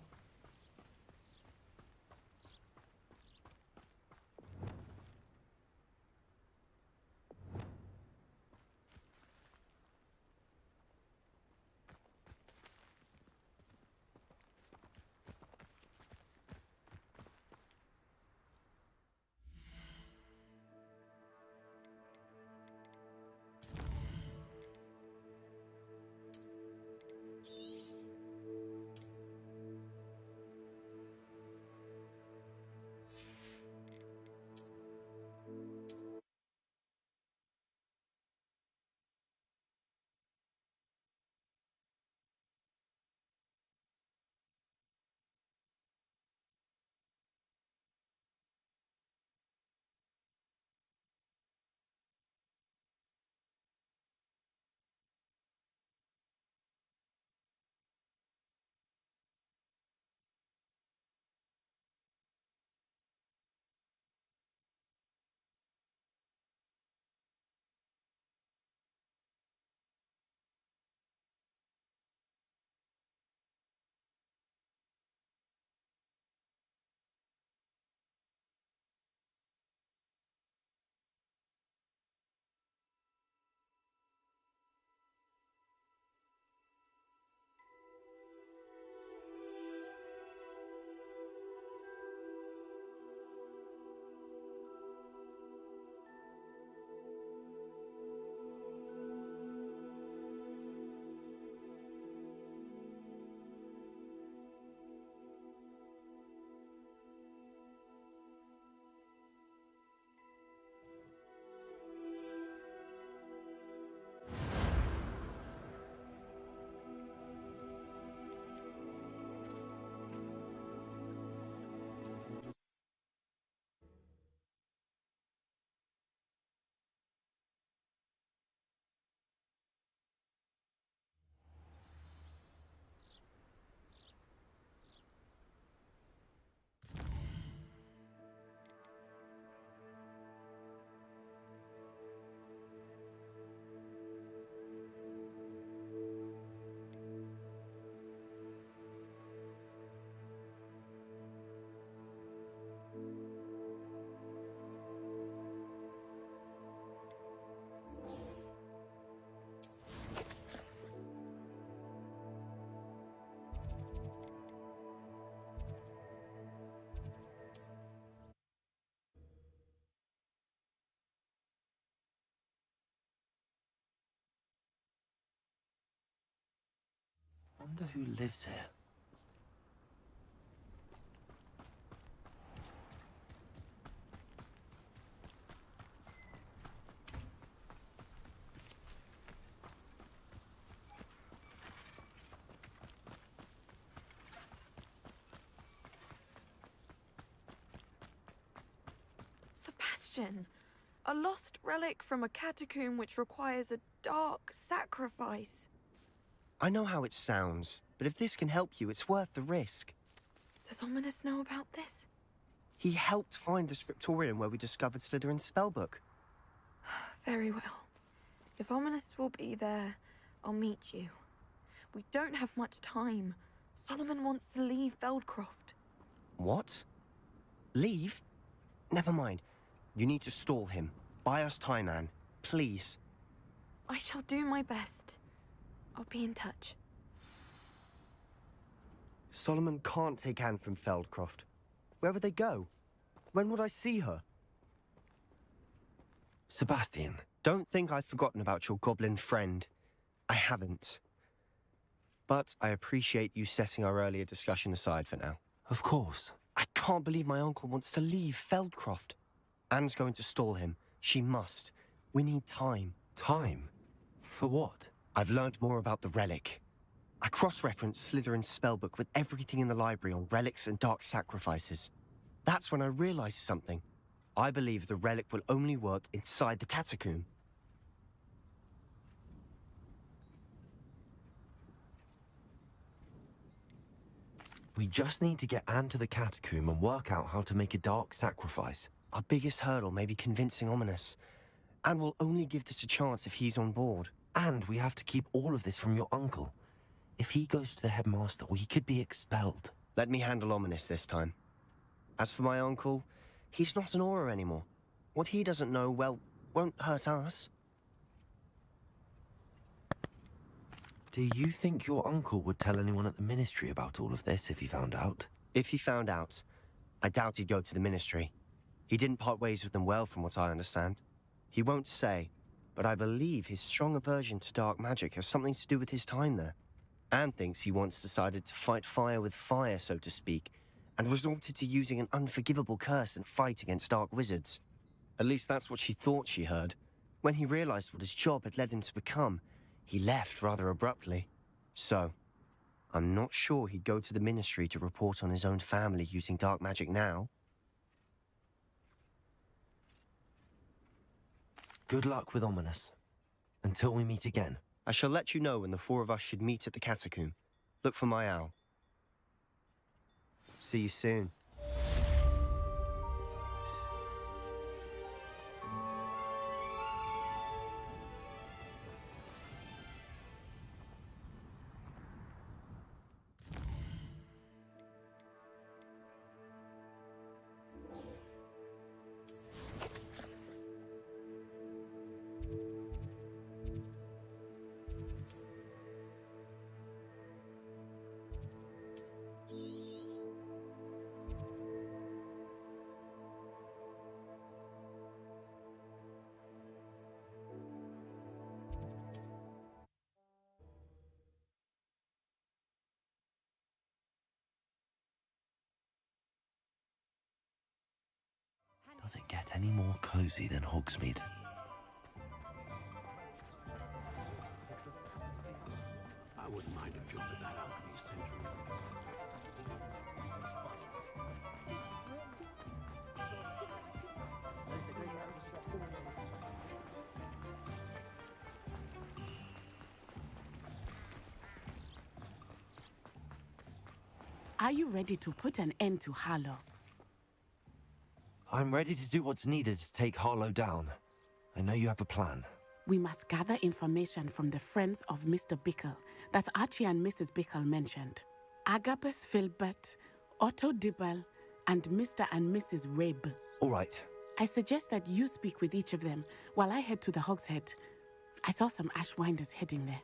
Wonder who lives here. Sebastian, a lost relic from a catacomb which requires a dark sacrifice. I know how it sounds, but if this can help you, it's worth the risk. Does Ominous know about this? He helped find the scriptorium where we discovered Slytherin's spellbook. Very well. If Ominous will be there, I'll meet you. We don't have much time. Solomon wants to leave Feldcroft. What? Leave? Never mind. You need to stall him. Buy us time, Anne. Please. I shall do my best. I'll be in touch. Solomon can't take Anne from Feldcroft. Where would they go? When would I see her? Sebastian. Don't think I've forgotten about your goblin friend. I haven't. But I appreciate you setting our earlier discussion aside for now. Of course. I can't believe my uncle wants to leave Feldcroft. Anne's going to stall him. She must. We need time. Time? For what? I've learned more about the relic. I cross-referenced Slytherin's spellbook with everything in the library on relics and dark sacrifices. That's when I realized something. I believe the relic will only work inside the catacomb. We just need to get Anne to the catacomb and work out how to make a dark sacrifice. Our biggest hurdle may be convincing Ominous. Anne will only give this a chance if he's on board. And we have to keep all of this from your uncle. If he goes to the headmaster, we could be expelled. Let me handle Ominous this time. As for my uncle, he's not an Auror anymore. What he doesn't know, well, won't hurt us. Do you think your uncle would tell anyone at the Ministry about all of this if he found out? If he found out, I doubt he'd go to the Ministry. He didn't part ways with them well, from what I understand. He won't say, but I believe his strong aversion to dark magic has something to do with his time there. Anne thinks he once decided to fight fire with fire, so to speak, and resorted to using an unforgivable curse in fight against dark wizards. At least that's what she thought she heard. When he realized what his job had led him to become, he left rather abruptly. So, I'm not sure he'd go to the Ministry to report on his own family using dark magic now. Good luck with Ominous. Until we meet again. I shall let you know when the four of us should meet at the catacomb. Look for my owl. See you soon. Does it get any more cozy than Hogsmeade? I wouldn't mind a job at that alchemy centre. Are you ready to put an end to Harlow? I'm ready to do what's needed to take Harlow down. I know you have a plan. We must gather information from the friends of Mr. Bickle that Archie and Mrs. Bickle mentioned. Agabus Filbert, Otto Dibble, and Mr. and Mrs. Rabe. All right. I suggest that you speak with each of them while I head to the Hogshead. I saw some Ashwinders heading there.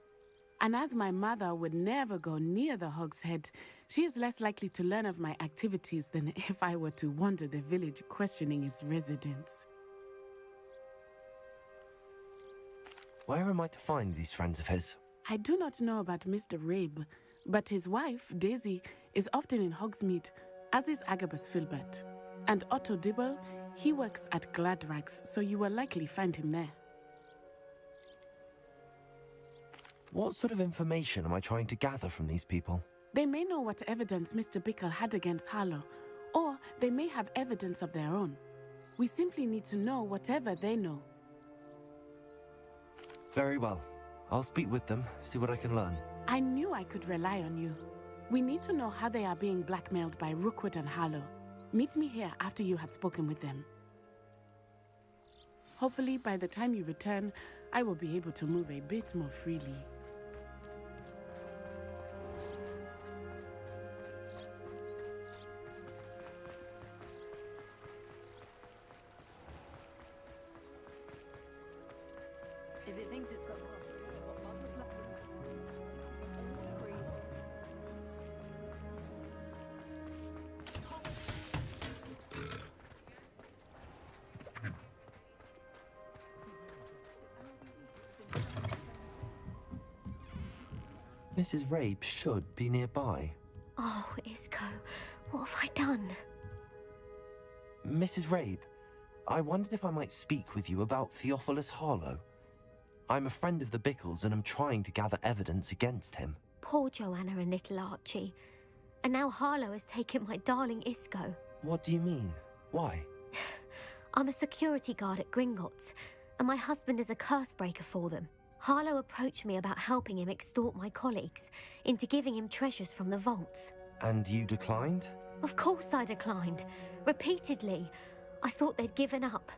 And as my mother would never go near the Hogshead, she is less likely to learn of my activities than if I were to wander the village questioning its residents. Where am I to find these friends of his? I do not know about Mr. Rabe, But his wife, Daisy, is often in Hogsmeade, as is Agabus Filbert. And Otto Dibble, he works at Gladrags, so you will likely find him there. What sort of information am I trying to gather from these people? They may know what evidence Mr. Bickle had against Harlow, or they may have evidence of their own. We simply need to know whatever they know. Very well. I'll speak with them, see what I can learn. I knew I could rely on you. We need to know how they are being blackmailed by Rookwood and Harlow. Meet me here after you have spoken with them. Hopefully, by the time you return, I will be able to move a bit more freely. If it thinks it's got Mrs. Rabe should be nearby. Oh, Isco, what have I done? Mrs. Rabe, I wondered if I might speak with you about Theophilus Harlow. I'm a friend of the Bickles and am trying to gather evidence against him. Poor Joanna and little Archie. And now Harlow has taken my darling Isco. What do you mean? Why? I'm a security guard at Gringotts, and my husband is a curse breaker for them. Harlow approached me about helping him extort my colleagues into giving him treasures from the vaults. And you declined? Of course I declined. Repeatedly. I thought they'd given up,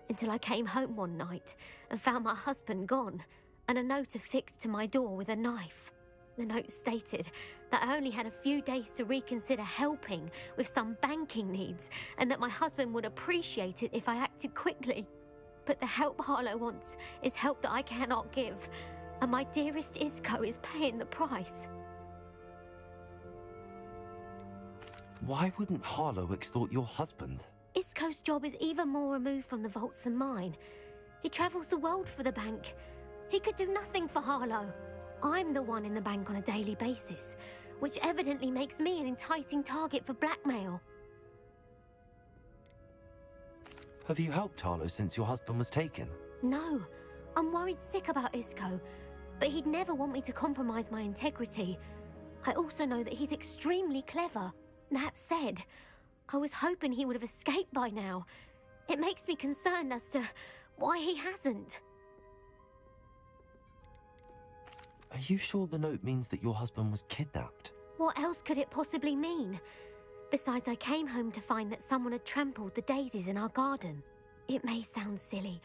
until I came home one night and found my husband gone, and a note affixed to my door with a knife. The note stated that I only had a few days to reconsider helping with some banking needs, and that my husband would appreciate it if I acted quickly. But the help Harlow wants is help that I cannot give, and my dearest Isco is paying the price. Why wouldn't Harlow extort your husband? Isco's job is even more removed from the vaults than mine. He travels the world for the bank. He could do nothing for Harlow. I'm the one in the bank on a daily basis, which evidently makes me an enticing target for blackmail. Have you helped Harlow since your husband was taken? No, I'm worried sick about Isco, but he'd never want me to compromise my integrity. I also know that he's extremely clever. That said, I was hoping he would have escaped by now. It makes me concerned as to why he hasn't. Are you sure the note means that your husband was kidnapped? What else could it possibly mean? Besides, I came home to find that someone had trampled the daisies in our garden. It may sound silly,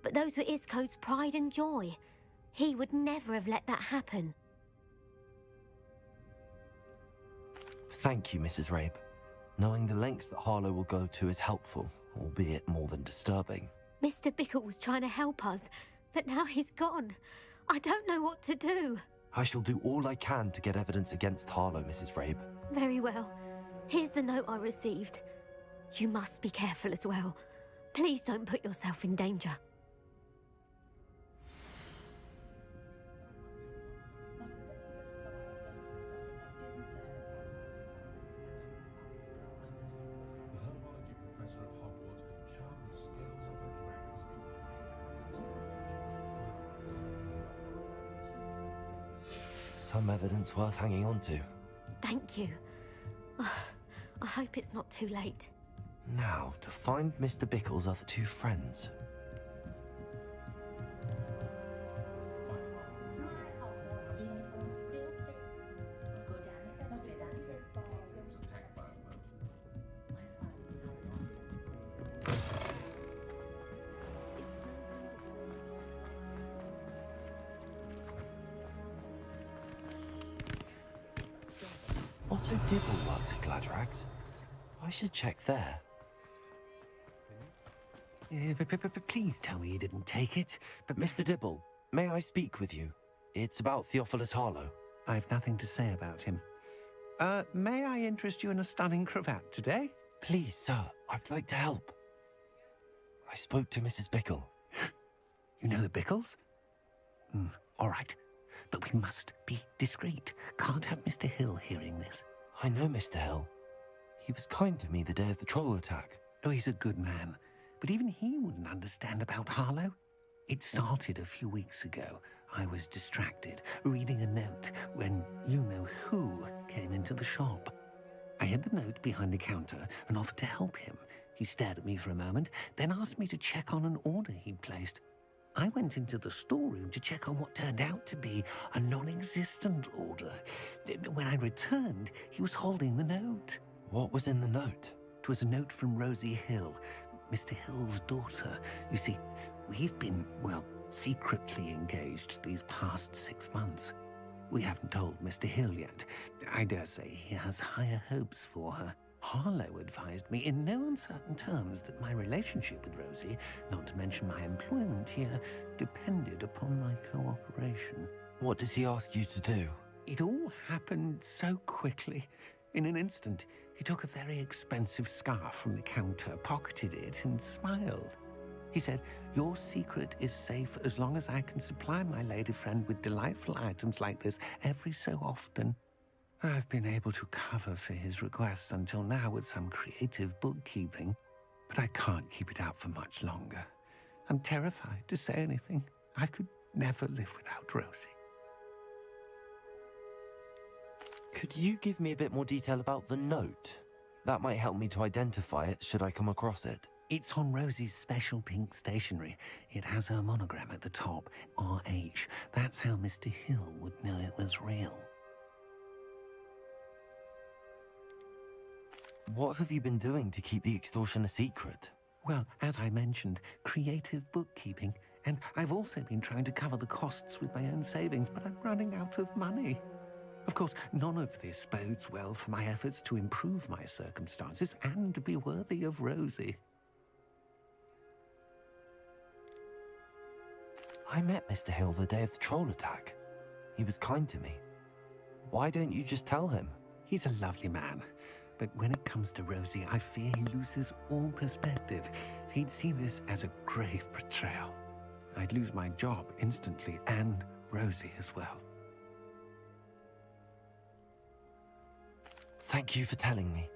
but those were Isco's pride and joy. He would never have let that happen. Thank you, Mrs. Rabe. Knowing the lengths that Harlow will go to is helpful, albeit more than disturbing. Mr. Bickle was trying to help us, but now he's gone. I don't know what to do. I shall do all I can to get evidence against Harlow, Mrs. Rabe. Very well. Here's the note I received. You must be careful as well. Please don't put yourself in danger. Some evidence worth hanging on to. Thank you. I hope it's not too late. Now, to find Mr. Bickle's other two friends. Otto Dibble works at Gladrags. I should check there. Please tell me you didn't take it. But Mr. Dibble, may I speak with you? It's about Theophilus Harlow. I've nothing to say about him. May I interest you in a stunning cravat today? Please, sir, I'd like to help. I spoke to Mrs. Bickle. You know the Bickles? All right. But we must be discreet. Can't have Mr. Hill hearing this. I know Mr. Hill. He was kind to me the day of the troll attack. Oh, he's a good man. But even he wouldn't understand about Harlow. It started a few weeks ago. I was distracted, reading a note, when you-know-who came into the shop. I hid the note behind the counter and offered to help him. He stared at me for a moment, then asked me to check on an order he'd placed. I went into the storeroom to check on what turned out to be a non-existent order. When I returned, he was holding the note. What was in the note? It was a note from Rosie Hill, Mr. Hill's daughter. You see, we've been, well, secretly engaged these past 6 months. We haven't told Mr. Hill yet. I dare say he has higher hopes for her. Harlow advised me in no uncertain terms that my relationship with Rosie, not to mention my employment here, depended upon my cooperation. What did he ask you to do? It all happened so quickly. In an instant, he took a very expensive scarf from the counter, pocketed it, and smiled. He said, "Your secret is safe as long as I can supply my lady friend with delightful items like this every so often." I've been able to cover for his requests until now with some creative bookkeeping, but I can't keep it up for much longer. I'm terrified to say anything. I could never live without Rosie. Could you give me a bit more detail about the note? That might help me to identify it should I come across it. It's on Rosie's special pink stationery. It has her monogram at the top, RH. That's how Mr. Hill would know it was real. What have you been doing to keep the extortion a secret? Well, as I mentioned, creative bookkeeping. And I've also been trying to cover the costs with my own savings, but I'm running out of money. Of course, none of this bodes well for my efforts to improve my circumstances and to be worthy of Rosie. I met Mr. Hill the day of the troll attack. He was kind to me. Why don't you just tell him? He's a lovely man. But when it comes to Rosie, I fear he loses all perspective. He'd see this as a grave betrayal. I'd lose my job instantly, and Rosie as well. Thank you for telling me.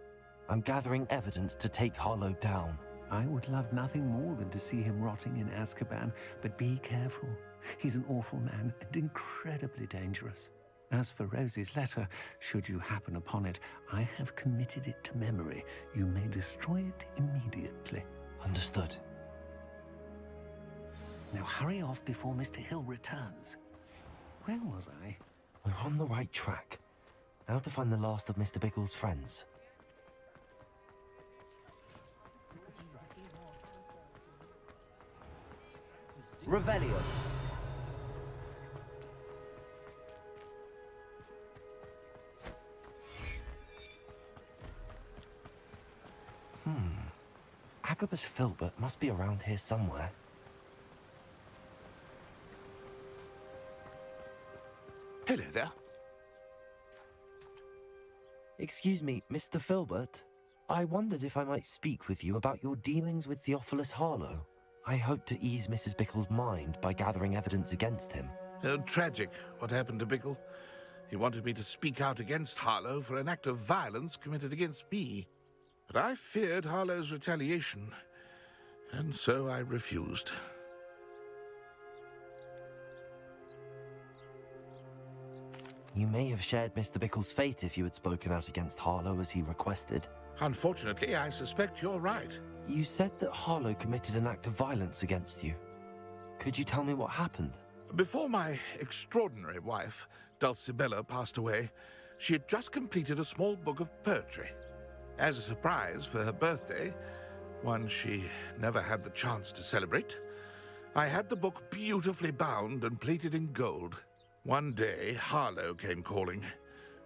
I'm gathering evidence to take Harlow down. I would love nothing more than to see him rotting in Azkaban, but be careful. He's an awful man and incredibly dangerous. As for Rosie's letter, should you happen upon it, I have committed it to memory. You may destroy it immediately. Understood. Now hurry off before Mr. Hill returns. Where was I? We're on the right track. Now to find the last of Mr. Biggle's friends. Revelio. Agabus Filbert must be around here somewhere. Hello there. Excuse me, Mr. Filbert. I wondered if I might speak with you about your dealings with Theophilus Harlow. I hope to ease Mrs. Bickle's mind by gathering evidence against him. Tragic, what happened to Bickle. He wanted me to speak out against Harlow for an act of violence committed against me. But I feared Harlow's retaliation, and so I refused. You may have shared Mr. Bickle's fate if you had spoken out against Harlow as he requested. Unfortunately, I suspect you're right. You said that Harlow committed an act of violence against you. Could you tell me what happened? Before my extraordinary wife, Dulcibella, passed away, she had just completed a small book of poetry. As a surprise for her birthday, one she never had the chance to celebrate, I had the book beautifully bound and plated in gold. One day, Harlow came calling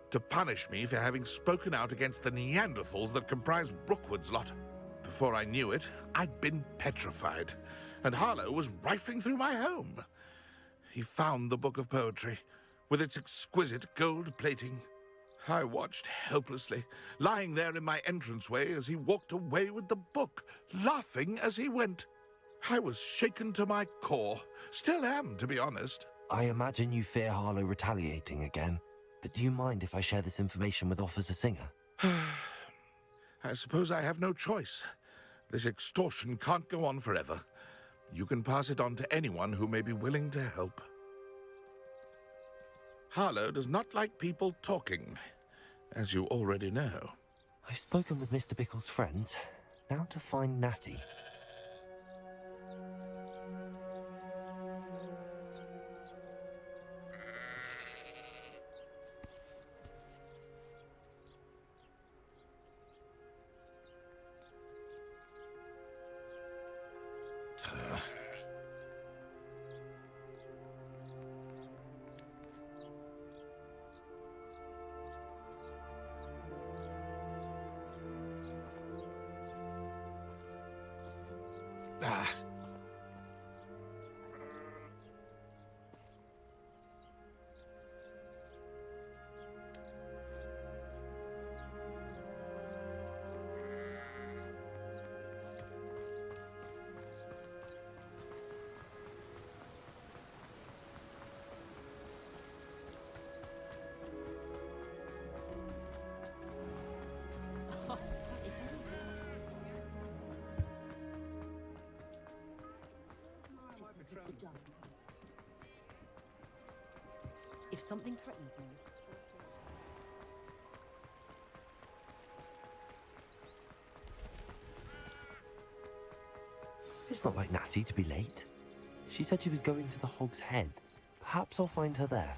to punish me for having spoken out against the Neanderthals that comprised Brookwood's lot. Before I knew it, I'd been petrified, and Harlow was rifling through my home. He found the book of poetry, with its exquisite gold plating. I watched helplessly, lying there in my entranceway as he walked away with the book, laughing as he went. I was shaken to my core, still am, to be honest. I imagine you fear Harlow retaliating again, but do you mind if I share this information with Officer Singer? I suppose I have no choice. This extortion can't go on forever. You can pass it on to anyone who may be willing to help. Harlow does not like people talking, as you already know. I've spoken with Mr. Bickle's friends. Now to find Natty. If something threatens me... It's not like Natty to be late. She said she was going to the Hog's Head. Perhaps I'll find her there.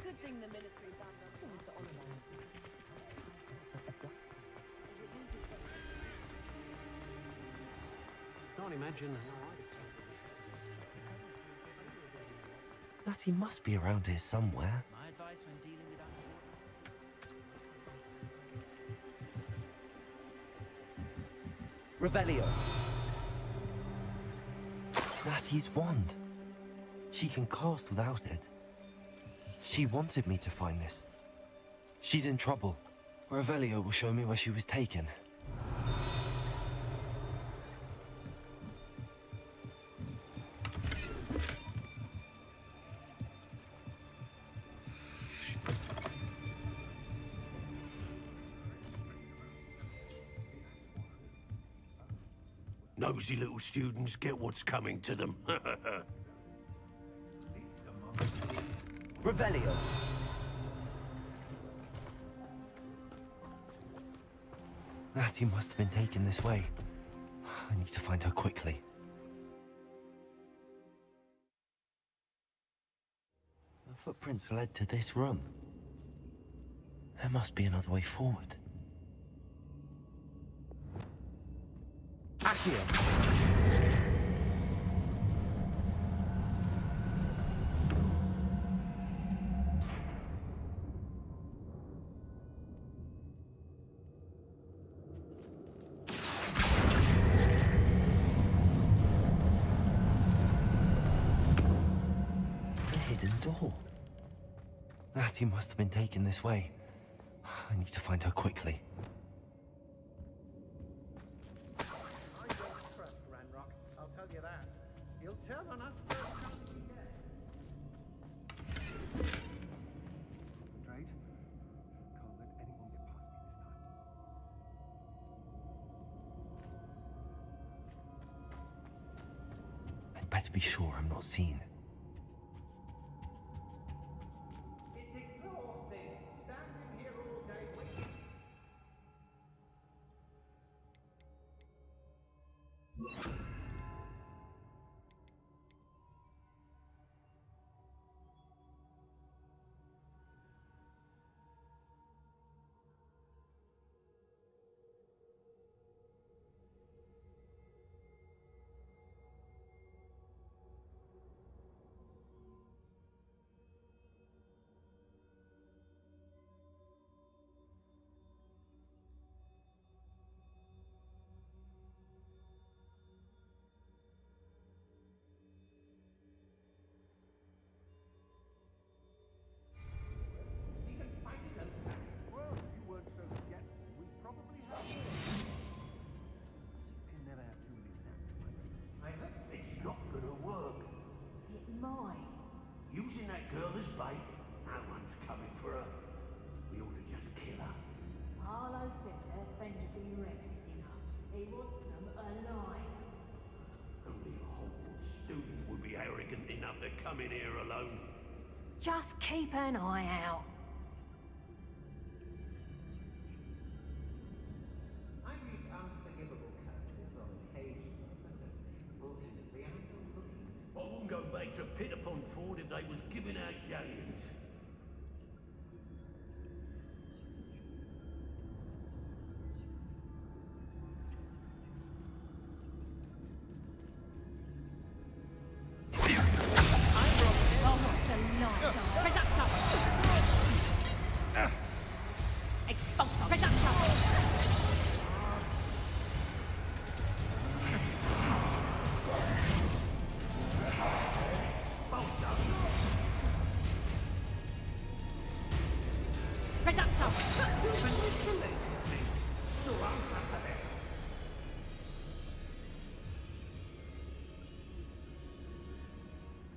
Good thing the ministry's under things to honor Can't imagine how Natty must be around here somewhere. My advice when dealing with Revelio. Natty's wand. She can cast without it. She wanted me to find this. She's in trouble. Revelio will show me where she was taken. Nosy little students get what's coming to them. Revelio. Natty must have been taken this way. I need to find her quickly. The footprints led to this room. There must be another way forward. Accio! Hidden door. Natty must have been taken this way. I need to find her quickly. I don't trust Ranrock, I'll tell you that. He'll turn on us first chance he gets. Straight. Can't let anyone get past me this time. I'd better be sure I'm not seen. It's exhausting, standing here all day waiting. as bait. No one's coming for her. We ought to just kill her. Harlow says her friend would be referencing her. He wants them alive. Only a Hogwarts student would be arrogant enough to come in here alone. Just keep an eye out. I've used unforgivable curses on occasion, but fortunately I'm not looking. I wouldn't go back to Pitterpond Ford if they was giving out galleons.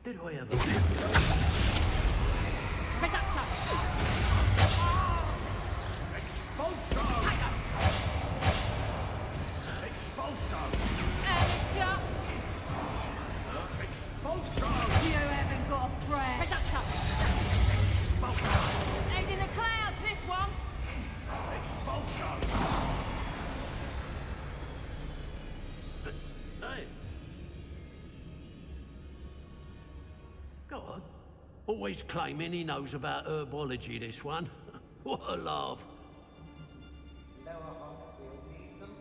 Did I ever... You haven't got a prayer. Head in the clouds, this one. Hey. Go on. Always claiming he knows about herbology, this one. What a laugh. Lower Hogsfield needs some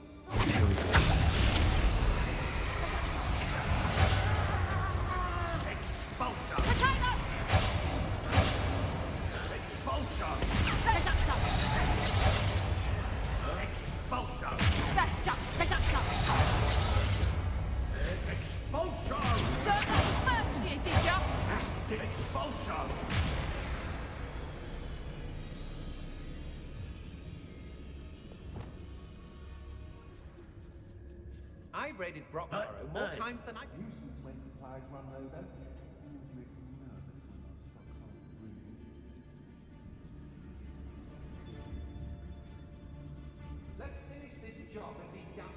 That's just first year, did ya? I've raided Brockborough more times than I... Nuisance when supplies run over. Let's finish this job and be done.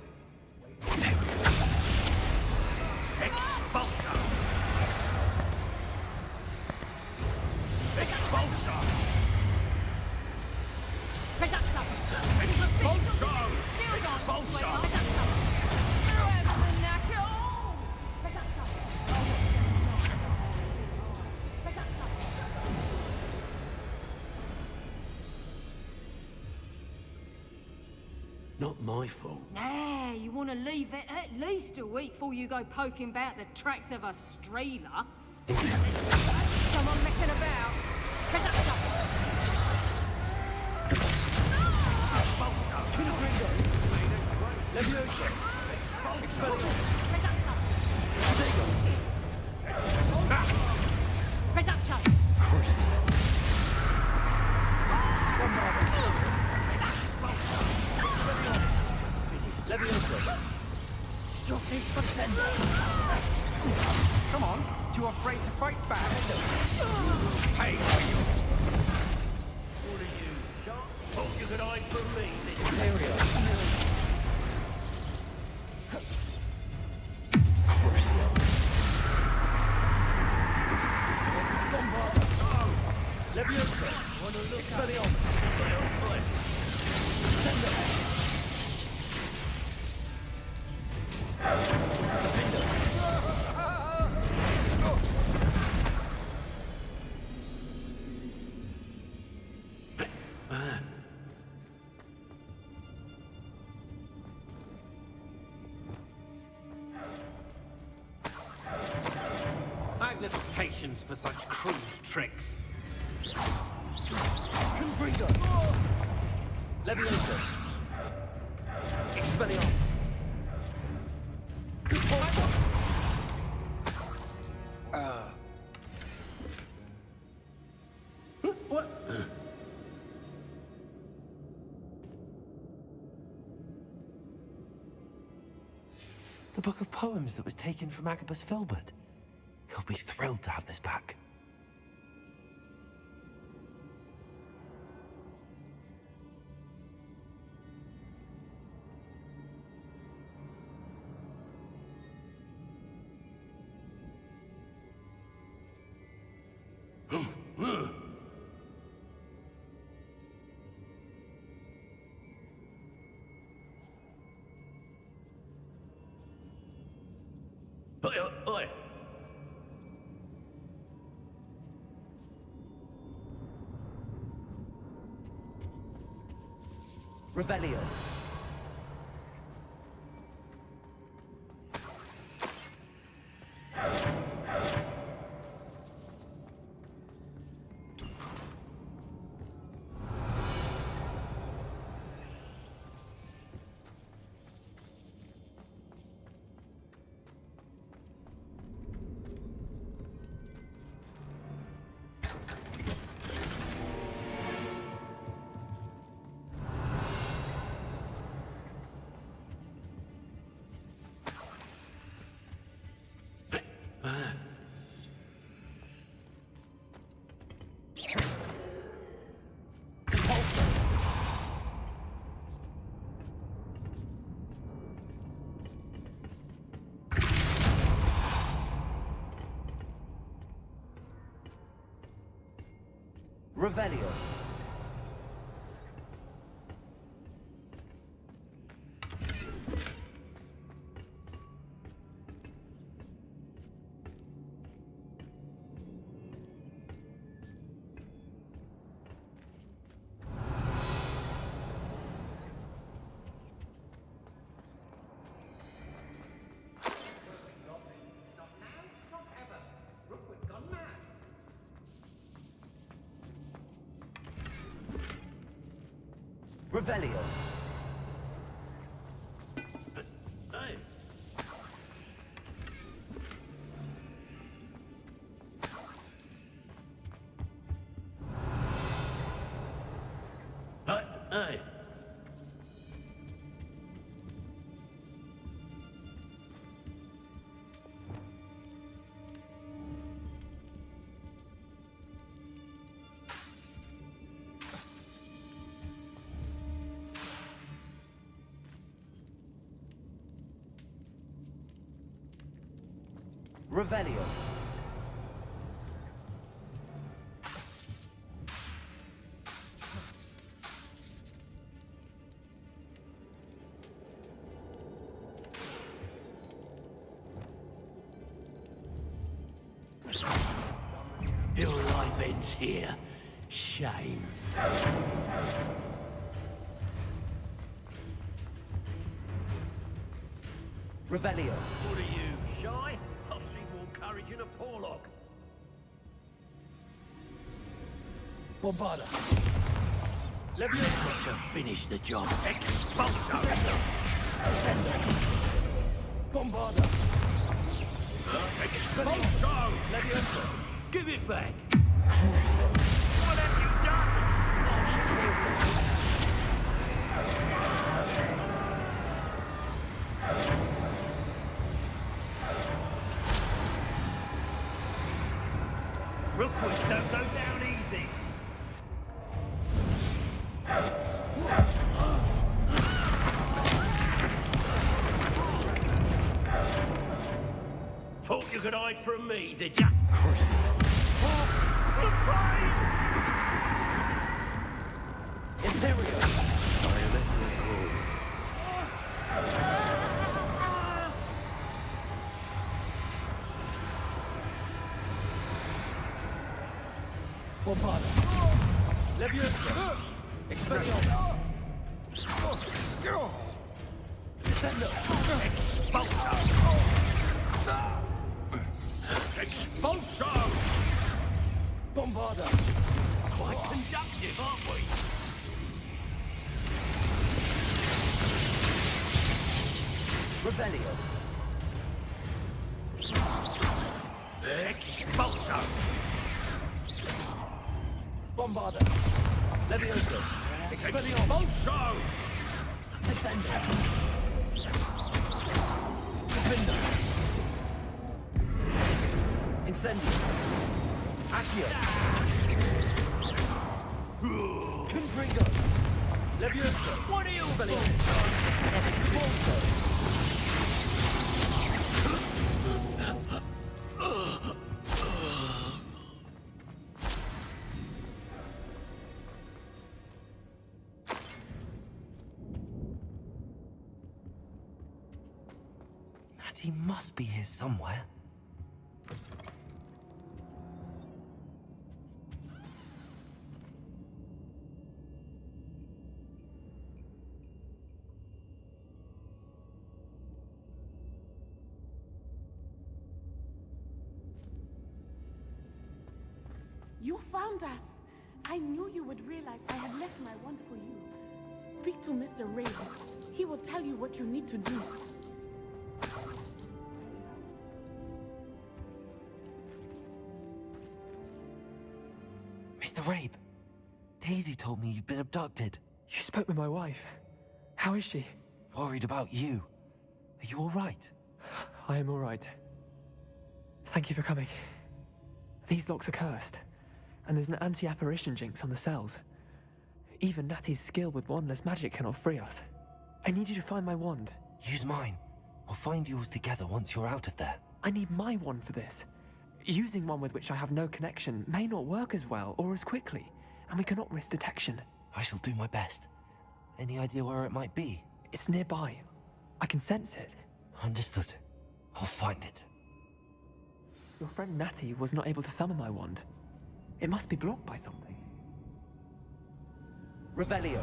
Expulsion! Expulsion! Expulsion! Not my fault. Nah, you want to leave it at least a week before you go poking about the tracks of a streeler. Someone messing about. Come on, too afraid to fight back? Hey, what are you, sharp? Thought you could hide from me, There we are. Crucio. Leviosa. Expelliarmus. Send I've little patience for such crude tricks. Confringo. Leviosa. Expelliarmus. What? The book of poems that was taken from Agabus Filbert. He'll be thrilled to have this back. Oi! Revelio. Revelio. Revelio. Hey! Hey! Revelio. Your life ends here. Shame. Revelio. What are you, shy? I've seen more courage in a porlock. Bombarda. Leviosa. To finish the job. Expulso. Ascendo. Bombarda. Expulso. Leviosa. Give it back. What have you done? Rookwoods don't go down easy. Thought you could hide from me, did ya? Cruising. Imperio. Bombarda. Leviosa. Expelliarmus. Descendo. Expulso. Expulso. Bombarda. Quite conductive, aren't we? Revelio. Expulso. Bombarda. Leviosa. Expulso. Descendo. Defender. Incendio. Accio. Confringo. Leviosa. What are you doing? Expulso. Natty must be here somewhere. You found us! I knew you would realize I had left my wand for you. Speak to Mr. Raven. He will tell you what you need to do. Mr. Rabe, Daisy told me you'd been abducted. You spoke with my wife. How is she? Worried about you. Are you all right? I am all right. Thank you for coming. These locks are cursed, and there's an anti-apparition jinx on the cells. Even Natty's skill with wandless magic cannot free us. I need you to find my wand. Use mine. We'll find yours together once you're out of there. I need my wand for this. Using one with which I have no connection may not work as well or as quickly, and we cannot risk detection. I shall do my best. Any idea where it might be? It's nearby. I can sense it. Understood. I'll find it. Your friend Natty was not able to summon my wand. It must be blocked by something. Revelio.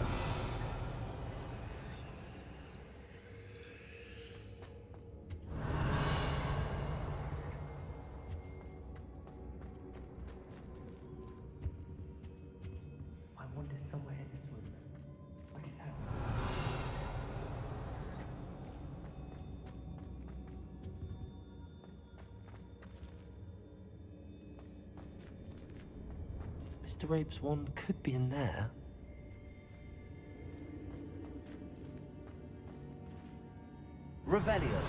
My wand is somewhere in this room. I can tell. Mr. Rabe's wand could be in there. Revelio.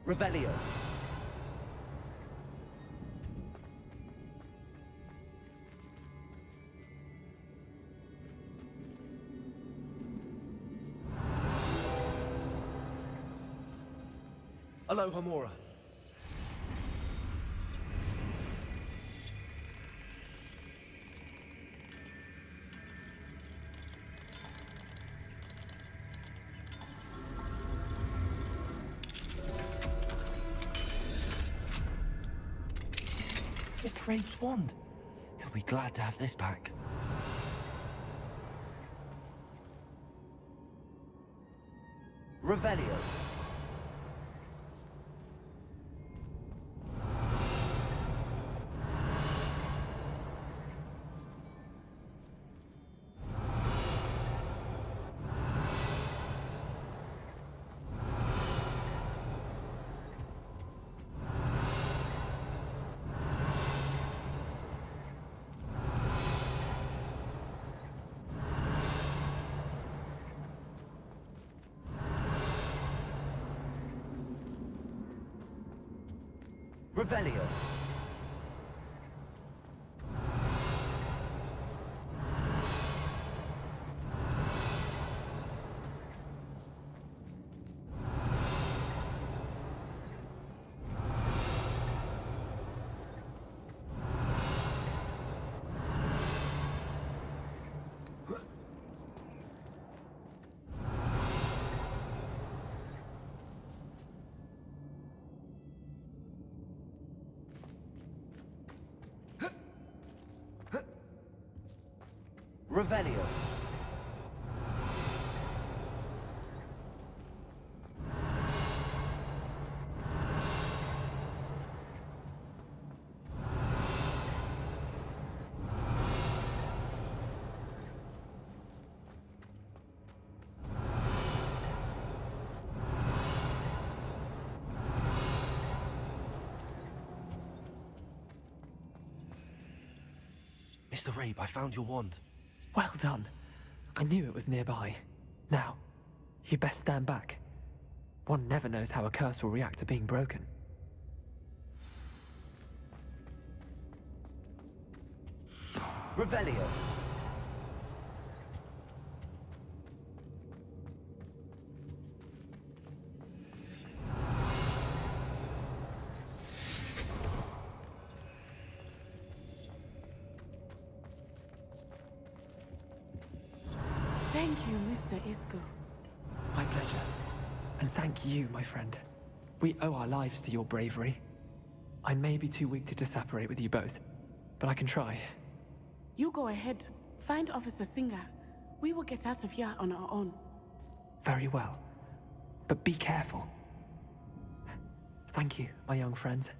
Revelio. Aloha Mora. Mr. Rabe's wand. He'll be glad to have this back. Revelio. Revelio. Revelio. Mr. Rabe, I found your wand. Well done. I knew it was nearby. Now, you best stand back. One never knows how a curse will react to being broken. Revelio. Thank you, Mr. Isco. My pleasure. And thank you, my friend. We owe our lives to your bravery. I may be too weak to disapparate with you both, but I can try. You go ahead. Find Officer Singer. We will get out of here on our own. Very well. But be careful. Thank you, my young friends.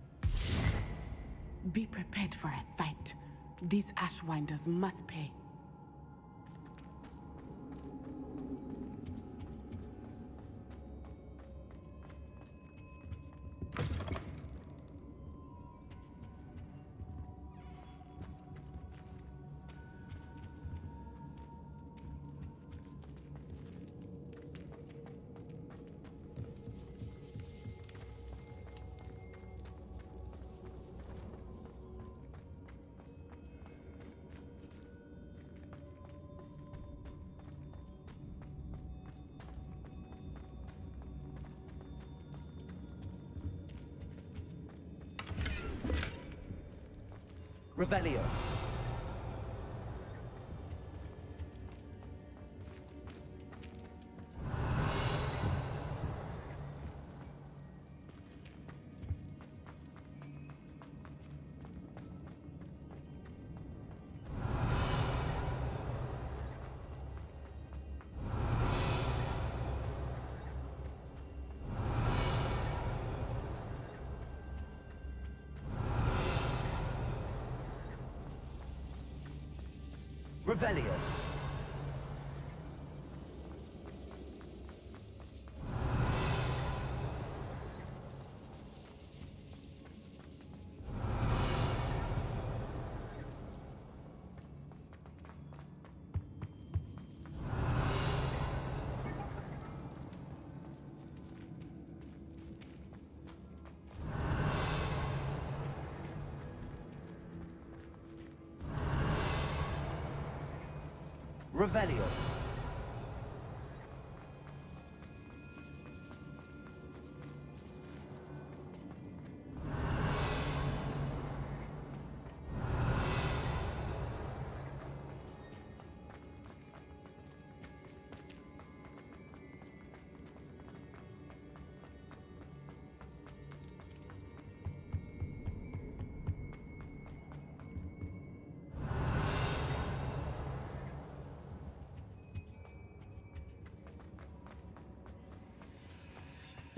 Be prepared for a fight. These Ashwinders must pay. Revelio. Revelio. Revelio.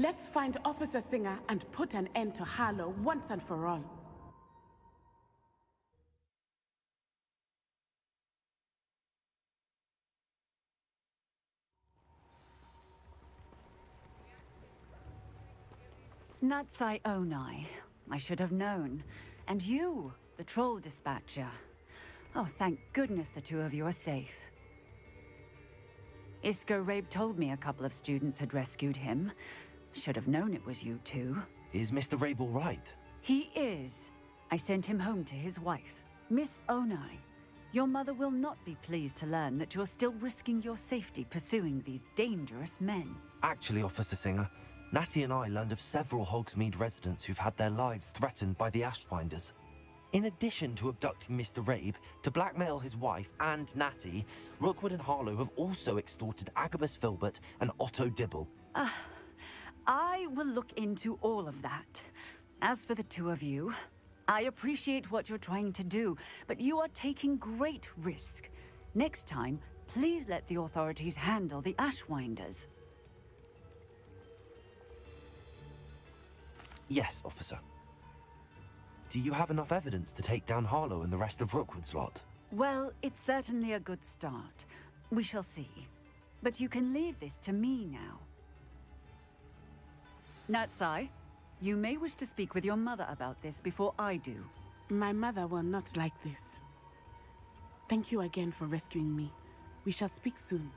Let's find Officer Singer and put an end to Harlow once and for all. Natsai Onai. I should have known. And you, the troll dispatcher. Oh, thank goodness the two of you are safe. Isco Rabe told me a couple of students had rescued him. Should have known it was you two. Is Mr. Rabe all right? He is. I sent him home to his wife. Miss Onai, your mother will not be pleased to learn that you're still risking your safety pursuing these dangerous men. Actually, Officer Singer, Natty and I learned of several Hogsmeade residents who've had their lives threatened by the Ashwinders. In addition to abducting Mr. Rabe to blackmail his wife and Natty, Rookwood and Harlow have also extorted Agabus Filbert and Otto Dibble. I will look into all of that. As for the two of you, I appreciate what you're trying to do, but you are taking great risk. Next time, please let the authorities handle the Ashwinders. Yes, officer. Do you have enough evidence to take down Harlow and the rest of Rookwood's lot? Well, it's certainly a good start. We shall see. But you can leave this to me now. Natsai, you may wish to speak with your mother about this before I do. My mother will not like this. Thank you again for rescuing me. We shall speak soon.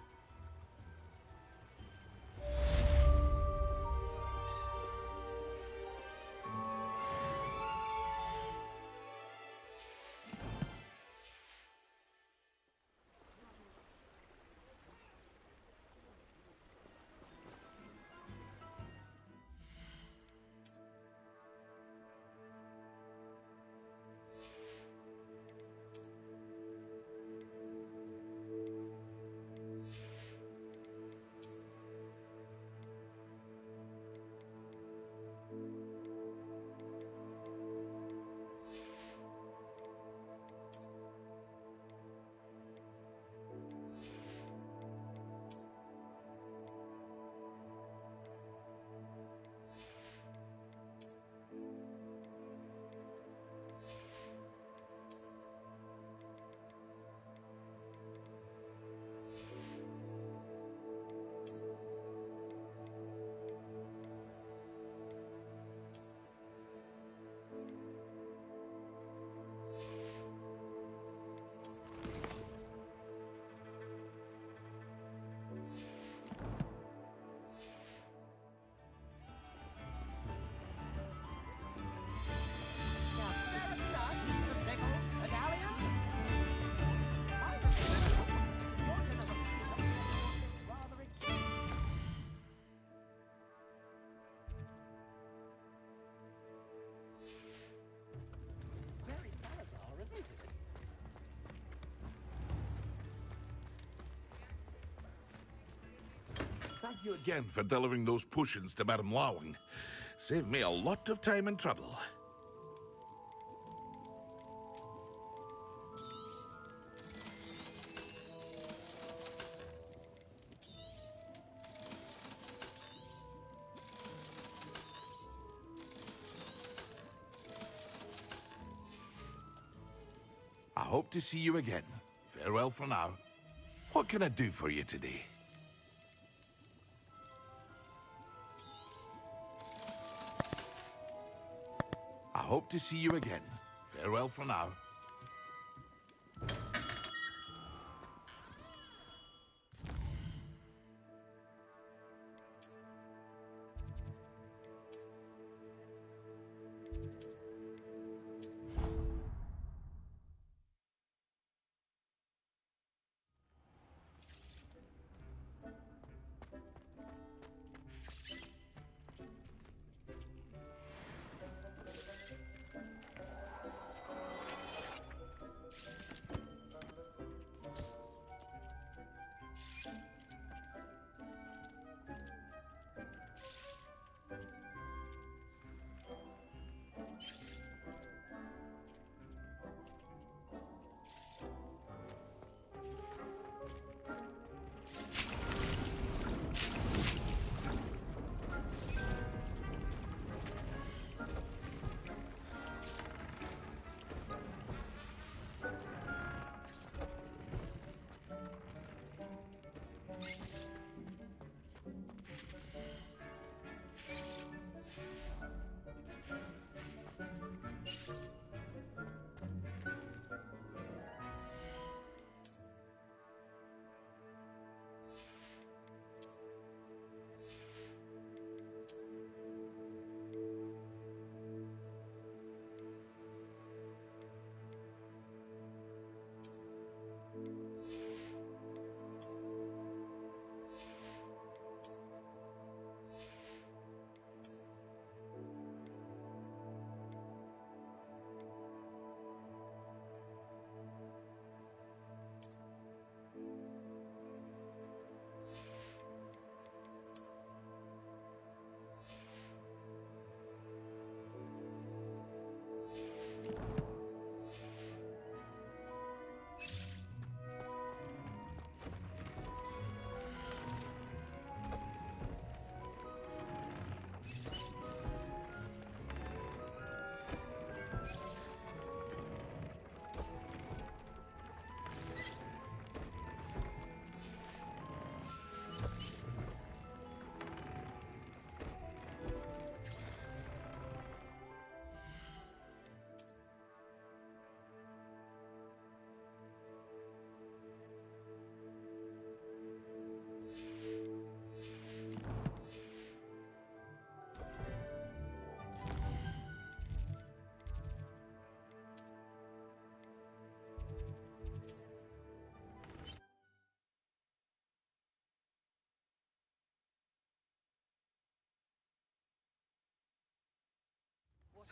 Thank you again for delivering those potions to Madame Wowing. Saved me a lot of time and trouble. I hope to see you again. Farewell for now. What can I do for you today? I hope to see you again. Farewell for now.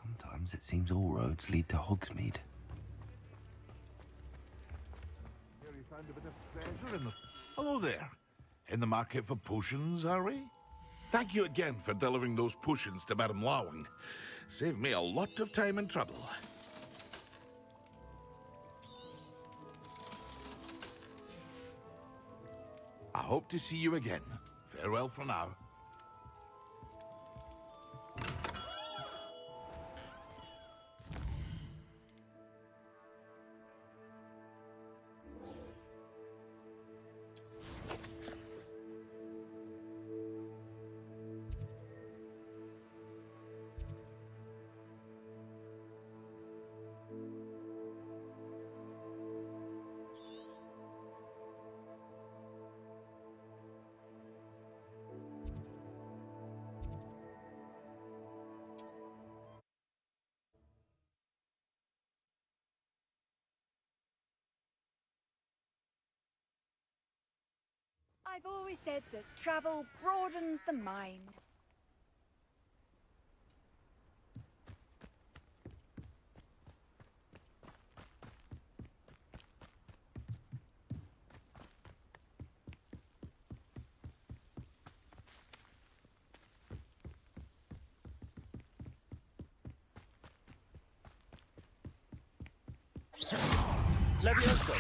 Sometimes it seems all roads lead to Hogsmeade. Hello there. In the market for potions, are we? Thank you again for delivering those potions to Madame Lawing. Saved me a lot of time and trouble. I hope to see you again. Farewell for now. I've always said that travel broadens the mind. Levioso,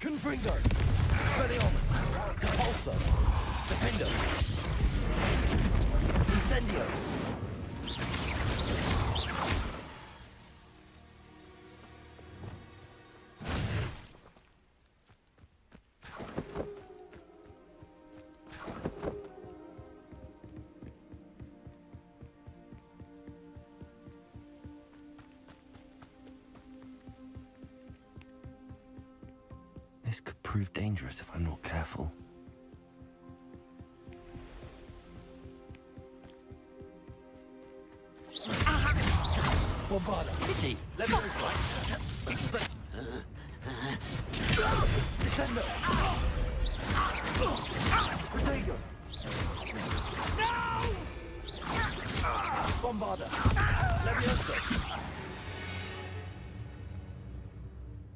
Confringo, Expelliarmus, Depulso, Defendo, Incendio. This could prove dangerous if I'm not careful. Bombarda, Pity, Levioso, Descendo, Protego, Bombarda, Levioso.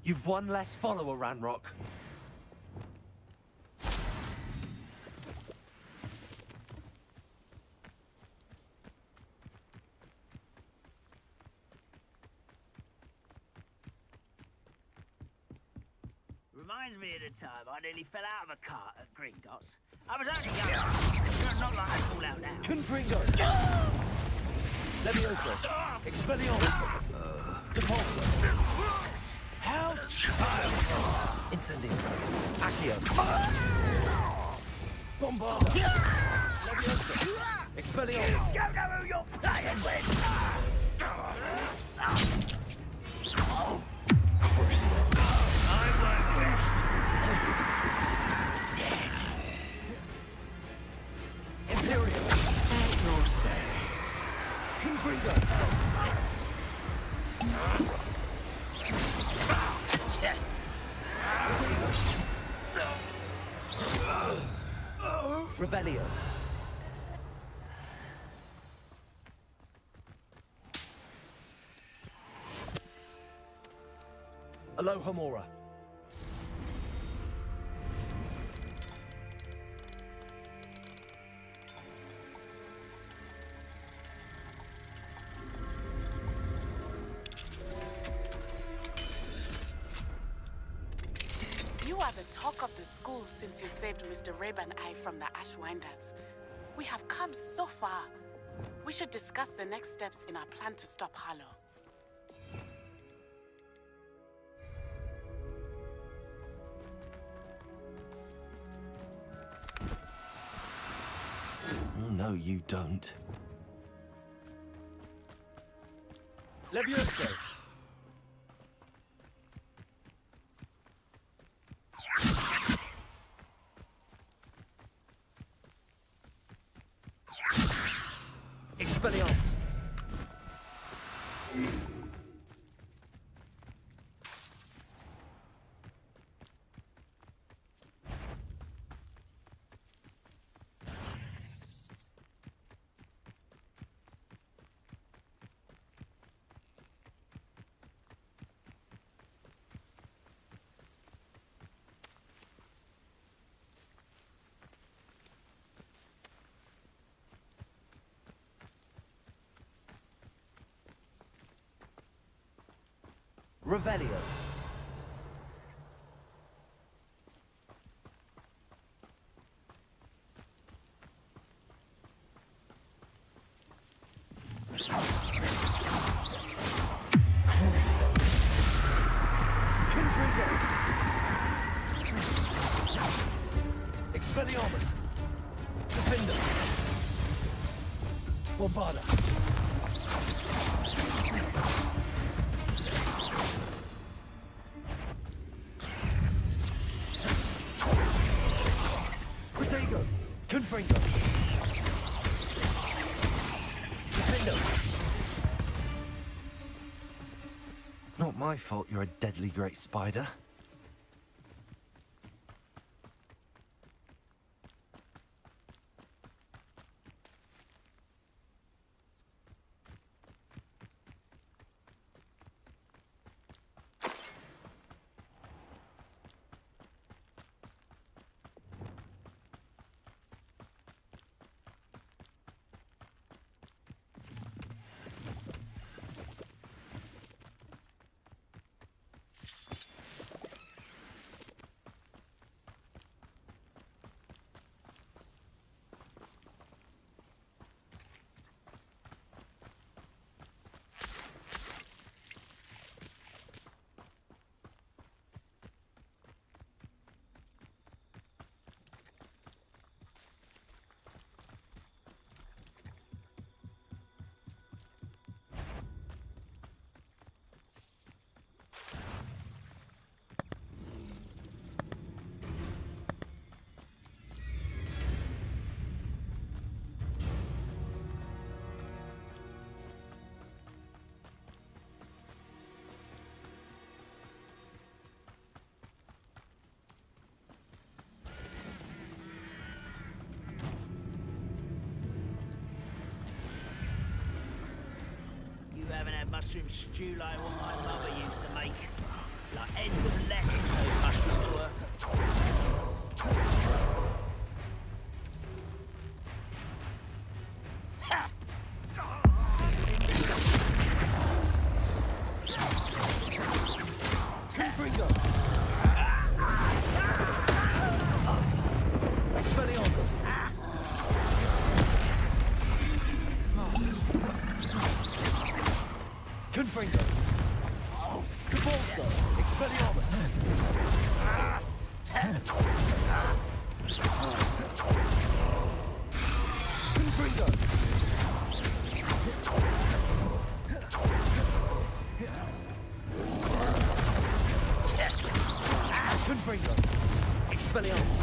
You've one less follower, Ranrock. Reminds me of the time I nearly fell out of a cart at Gringotts. I was only young. Not like I fall out now. Confringo! Levioso! Expelliarmus! Depulso! How child! Incendio! Accio! Bombarda! Levioso! Expelliarmus! You don't know who you're playing with! Crucial! I won't rest. Dead. Imperial! At your service. Confringo! Revelio. Alohomora. You are the talk of the school since you saved Mr. Rabe and I from the Ashwinders. We have come so far. We should discuss the next steps in our plan to stop Harlow. Oh, no, you don't. Levioso! Expelliarmus! Revelio. Expelliarmus. Defender. Bombarda. Protego. Confringo. Defender. Not my fault you're a deadly great spider. You haven't had mushroom stew like what my mother used to make. Like ends of lettuce, those mushrooms were. Ha! Confringo. Expelliarmus. Confringo. Cabalso. Expelliarmus. Confringo. Confringo. Expelliarmus.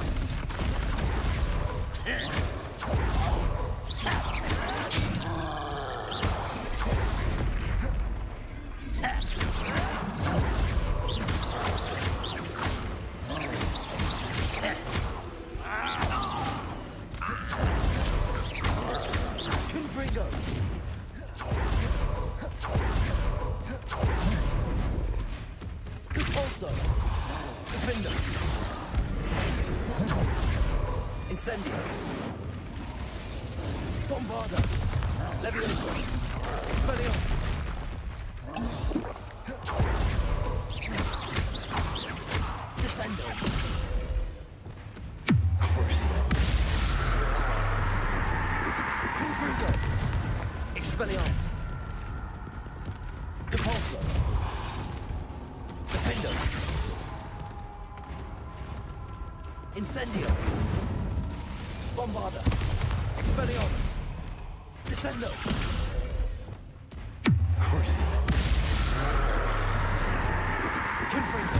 Incendio. Bombarda. Levioso. Expelliarmus. Descendo. Crucio. Confringo. Expelliarmus. Depulso. Defendo. Incendio. Bombarda. Expelliarmus. Descendo. Crucio. Confringo.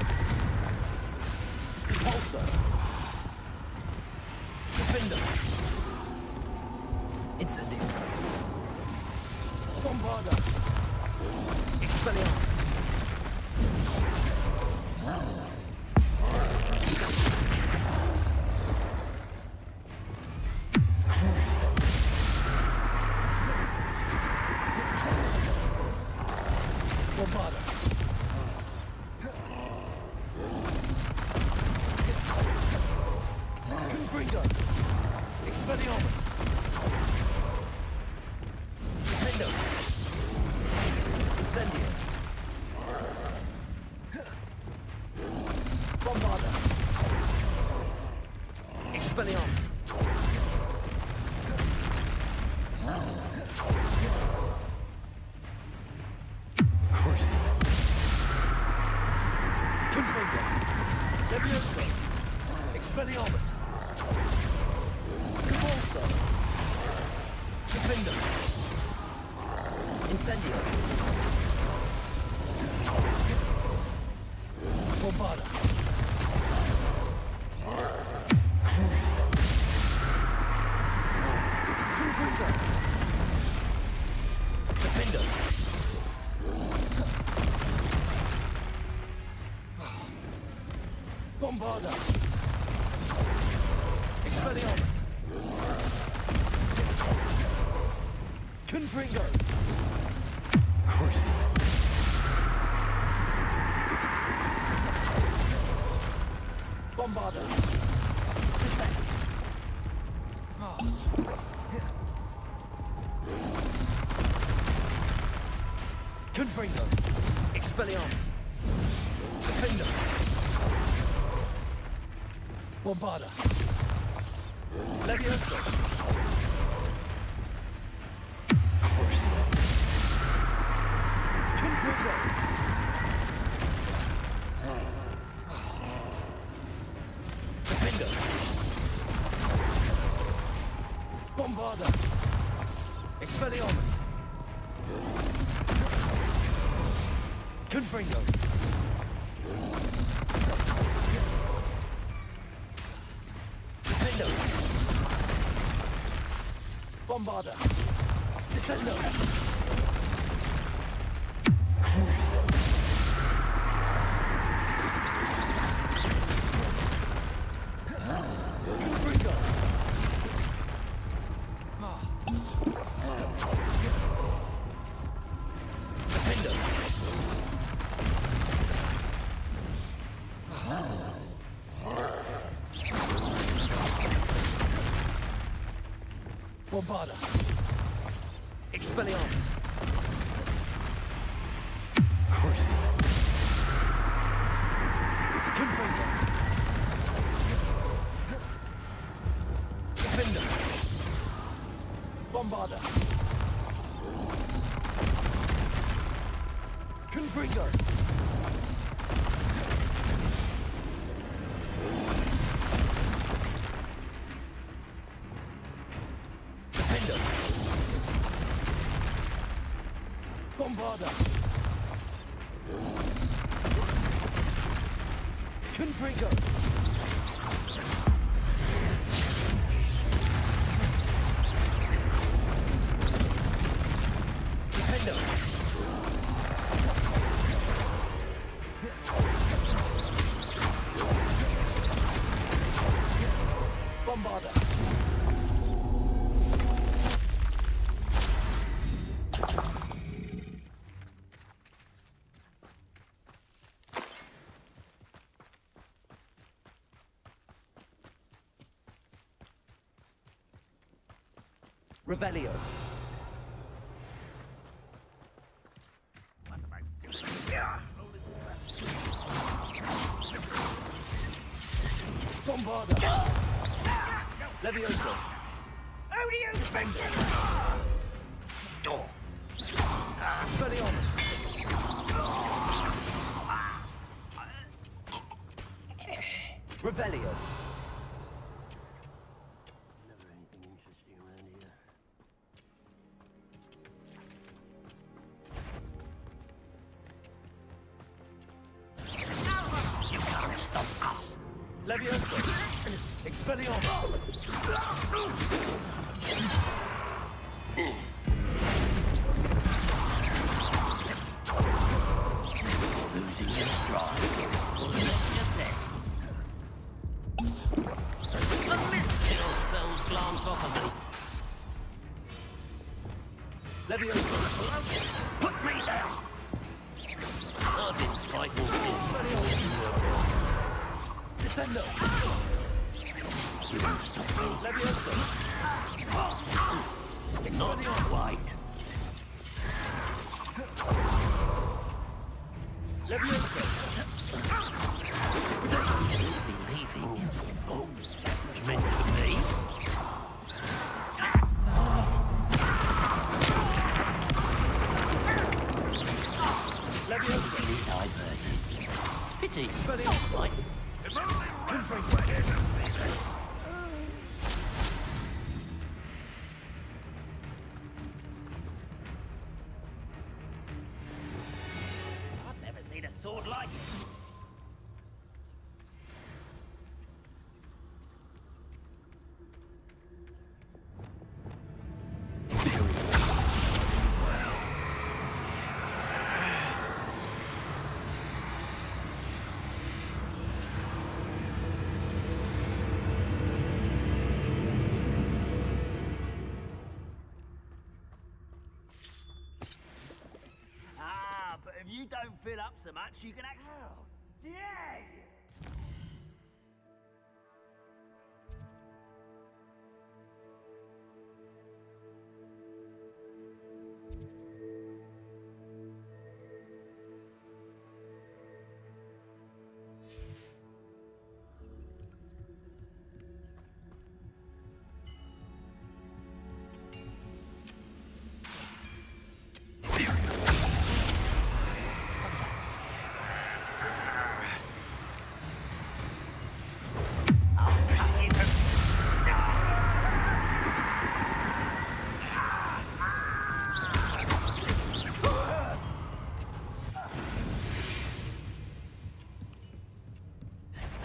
Depulso. Defendo. Incendio. Bombarda. Expelliarmus. Bombarda. Confringo. Expelliarmus. Defendo. Incendio. Bombarda. Expelliarmus. Crucible. Confringo. Levioso. Expelliarmus. Convulso. Defender. Incendio. Bombarda. Crucible. Confringo. Defender. Bombarda. Expelliarmus. Confringo. Crucible. Bombarda. Descent. Confringo. Expelliarmus. Defender. Bombarda. Levioso. Crucible. Confringo. Defender. Bombarda. Expelliarmus. Confringo. Defender. Bombarda. Descendo. Crucible. Confringo. Defender. Bombarda. Expelliarmus. Crucible. Confringo. Defender. Bombarda. Confringo. Defender. Bombarda. Confringo. Defender. Bombarda. Revelio. Bombarda. Levioso. Odioso. Expelliarmus. Revelio. Levioso. Expelliarmus. Losing your stride. The mystical spells glance off of me. Levioso. Put me down. I've been fighting since. Descendo. You won't stop me. Levioso. Not quite. Levioso. Expelliarmus! I've never seen a sword like it. But if you don't fill up so much, you can actually... Oh, yeah!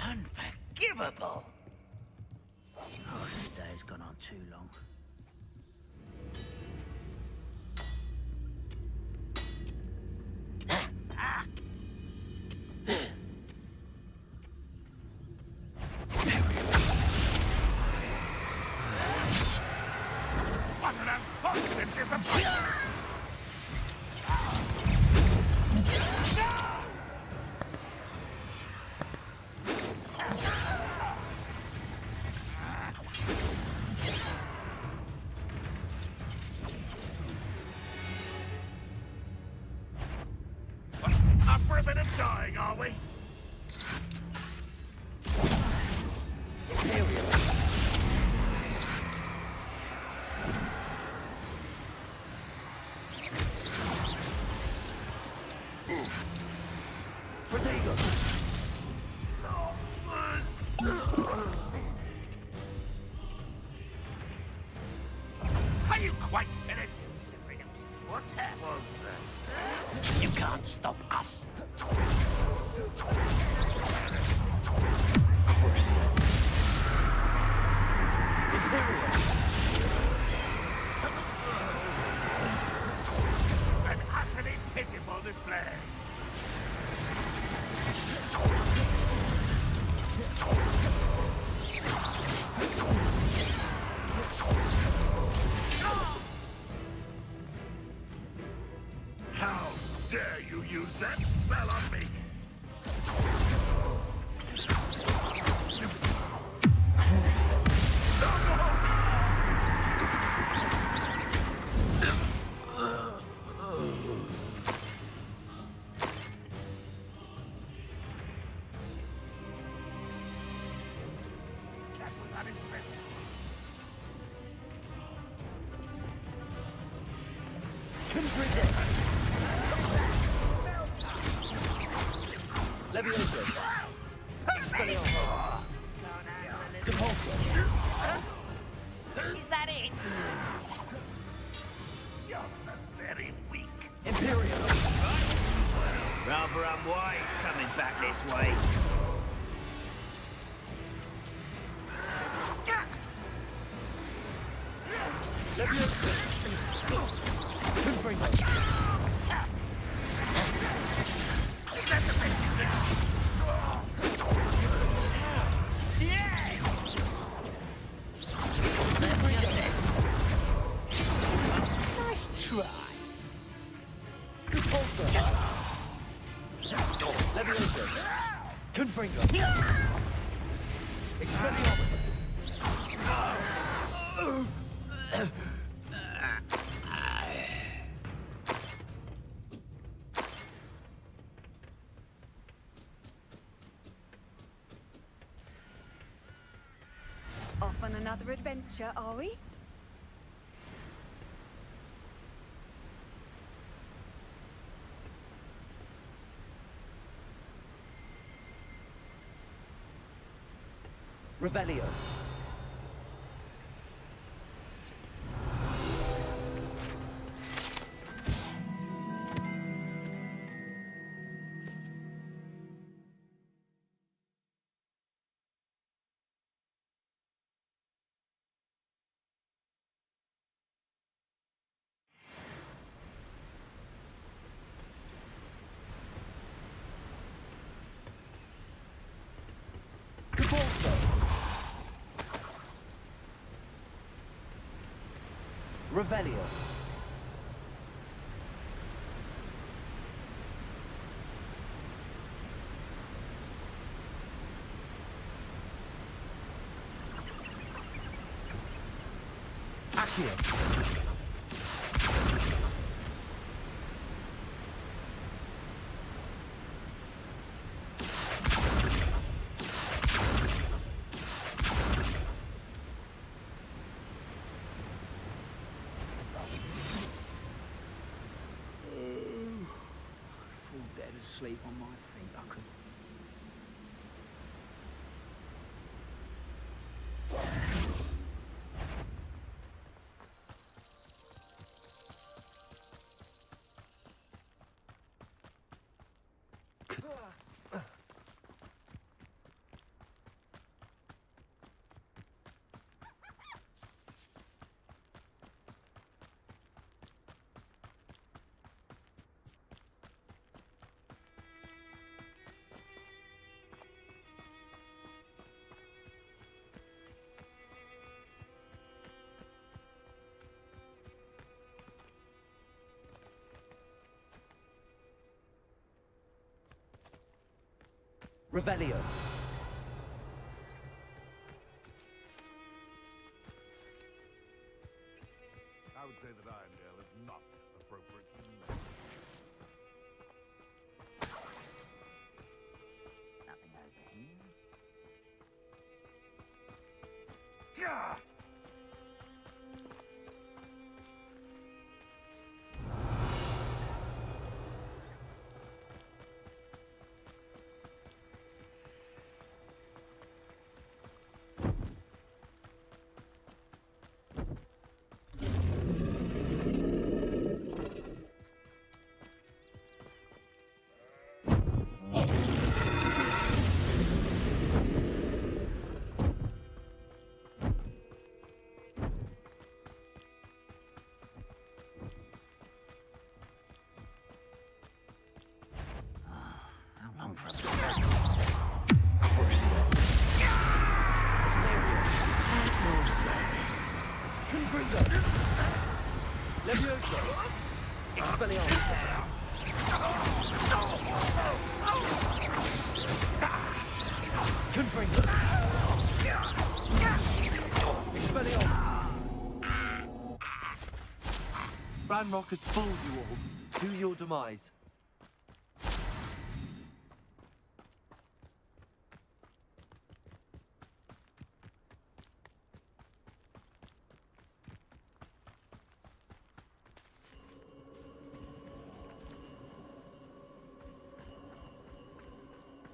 Unforgivable! Oh, this day's gone on too long. What an unfortunate disappointment! Up for a bit of dying, are we? Are you quite finished? What happened? You can't stop us. An utterly pitiful display. How dare you use that spell on me? Leviosa. Expelliarmus. Compulsor. Is that it? You're very weak. Imperial. Rather unwise coming back this way. Leviosa. Nice try. Compulsor. Leviosa. Confringo. Expelliarmus. Off on another adventure, are we? Revelio. Revelio. Accio. Sleep on my feet, I could. Revelio. I would say that Irondale is not appropriate for me. Nothing over here. Yeah! Levioso! Expelliarmus! Confringo! Expelliarmus! Ranrock has fooled you all. To your demise.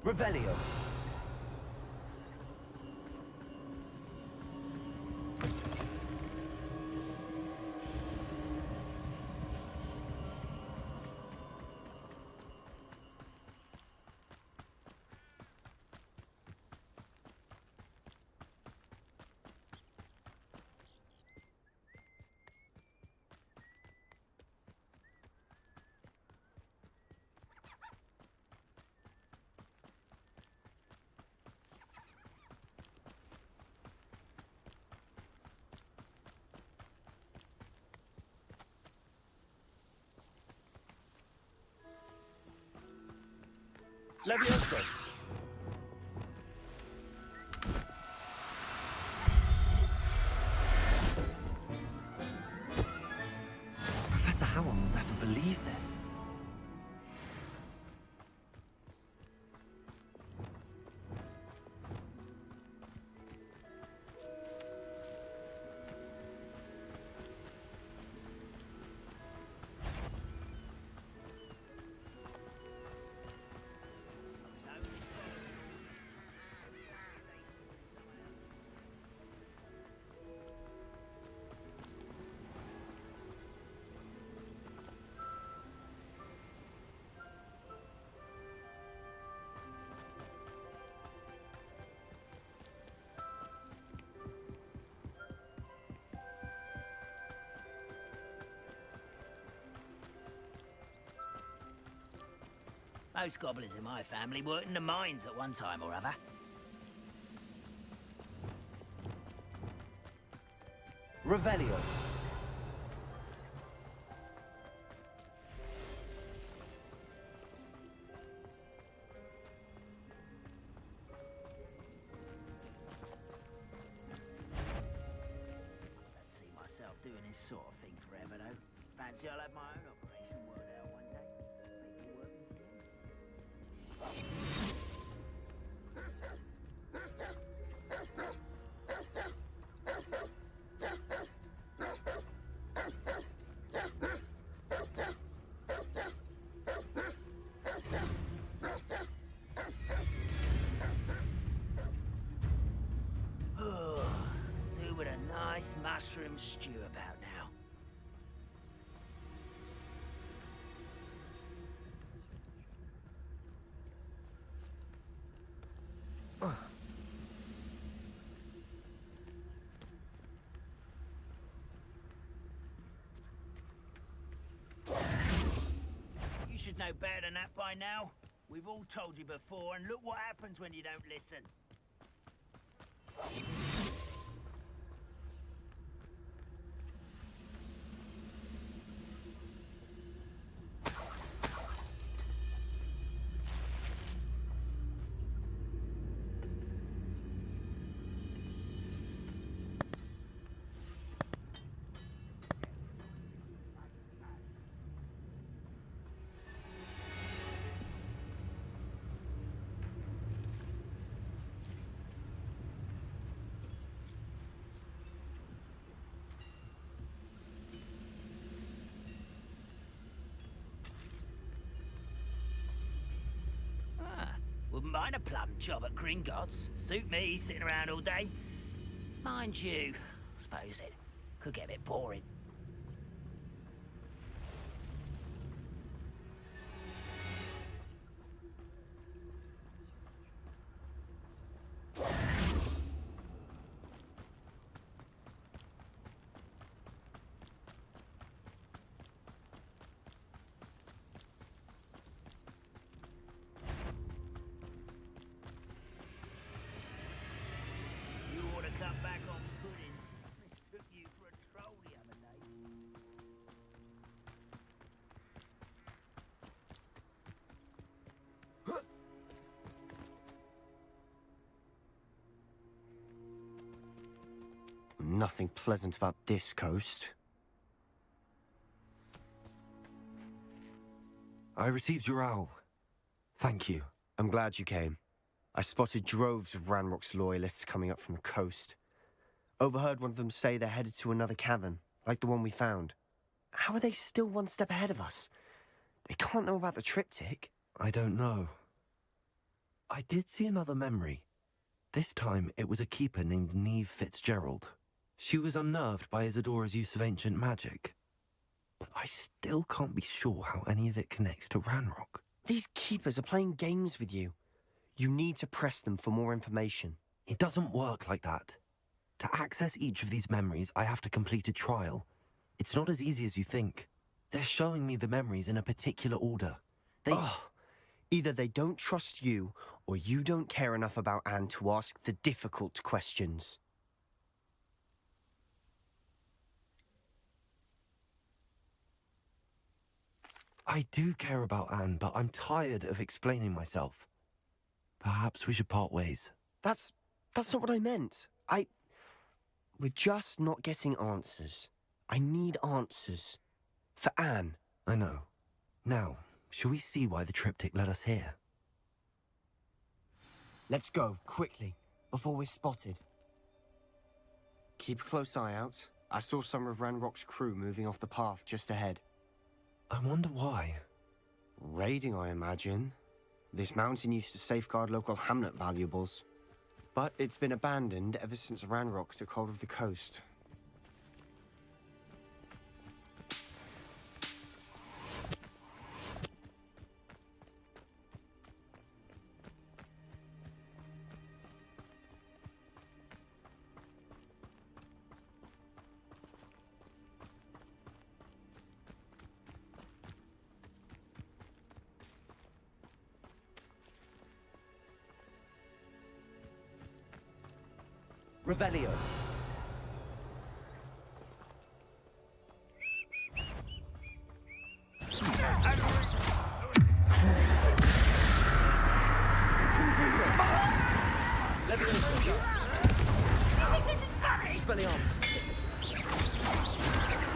Revelio. Levioso! Professor Howell will never believe this. Most goblins in my family worked in the mines at one time or other. Revelio. See myself doing this sort of thing forever, though. Fancy I'll have my own operation worked out one day. People working for me. Do with a nice mushroom stew about now. You should know better than that by now. We've all told you before, and look what happens when you don't listen. Wouldn't mind a plum job at Gringotts. Suit me, sitting around all day. Mind you, I suppose it could get a bit boring. Nothing pleasant about this coast. I received your owl. Thank you. I'm glad you came. I spotted droves of Ranrock's loyalists coming up from the coast. Overheard one of them say they're headed to another cavern, like the one we found. How are they still one step ahead of us? They can't know about the triptych. I don't know. I did see another memory. This time it was a keeper named Neve Fitzgerald. She was unnerved by Isadora's use of ancient magic. But I still can't be sure how any of it connects to Ranrock. These keepers are playing games with you. You need to press them for more information. It doesn't work like that. To access each of these memories, I have to complete a trial. It's not as easy as you think. They're showing me the memories in a particular order. Either they don't trust you, or you don't care enough about Anne to ask the difficult questions. I do care about Anne, but I'm tired of explaining myself. Perhaps we should part ways. That's not what I meant. We're just not getting answers. I need answers. For Anne. I know. Now, shall we see why the triptych led us here? Let's go, quickly, before we're spotted. Keep a close eye out. I saw some of Ranrock's crew moving off the path just ahead. I wonder why. Raiding, I imagine. This mountain used to safeguard local hamlet valuables. But it's been abandoned ever since Ranrock took hold of the coast. Revelio. Expelliarmus.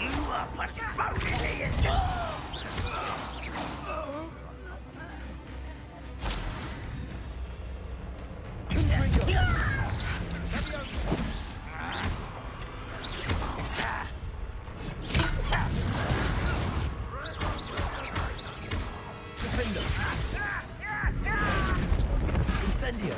You are postponing Incendio.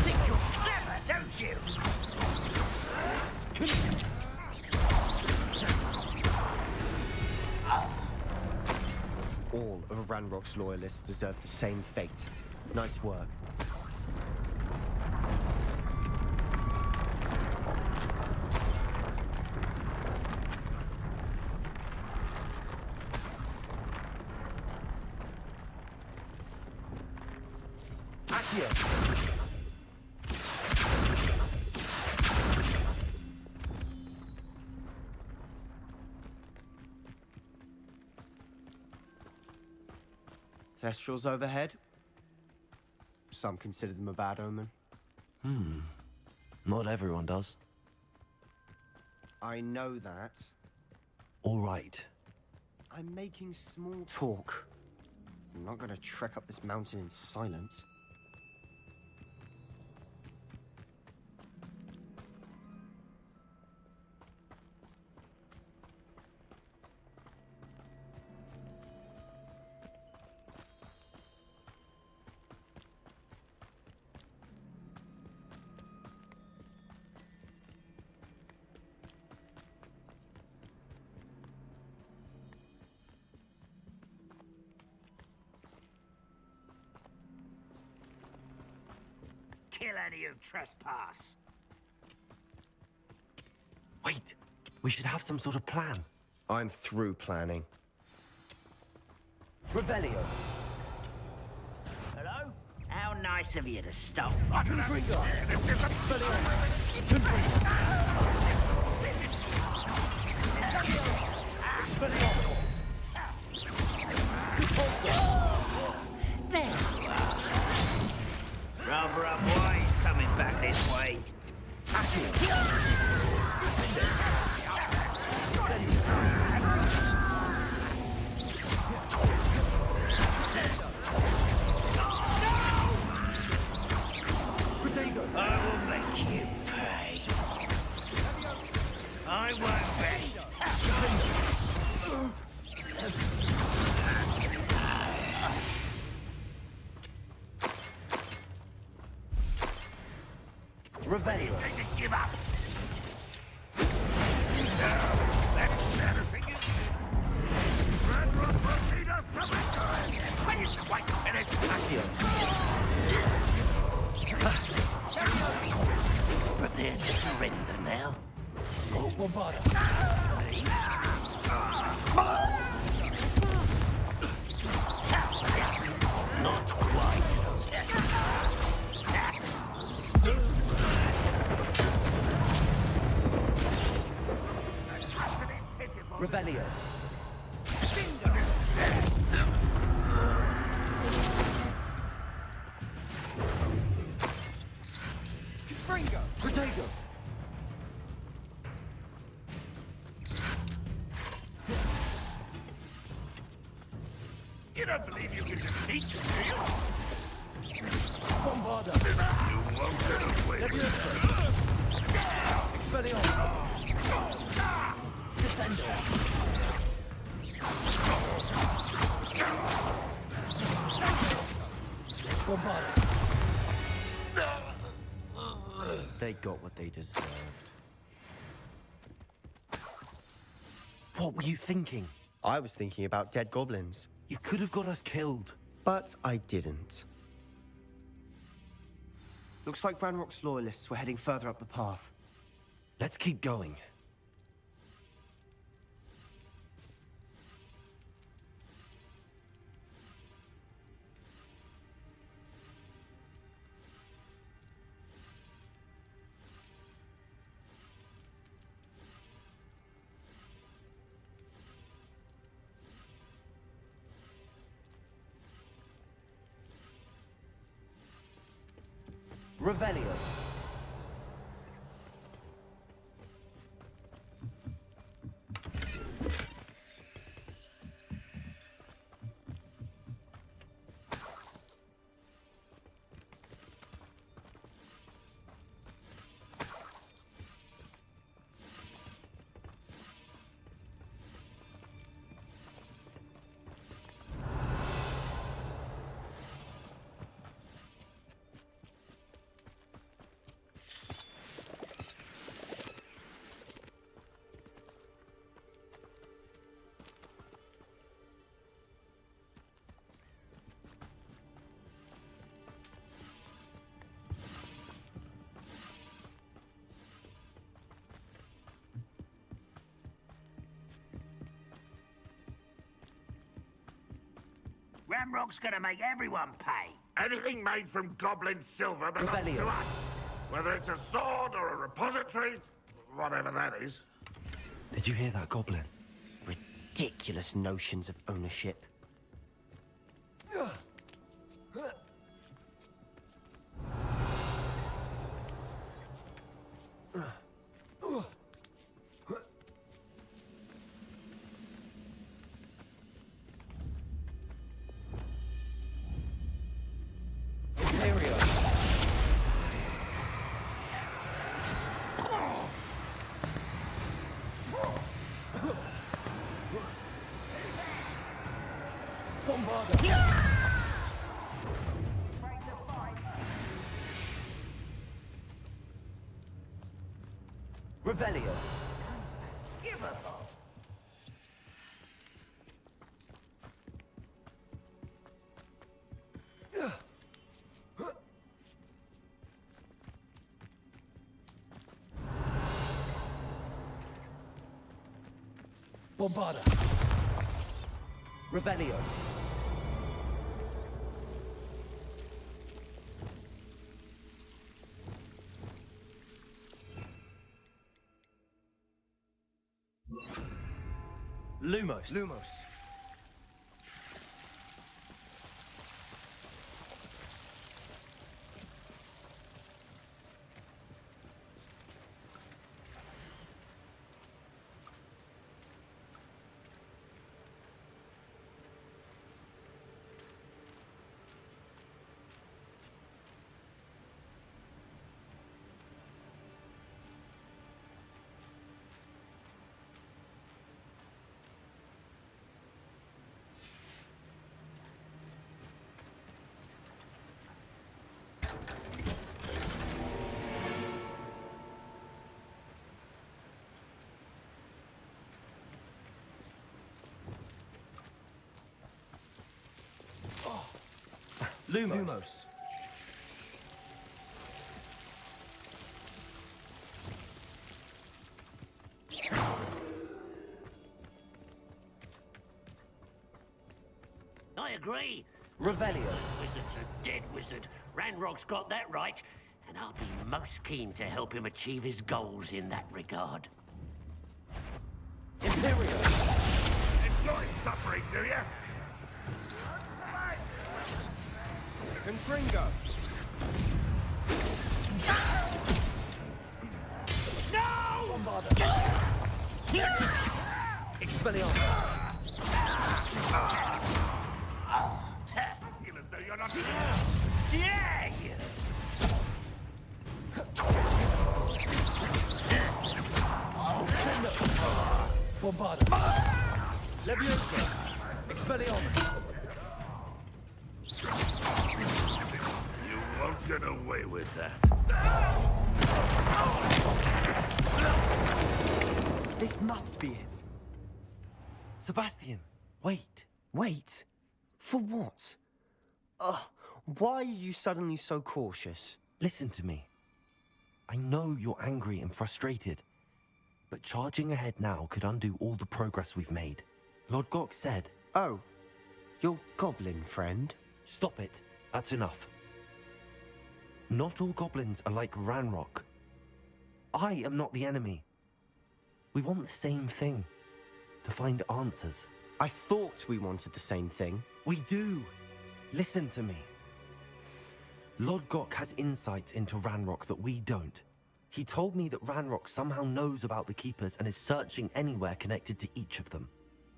Think you're clever, don't you? All of Ranrock's loyalists deserve the same fate. Nice work. Thestrals overhead. Some consider them a bad omen. Not everyone does. I know that. All right. I'm making small talk. I'm not gonna trek up this mountain in silence. Kill any who trespass. Wait, we should have some sort of plan. I'm through planning. Revelio. Hello? How nice of you to stop. There you are. Rather unwise coming back this way. I will make you pay. I won't wait. Revelio. Give up. Prepare to surrender now. Not quite. Revelio. Protego. You don't believe you can defeat me, do you? Bombarda. You won't get away with it. Expelliarmus. Descendo. Bombarda. They got what they deserved. What were you thinking? I was thinking about dead goblins. You could have got us killed. But I didn't. Looks like Ranrock's loyalists were heading further up the path. Let's keep going. Revelio. Ramrock's gonna make everyone pay. Anything made from goblin silver belongs to us. Whether it's a sword or a repository, whatever that is. Did you hear that, Goblin? Ridiculous notions of ownership. Revelio. Give a fuck. Bombarda. Revelio. Lumos. Lumos. Lumos. I agree. Revelio. Wizard's a dead wizard. Ranrock's got that right, and I'll be most keen to help him achieve his goals in that regard. Imperial. Enjoy suffering, do you? Confringo. No! Bombarda. Expelliarmus. Feel as though you're not... Yeah! Bombarda. Leviosa. Expelliarmus. You won't get away with that. This must be it. Sebastian, wait. Wait? For what? Why are you suddenly so cautious? Listen to me. I know you're angry and frustrated, but charging ahead now could undo all the progress we've made. Lord Gok said... Oh, your goblin friend? Stop it. That's enough. Not all goblins are like Ranrock. I am not the enemy. We want the same thing. To find answers. I thought we wanted the same thing. We do. Listen to me. Lodgok has insights into Ranrock that we don't. He told me that Ranrock somehow knows about the Keepers and is searching anywhere connected to each of them.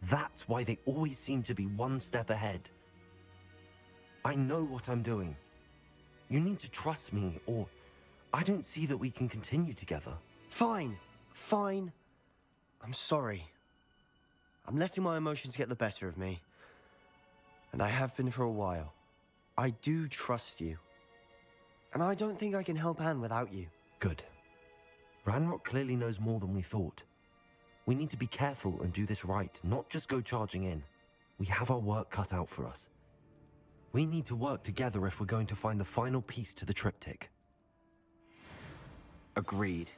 That's why they always seem to be one step ahead. I know what I'm doing. You need to trust me, or I don't see that we can continue together. Fine. Fine. I'm sorry. I'm letting my emotions get the better of me. And I have been for a while. I do trust you. And I don't think I can help Anne without you. Good. Ranrock clearly knows more than we thought. We need to be careful and do this right, not just go charging in. We have our work cut out for us. We need to work together if we're going to find the final piece to the triptych. Agreed.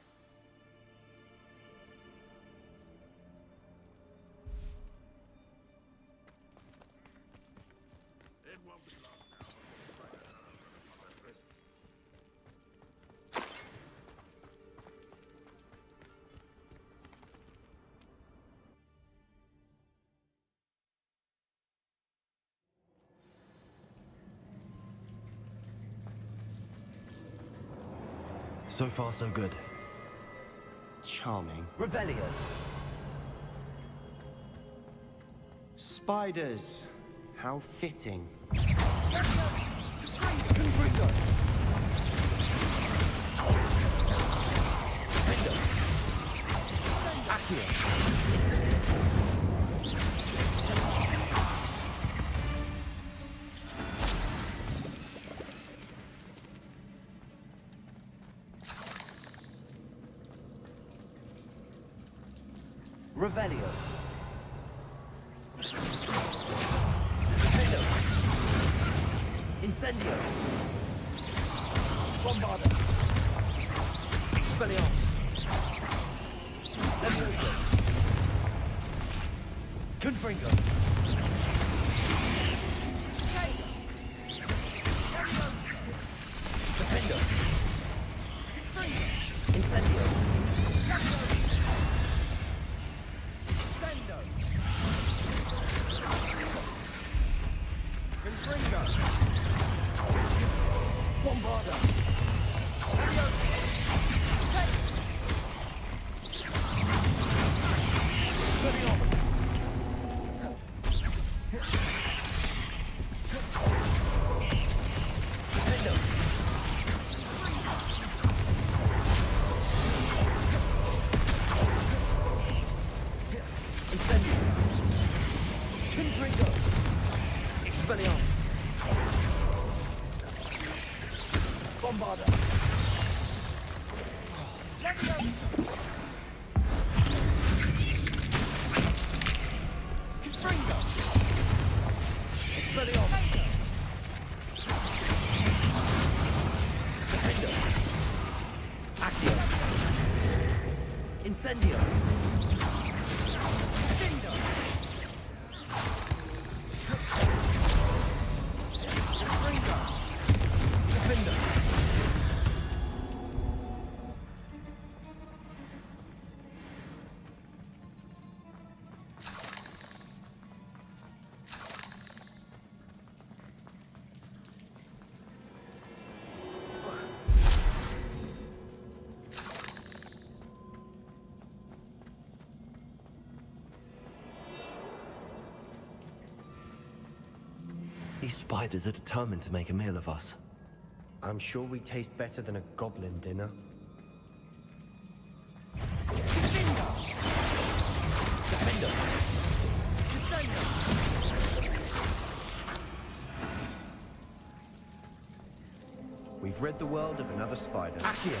So far, so good. Charming. Revelio. Spiders. How fitting. Revelio. Incendio. Bombarda. Expelliarmus. Levioso. Confringo. Defendo. Incendio. Bombarda. Expelliarmus. Defendo. Incendio. Confringo. Expelliarmus. Bombarda. Confringo. Expelliarmus. Defendo. Accio. Incendio. Defendo. Confringo. Defendo. These spiders are determined to make a meal of us. I'm sure we taste better than a goblin dinner. Defendo. We've rid the world of another spider. Accio.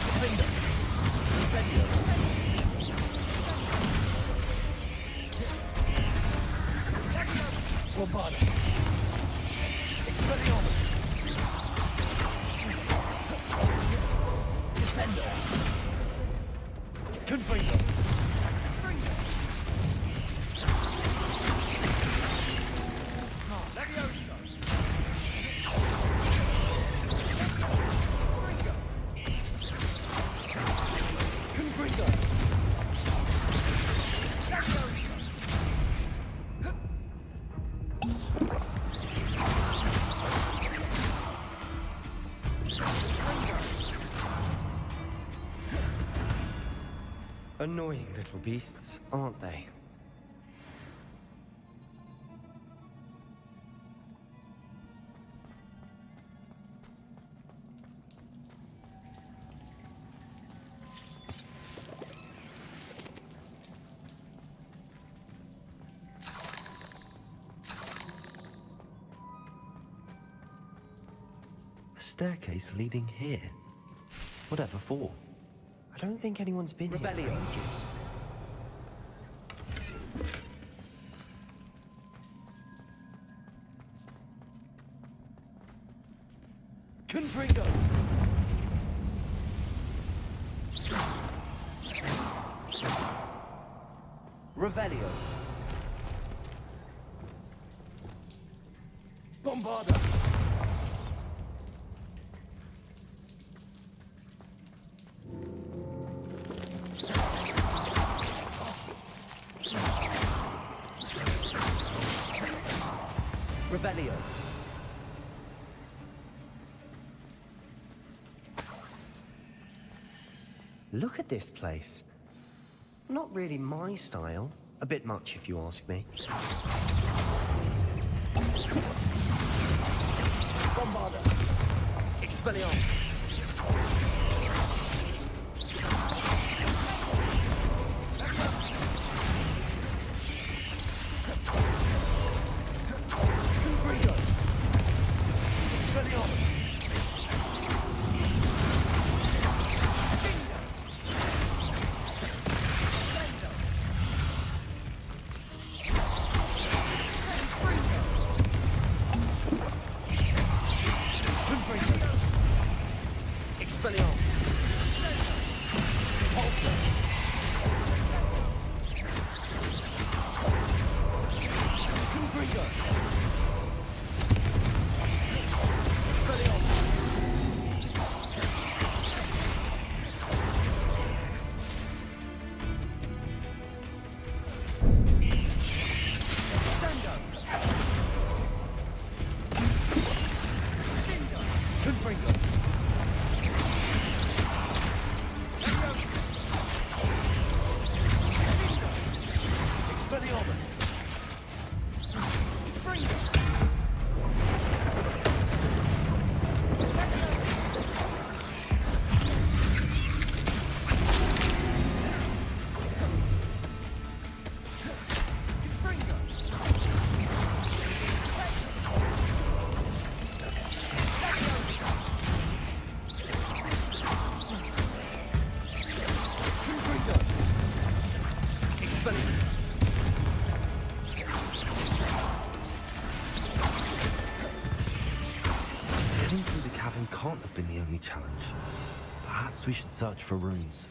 Defendo. Incendio. Bombarda. Expelliarmus. Descendo. Confringo. Levioso. Confringo. Annoying little beasts, aren't they? A staircase leading here. Whatever for? I don't think anyone's been here for ages. Confringo! Revelio. Bombarda. Revelio. Look at this place. Not really my style. A bit much, if you ask me. Bombarda. Expelliarmus. Confringo. Expelliarmus. Can't have been the only challenge. Perhaps we should search for runes.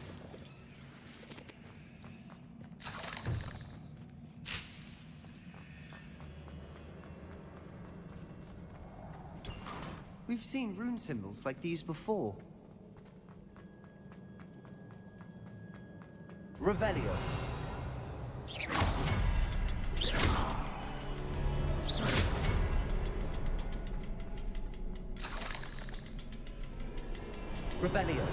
We've seen rune symbols like these before. Revelio. Revelio.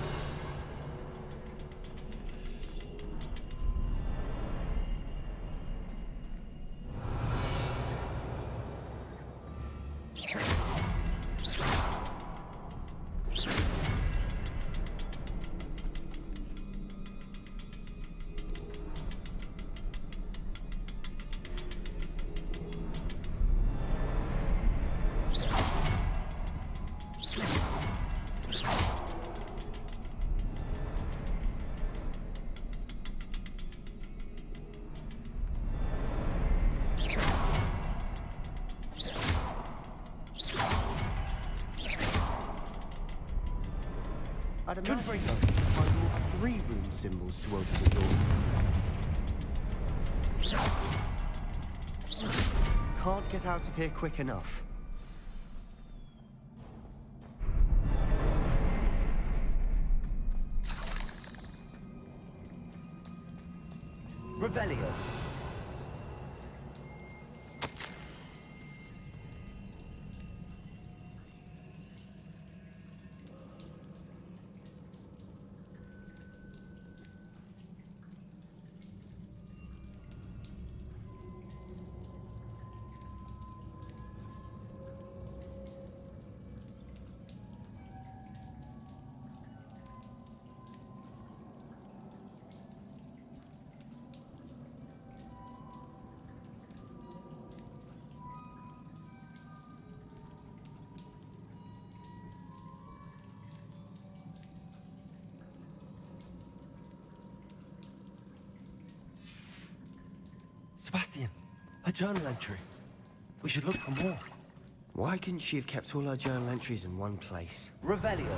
I'd imagine to find all 3 rune symbols to open the door. Can't get out of here quick enough. Revelio. Sebastian, a journal entry. We should look for more. Why couldn't she have kept all her journal entries in one place? Revelio.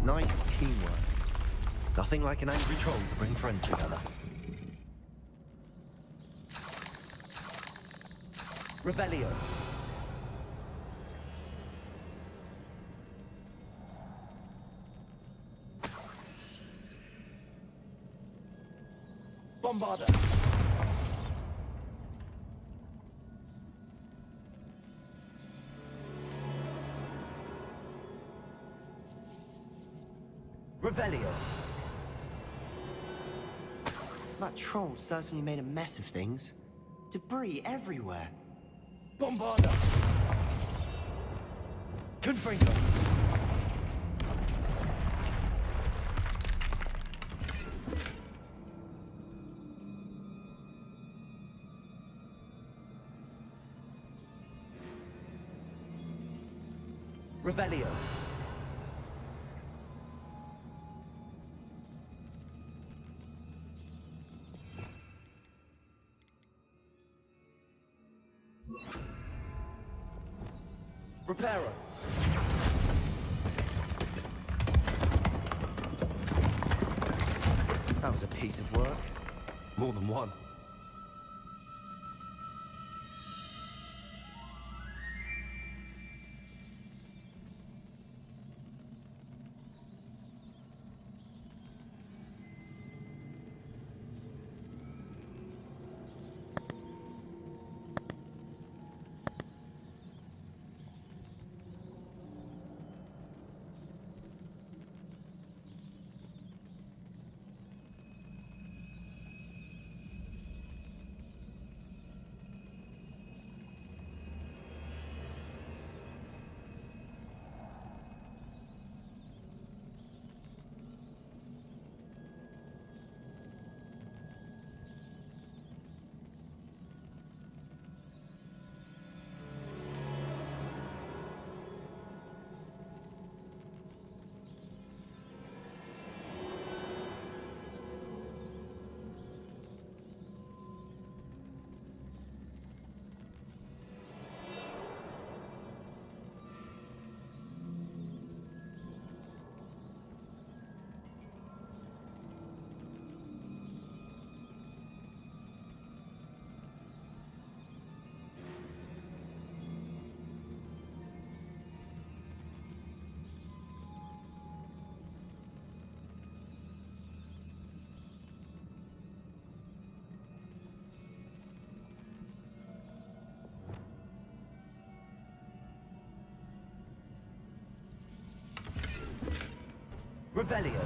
Nice teamwork. Nothing like an angry troll to bring friends together. Revelio. Bombarder! Revelio! That troll certainly made a mess of things. Debris everywhere. Bombarder! Confringo! Revelio. Reparo. That was a piece of work. More than one. Revelio.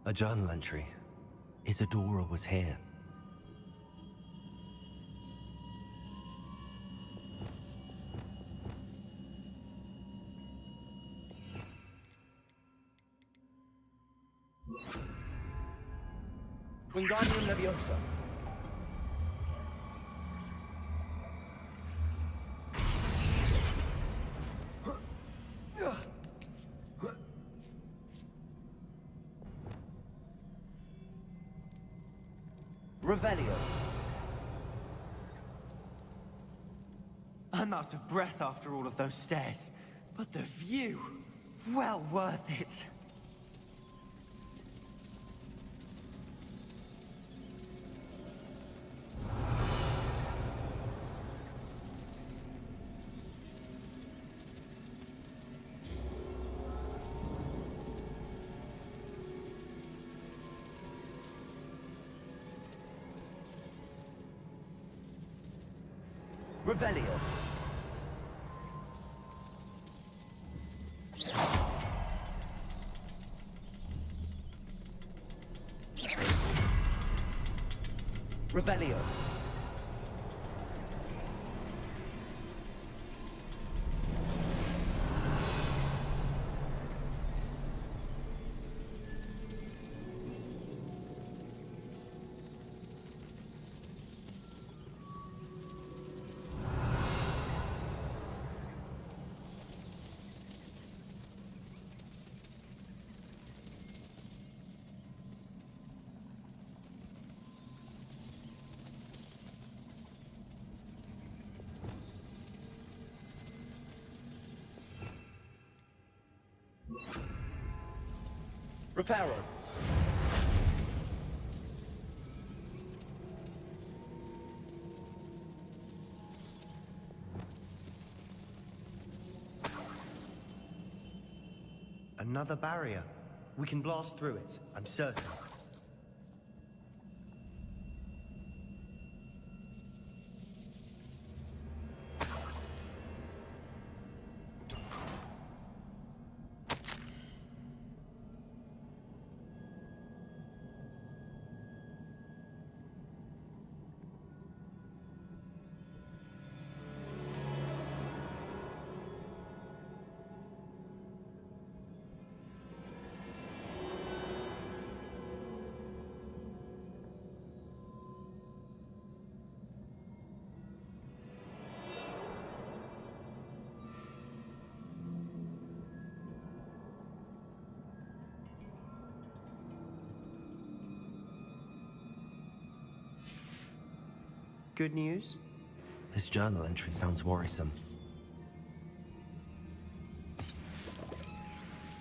A journal entry. Isadora was here. Wingardium Leviosa. Revelio. I'm out of breath after all of those stairs, but the view, well worth it. Revelio. Revelio. Reparo. Another barrier. We can blast through it, I'm certain. Good news? This journal entry sounds worrisome.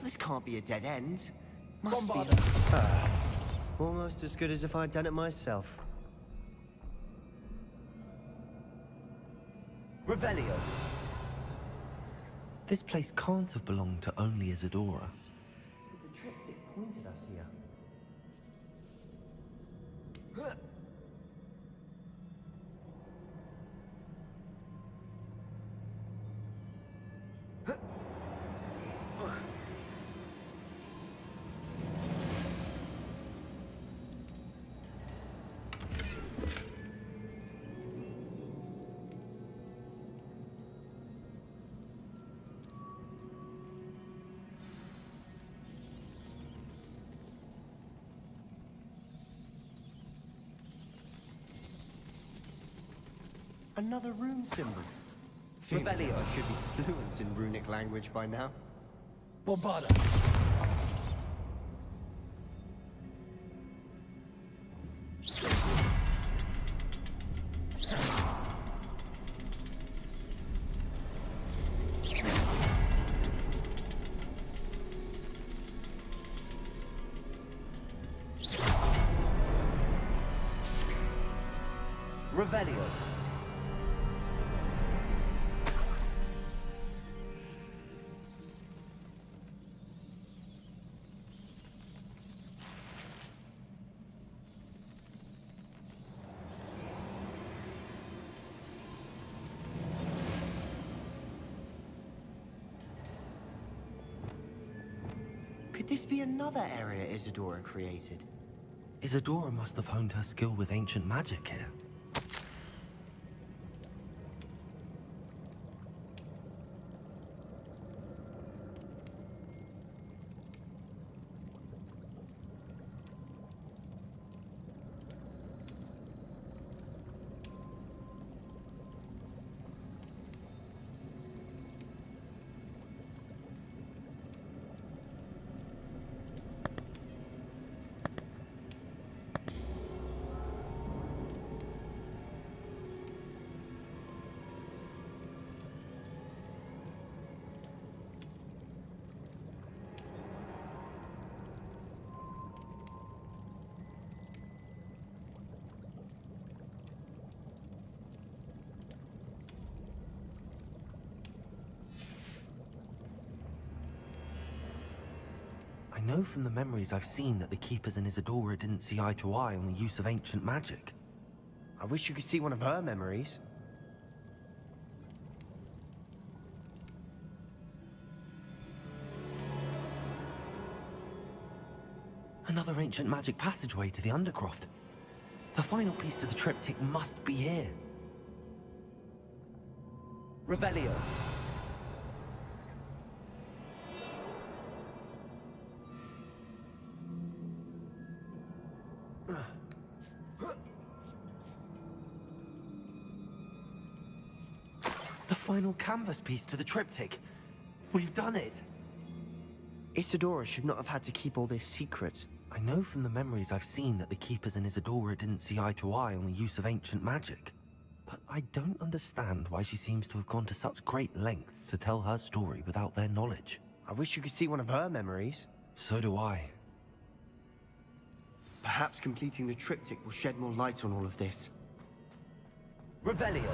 This can't be a dead end. Must be. Almost as good as if I'd done it myself. Revelio. This place can't have belonged to only Isadora. But the triptych pointed us here. Another rune symbol. Feels as if I should be fluent in runic language by now. Bombarda. Revelio. Could Could this be another area Isadora created? Isadora must have honed her skill with ancient magic here. I know from the memories I've seen that the Keepers and Isadora didn't see eye to eye on the use of ancient magic. I wish you could see one of her memories. Another ancient magic passageway to the Undercroft. The final piece to the triptych must be here. Revelio. The final canvas piece to the triptych. We've done it. Isadora should not have had to keep all this secret. I know from the memories I've seen that the Keepers and Isadora didn't see eye to eye on the use of ancient magic. But I don't understand why she seems to have gone to such great lengths to tell her story without their knowledge. I wish you could see one of her memories. So do I. Perhaps completing the triptych will shed more light on all of this. Revelio.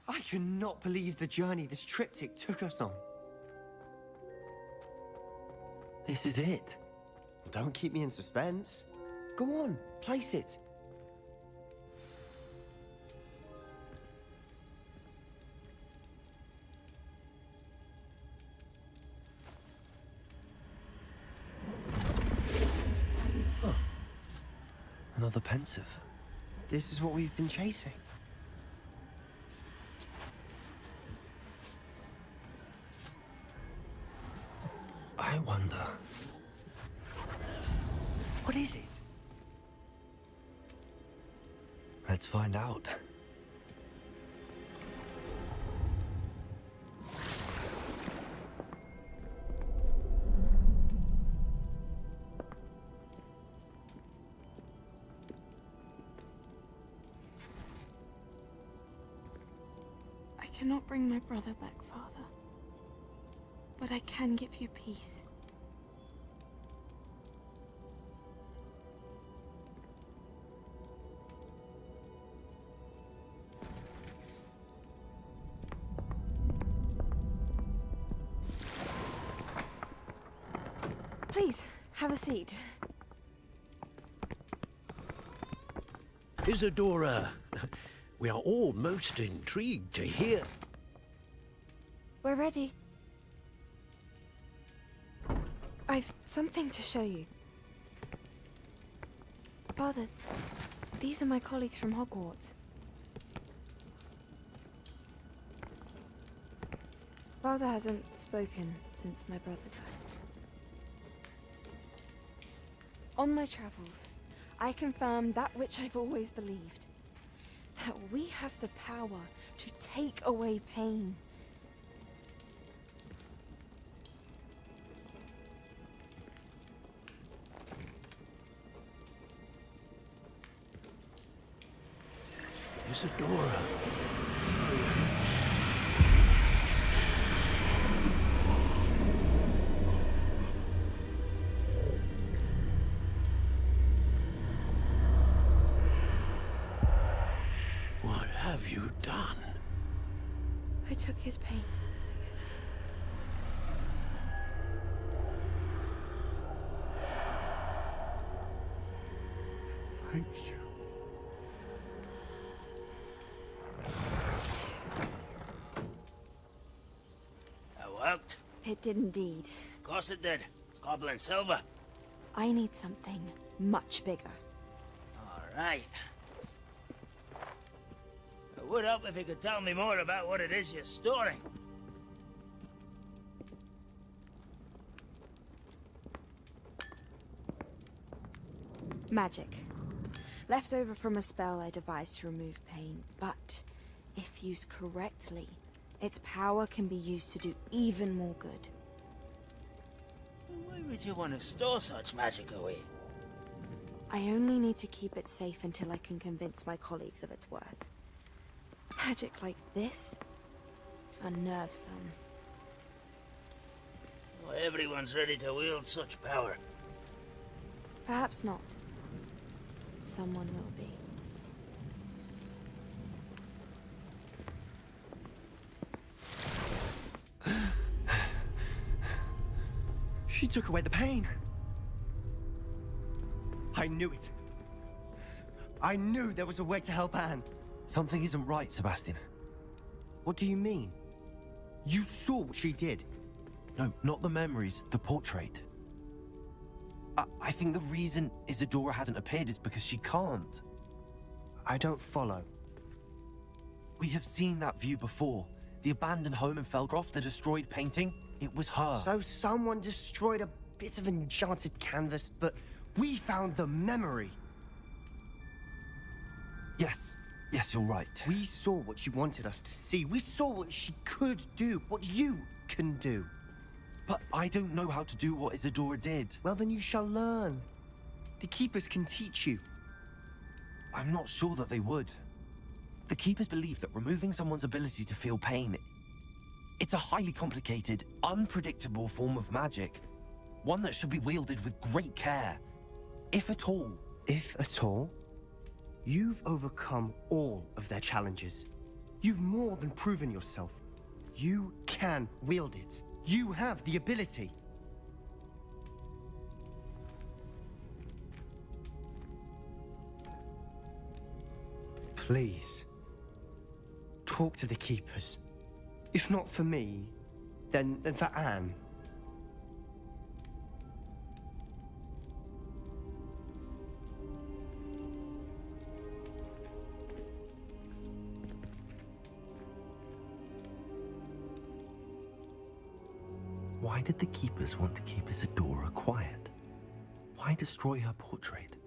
I cannot believe the journey this triptych took us on. This is it. Don't keep me in suspense. Go on, place it. Oh. Another pensive. This is what we've been chasing. I wonder. What is it? Let's find out. I cannot bring my brother back, Father. But I can give you peace. Please, have a seat. Isadora, we are all most intrigued to hear. We're ready. I've something to show you. Father, these are my colleagues from Hogwarts. Father hasn't spoken since my brother died. On my travels, I confirmed that which I've always believed. That we have the power to take away pain. Isadora. What have you done? I took his pain. Thank you. That worked? It did indeed. Of course it did. It's goblin silver. I need something much bigger. All right. It would help if you could tell me more about what it is you're storing. Magic. Left over from a spell I devised to remove pain, but if used correctly, its power can be used to do even more good. Why would you want to store such magic away? I only need to keep it safe until I can convince my colleagues of its worth. Magic like this unnerves some. Not everyone's ready to wield such power. Perhaps not. Someone will be. She took away the pain. I knew it. I knew there was a way to help Anne. Something isn't right, Sebastian. What do you mean? You saw what she did. No, not the memories, the portrait. I think the reason Isadora hasn't appeared is because she can't. I don't follow. We have seen that view before. The abandoned home in Felgroth, the destroyed painting, it was her. So someone destroyed a bit of enchanted canvas, but we found the memory. Yes, you're right. We saw what she wanted us to see. We saw what she could do, what you can do. But I don't know how to do what Isadora did. Well, then you shall learn. The Keepers can teach you. I'm not sure that they would. The Keepers believe that removing someone's ability to feel pain, it's a highly complicated, unpredictable form of magic. One that should be wielded with great care. If at all. If at all? You've overcome all of their challenges. You've more than proven yourself. You can wield it. You have the ability. Please, talk to the Keepers. If not for me, then for Anne. Why did the Keepers want to keep Isadora quiet? Why destroy her portrait?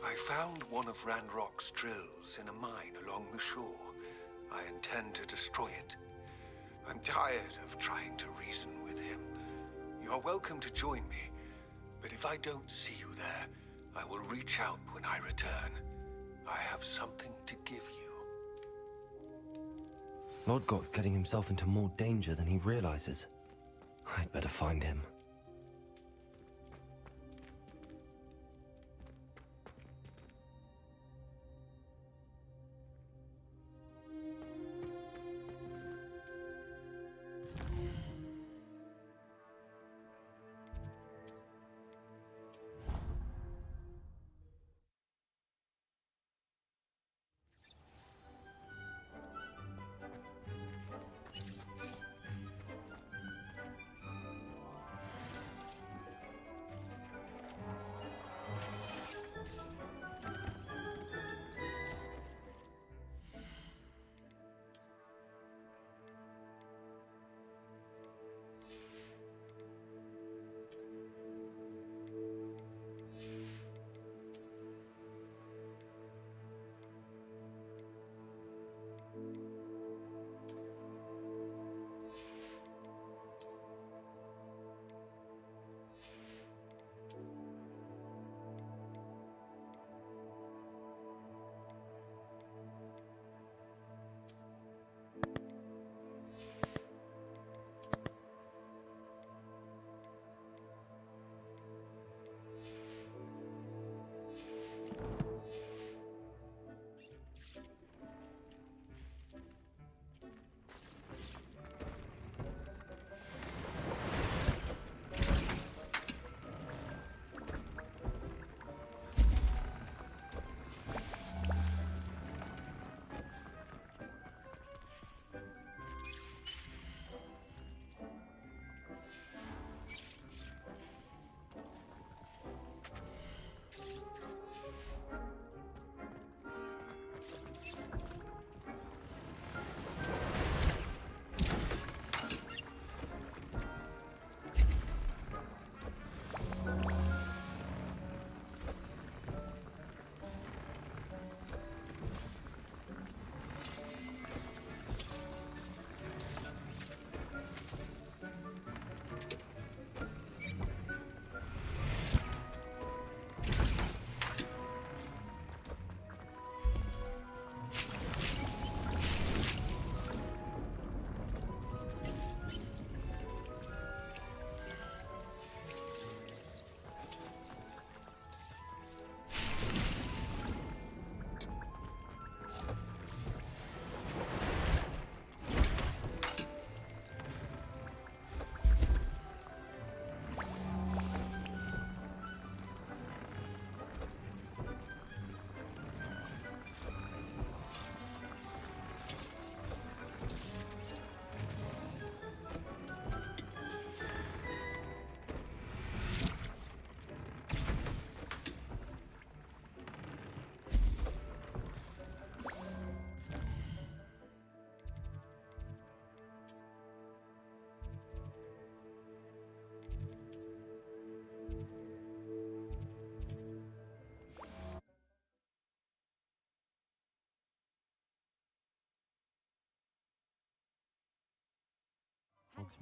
I found one of Ranrock's drills in a mine along the shore. I intend to destroy it. I'm tired of trying to reason with him. You're welcome to join me, but if I don't see you there, I will reach out when I return. I have something to give you. Lodgot's getting himself into more danger than he realizes. I'd better find him.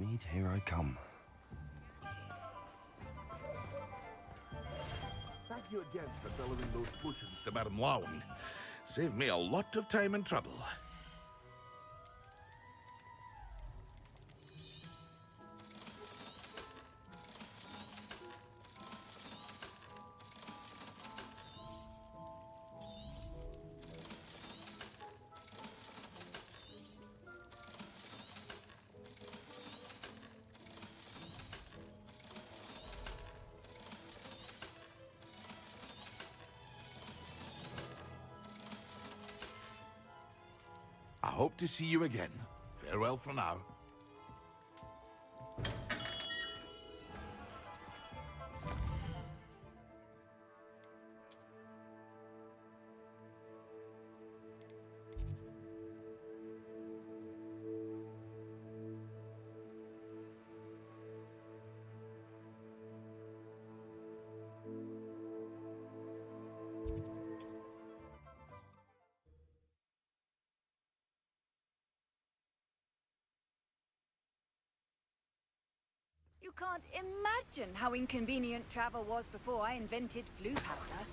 Hogsmeade, here I come. Thank you again for delivering those potions to Madame Lowen. Saved me a lot of time and trouble. I hope to see you again. Farewell for now. You can't imagine how inconvenient travel was before I invented flu powder.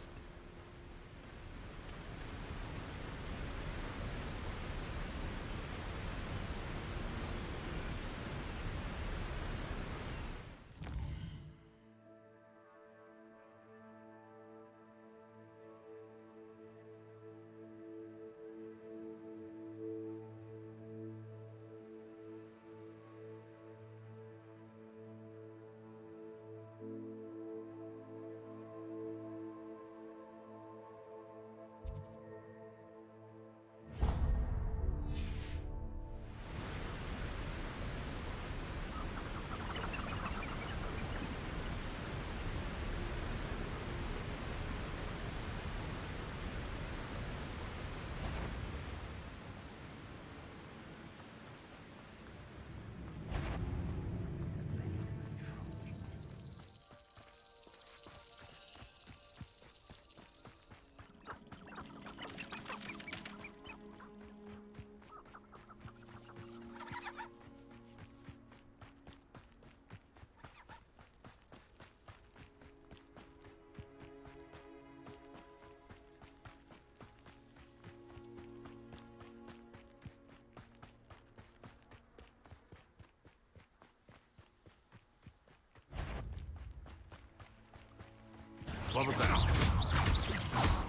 What was that?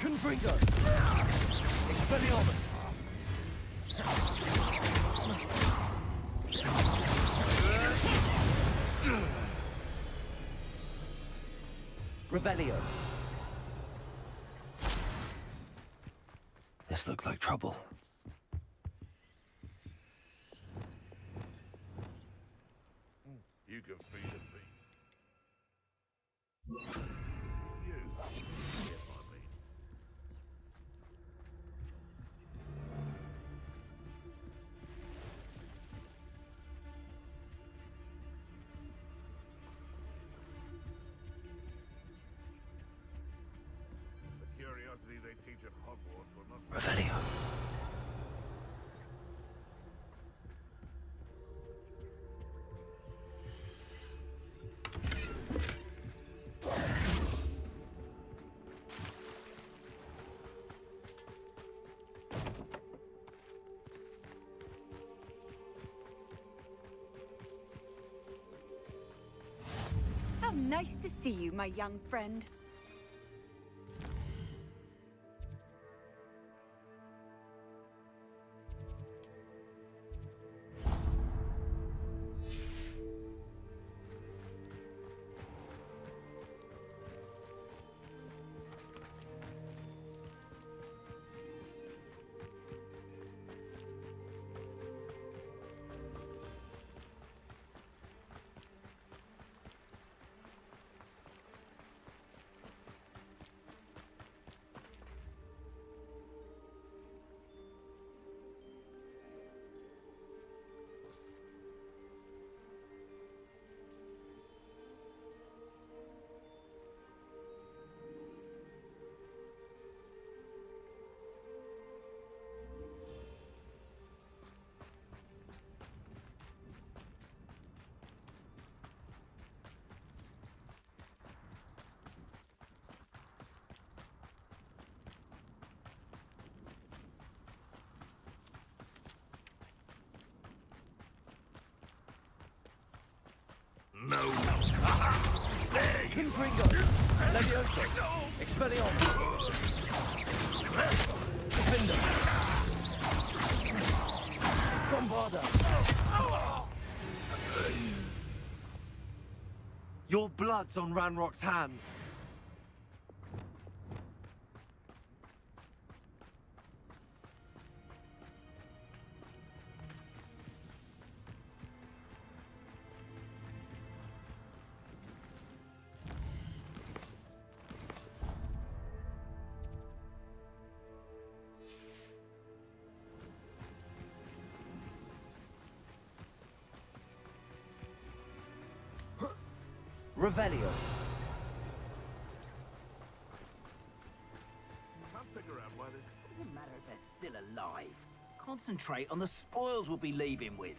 Confringo! Expelliarmus! Revelio. This looks like trouble. You can feed a beast. Curiosity they teach at Hogwarts will not... Revelio. How nice to see you, my young friend. no. Confringo! Levioso! Expelliarmus! Defender! Bombarda! Your blood's on Ranrock's hands. Revelio. Can't figure out why they... Doesn't matter if they're still alive. Concentrate on the spoils we'll be leaving with.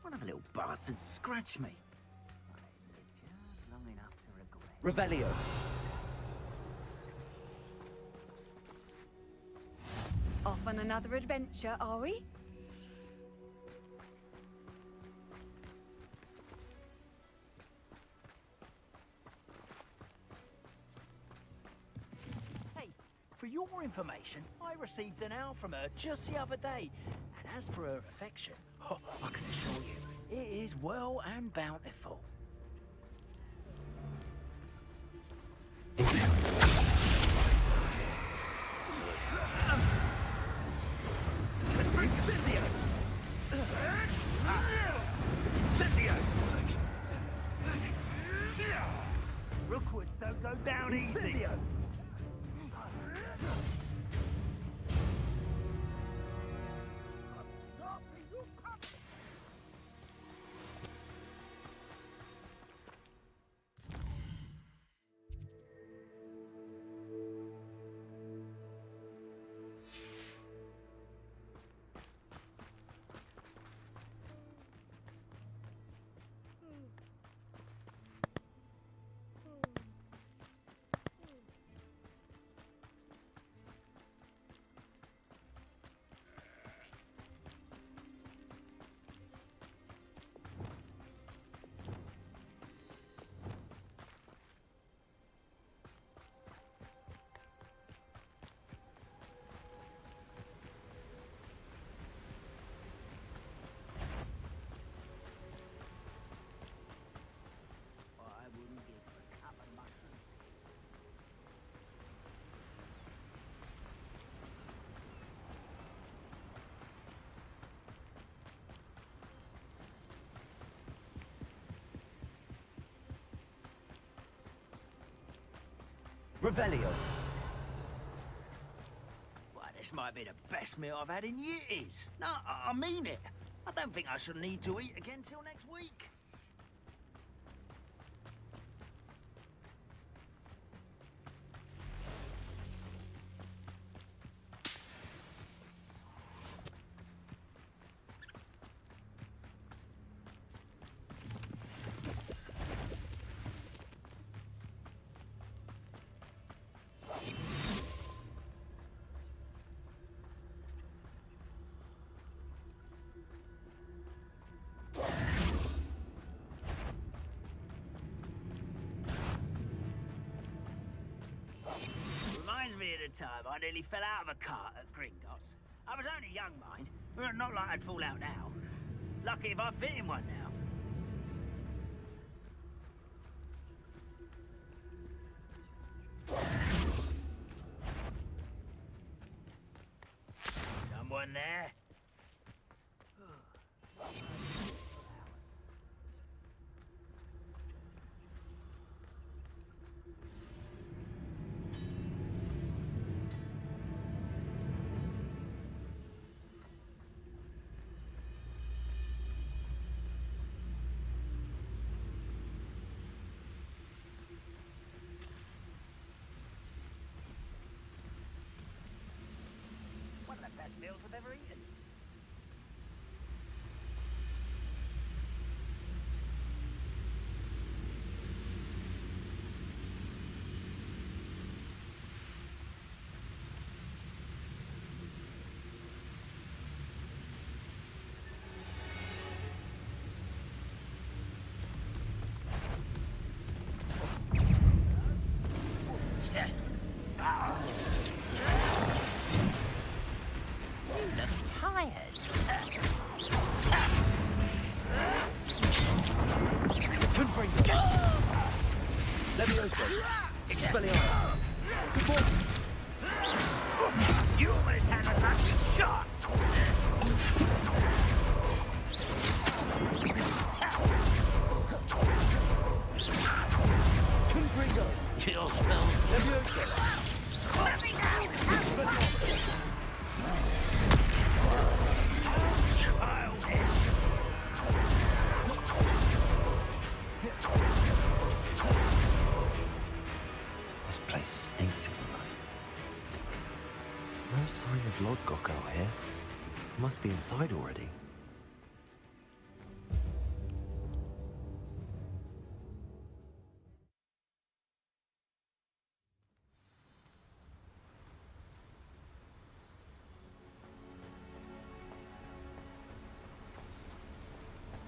One of the little bastards scratched me. Long enough to regret. Revelio. Off on another adventure, are we? Hey, for your information, I received an owl from her just the other day. And as for her affection, I can assure you, it is well and bountiful. Incendio! Incendio! Rookwoods don't go down easy. Revelio. Well, this might be the best meal I've had in years. No, I mean it. I don't think I shall need to eat again till next week. Time I nearly fell out of a cart at Gringotts. I was only young, mind. Not like I'd fall out now. Lucky if I fit in one now. Someone there? Best meals I've ever eaten. Levioso. Expelliarmus. You almost had a lucky shot. Confringo. Your spell. Levioso. This place stinks of the night. No sign of Lodgok out here. Must be inside already.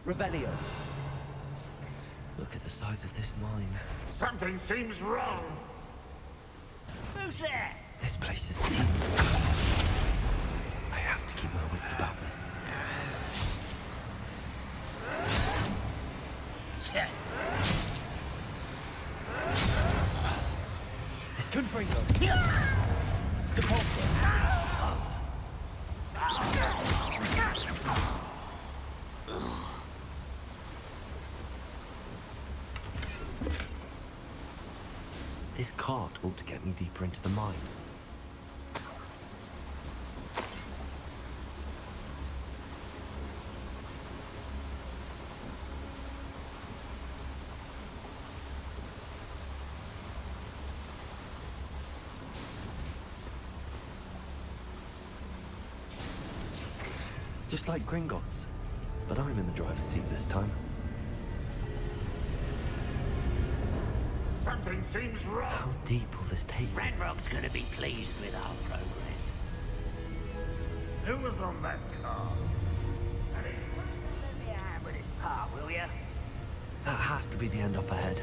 Revelio. Look at the size of this mine. Something seems wrong. Who's there? This place is deep. I have to keep my wits about me. This Confringo. Depulso. This cart ought to get me deeper into the mine. Just like Gringotts, but I'm in the driver's seat this time. Something seems wrong. How deep will this take me? Ranrock's gonna be pleased with our progress. Who was on that car? Let me have with it, Pa, will ya? That has to be the end up ahead.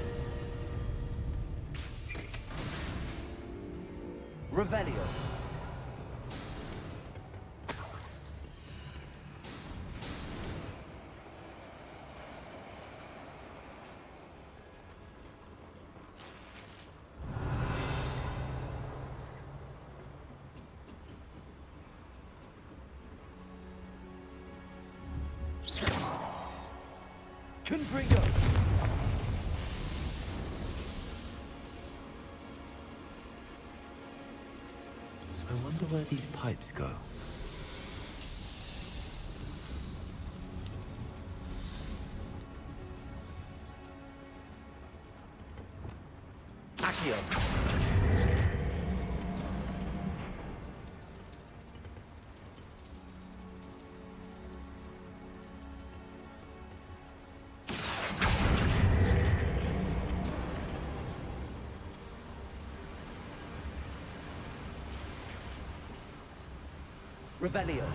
Revelio. Confringo. I wonder where these pipes go. Accio. Revelio.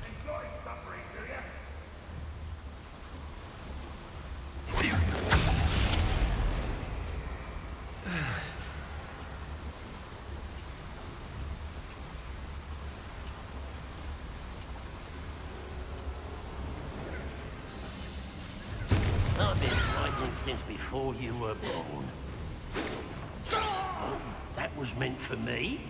Enjoy suffering, do ya? I've been fighting since before you were born. Oh, that was meant for me?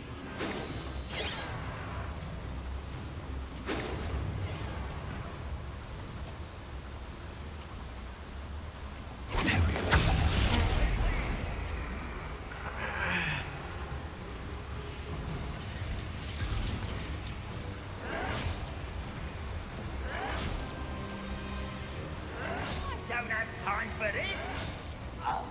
Don't have time for this. Oh.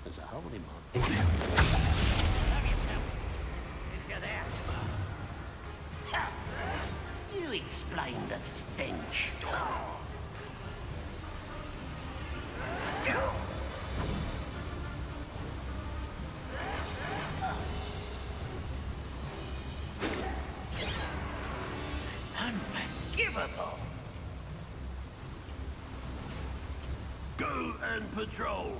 There's a hole in my... Have yourself, if you're there. Ha! You explain the stench. unforgivable. Go and patrol.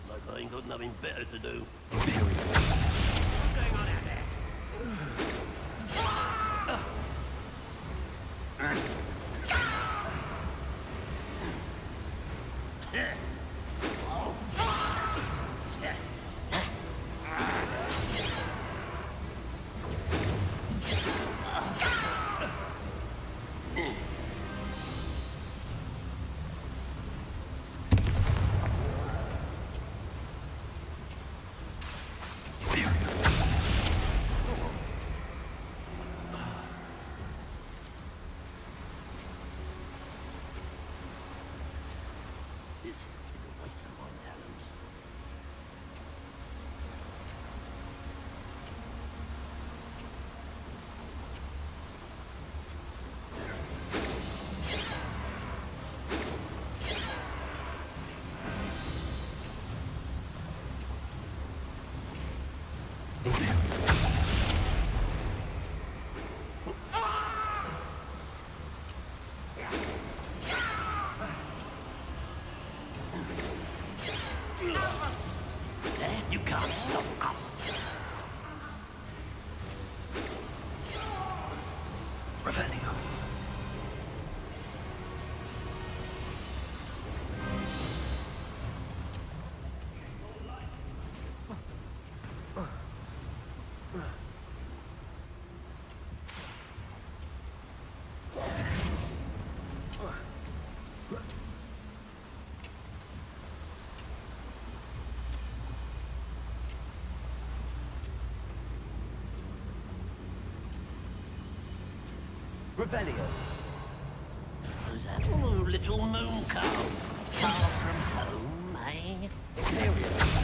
Like I ain't got nothing better to do. What's going on out there? You can't stop us. Revelio. Revelio. Who's that? Oh, little moon cow. Far from home, eh? Show yourself.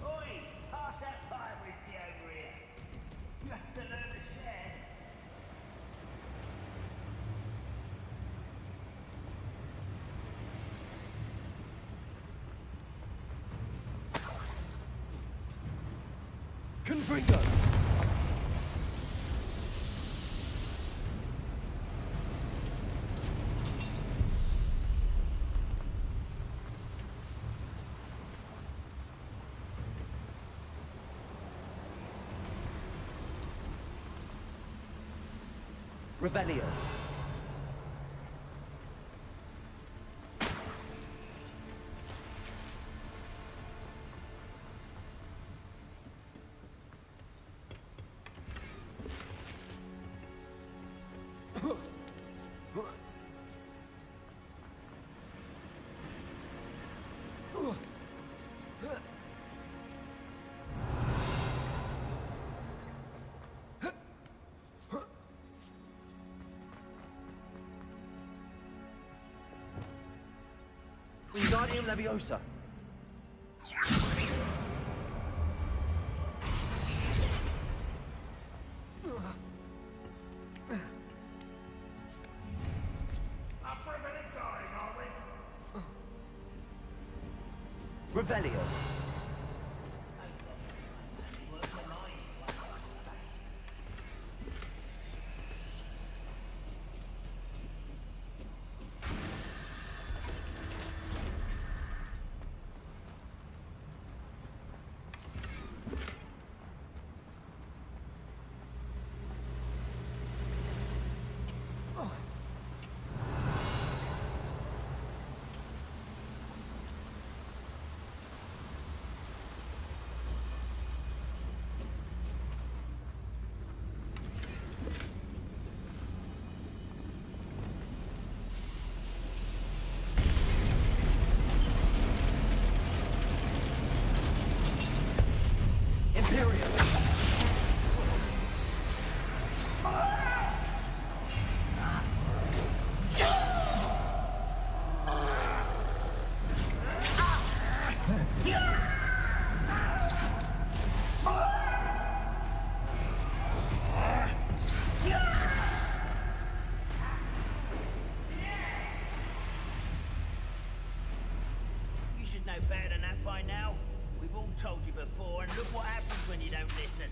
Oi, pass that fire whiskey over here. You have to learn to share. Confringo. Revelio. Wingardium Leviosa. Up for a bit of going, are we? Revelio. know better than that by now. We've all told you before, and look what happens when you don't listen.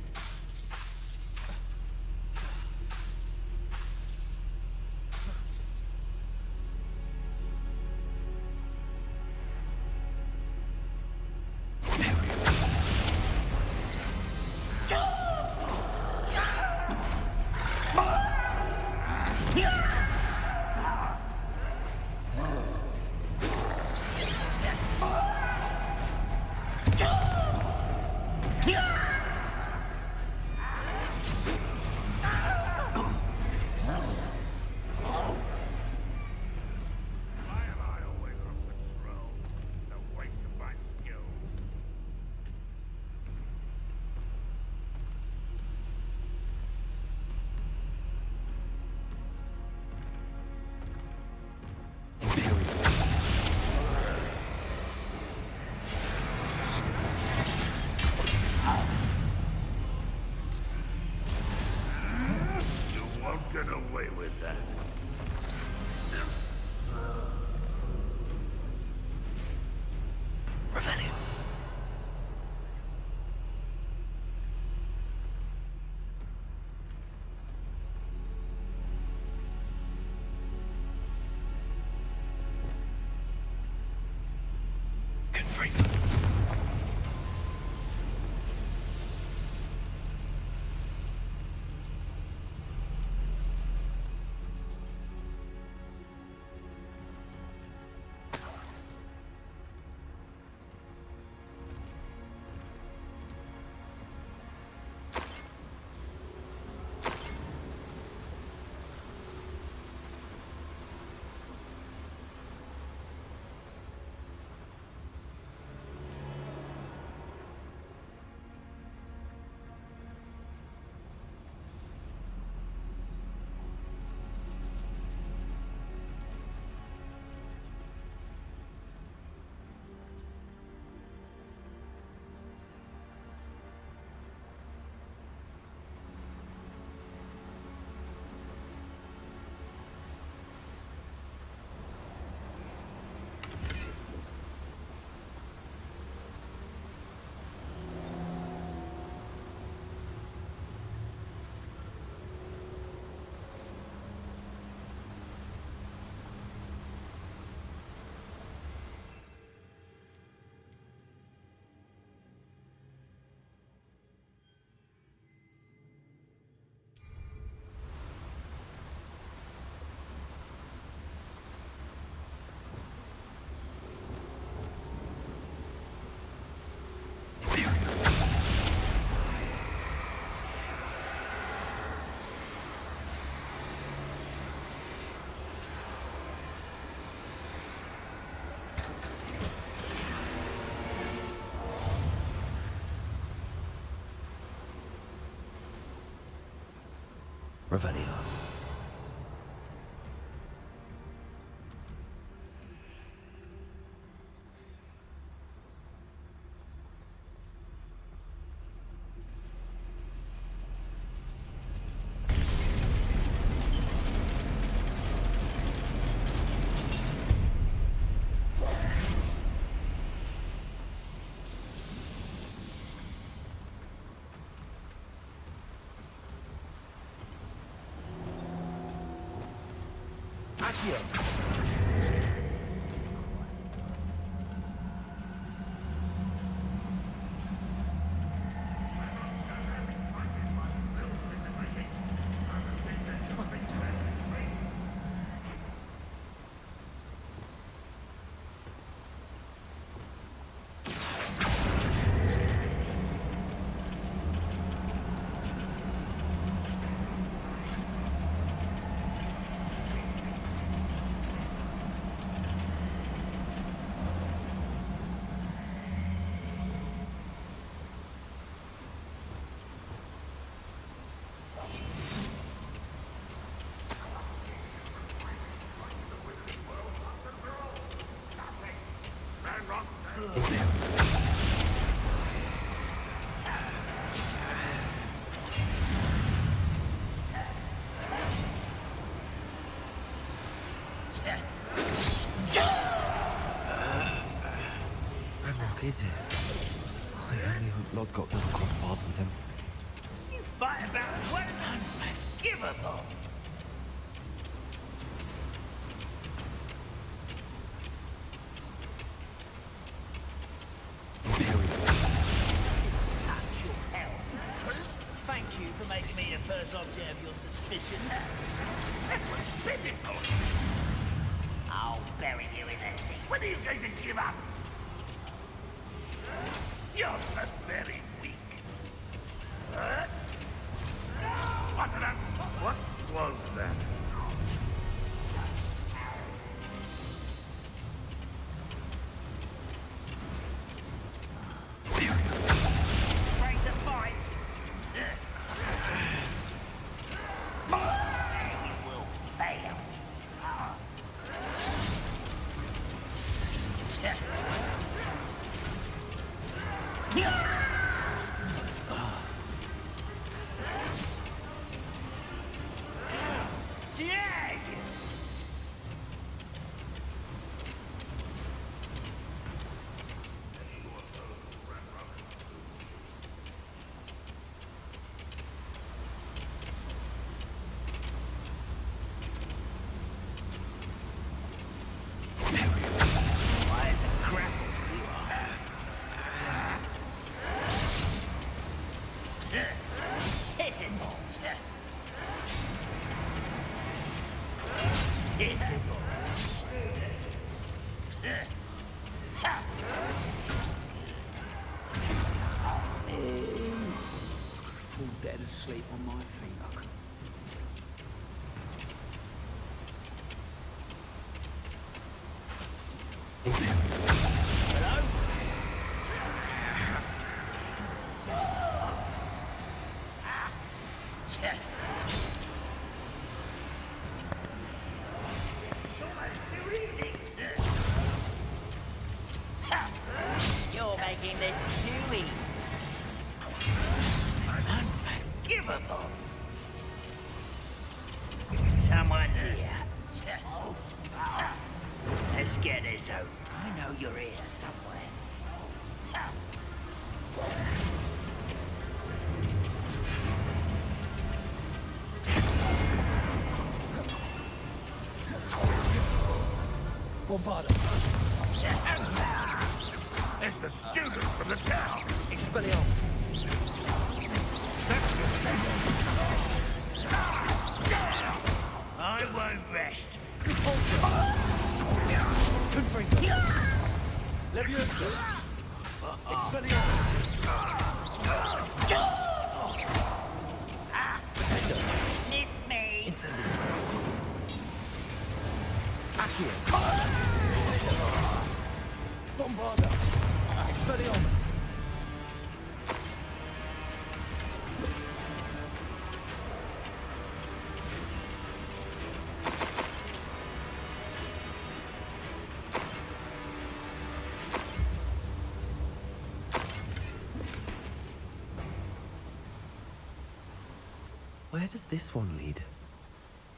Get away with that. Revelio. Confringo. Revelio. is it? I only hope Lodgok doesn't cross paths with him. You fight about what unforgivable! Touch your hell. Thank you for making me the first object of your suspicions. That's what's pitiful. I'll bury you in that thing. When are you going to give up? You're so very weak. What was that? Ready to fight? You will fail. Fall dead asleep on my feet. I could... Hello? Too easy. You're making this too easy. Unforgivable. Someone's here. Let's get this out. I know you're here somewhere. Bombarda. It's the student from the town. Expelliarmus. That's the second. I won't rest. Confringo. Leviosa. Expelliarmus. Missed me. Incendio. Accio. Bombarda. Expelliarmus. Where does this one lead?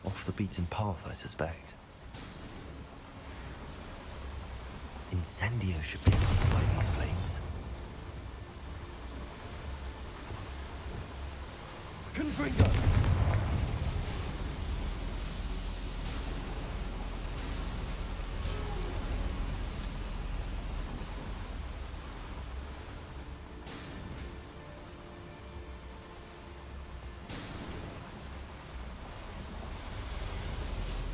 Off the beaten path, I suspect. Incendio should be able by these flames. Confringo.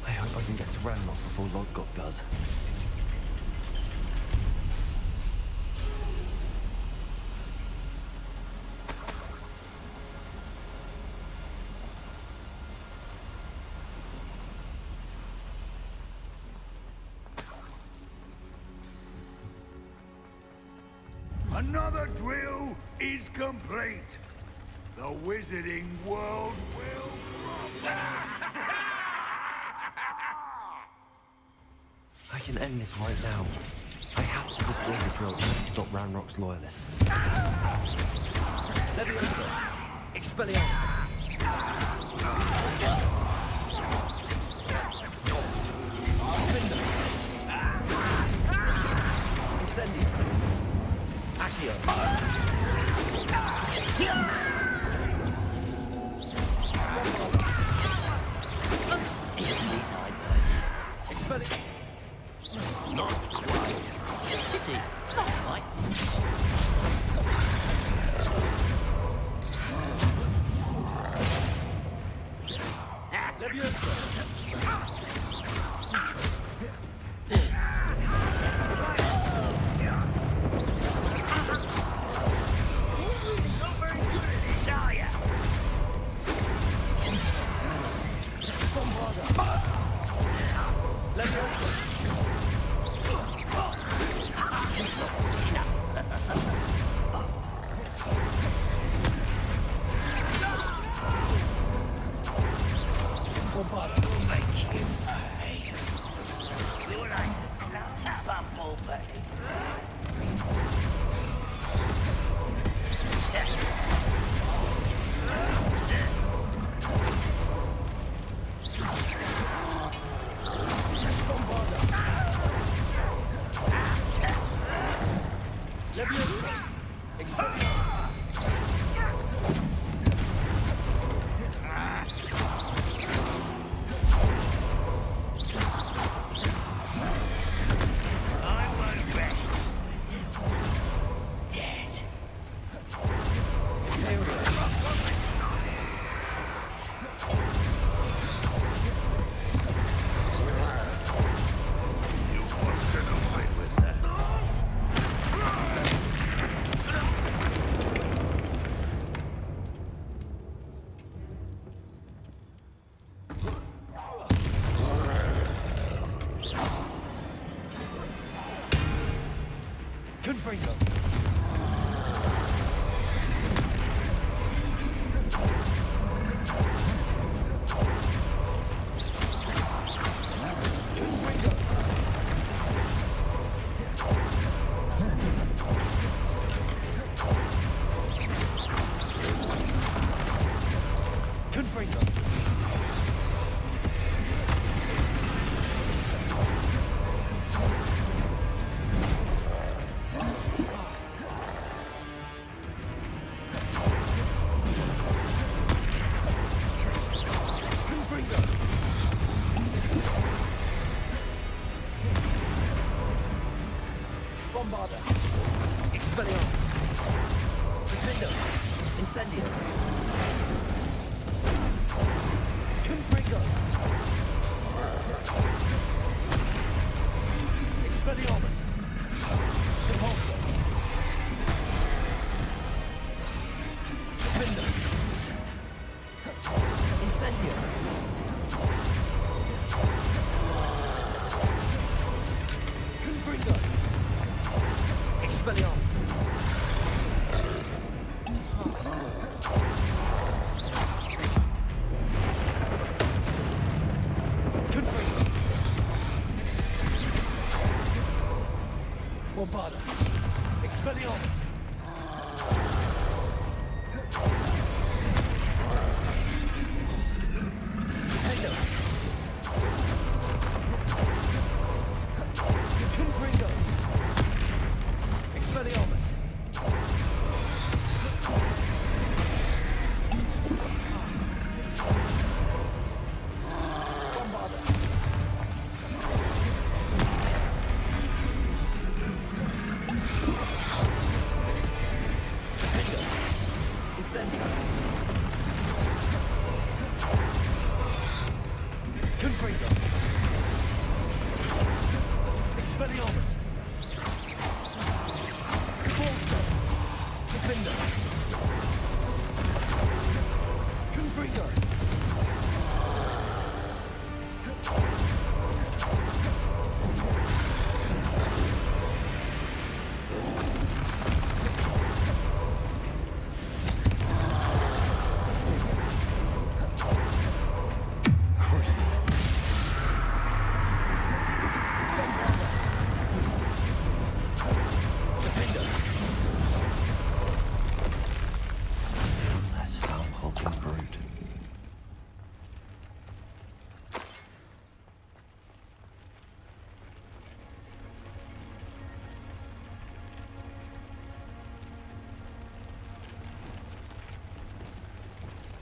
I hope I can get to Ranrock before Lodgok does. Another drill is complete. The wizarding world will I can end this right now. I have to destroy the drill and stop Ranrock's loyalists. Leviosa. Expelliarmus. Incendio.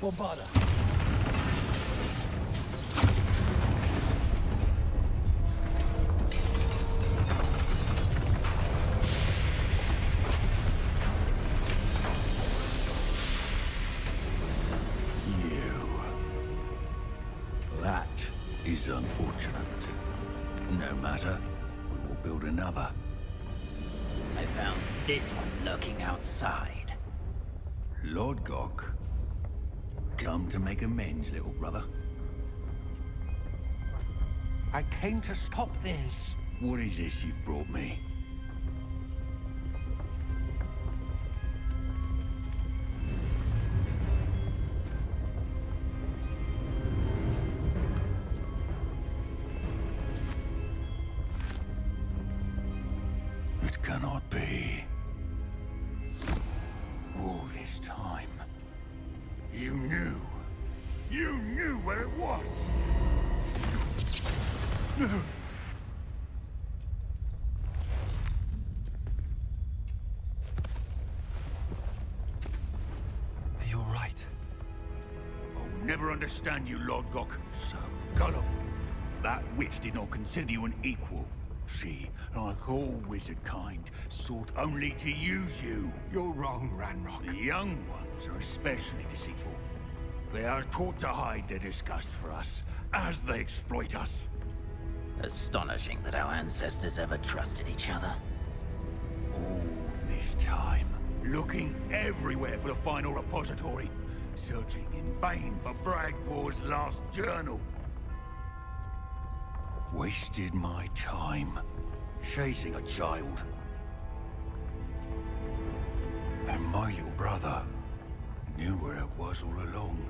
Bombarda. is unfortunate. No matter, we will build another. I found this one lurking outside. Lord Gok, come to make amends, little brother. I came to stop this. What is this you've brought me? It cannot be. All this time, you knew where it was. You're right. I'll never understand you, Lord Gok. So gullible. That witch did not consider you an equal. She, like all wizard kind, sought only to use you. You're wrong, Ranrock. The young ones are especially deceitful. They are taught to hide their disgust for us, as they exploit us. Astonishing that our ancestors ever trusted each other. All this time, looking everywhere for the final repository, searching in vain for Bragbor's last journal. Wasted my time, chasing a child. And my little brother knew where it was all along.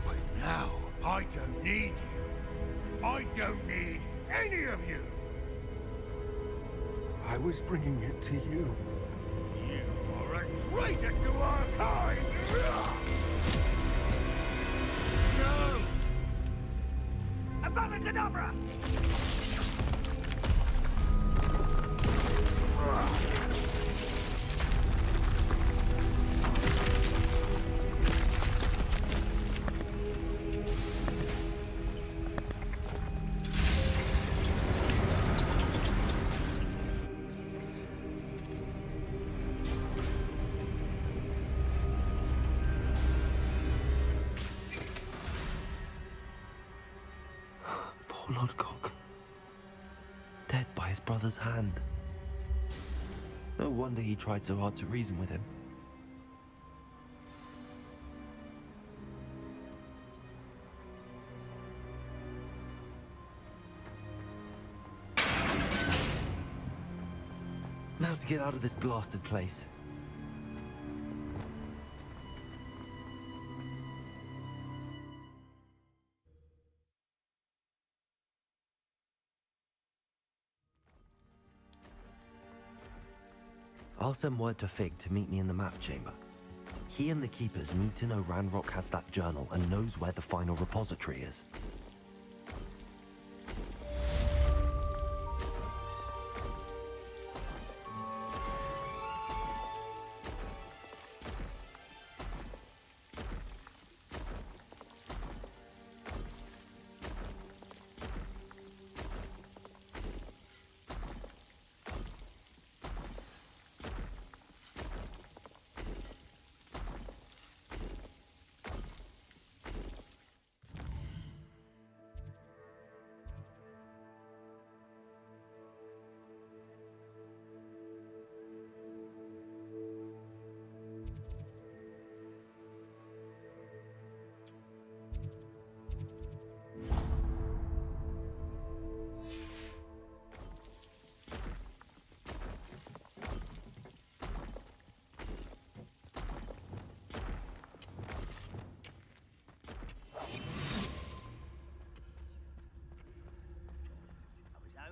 But now, I don't need you. I don't need any of you. I was bringing it to you. You are a traitor to our kind! No! Avada Kedavra! Poor Lord Gok. Dead by his brother's hand. No wonder he tried so hard to reason with him. Now to get out of this blasted place. I'll send word to Fig to meet me in the map chamber. He and the Keepers need to know Ranrock has that journal and knows where the final repository is.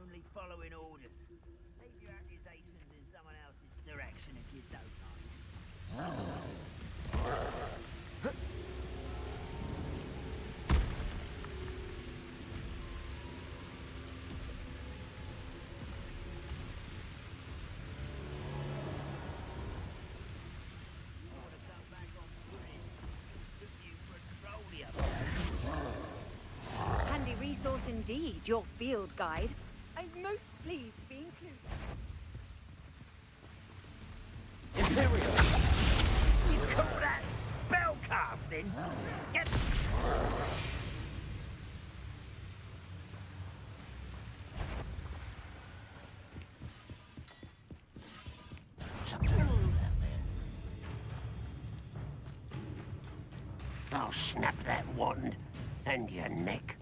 Only following orders. Leave your accusations in someone else's direction if you don't mind. Handy resource indeed, your field guide. I'm most pleased to be included. Imperial! You call that spell casting? Get... I'll snap that wand and your neck.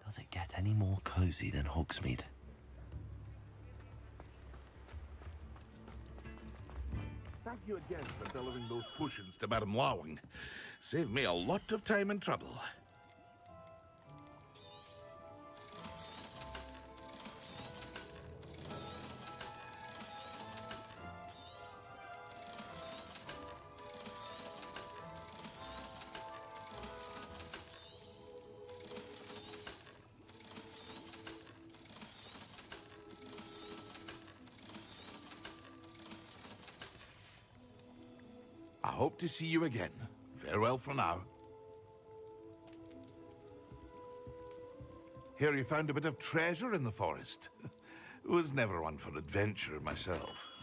Does it get any more cozy than Hogsmeade? Thank you again for delivering those potions to Madame Lawing. Saved me a lot of time and trouble. I hope to see you again. Farewell for now. Hear you found a bit of treasure in the forest. Was never one for adventure myself.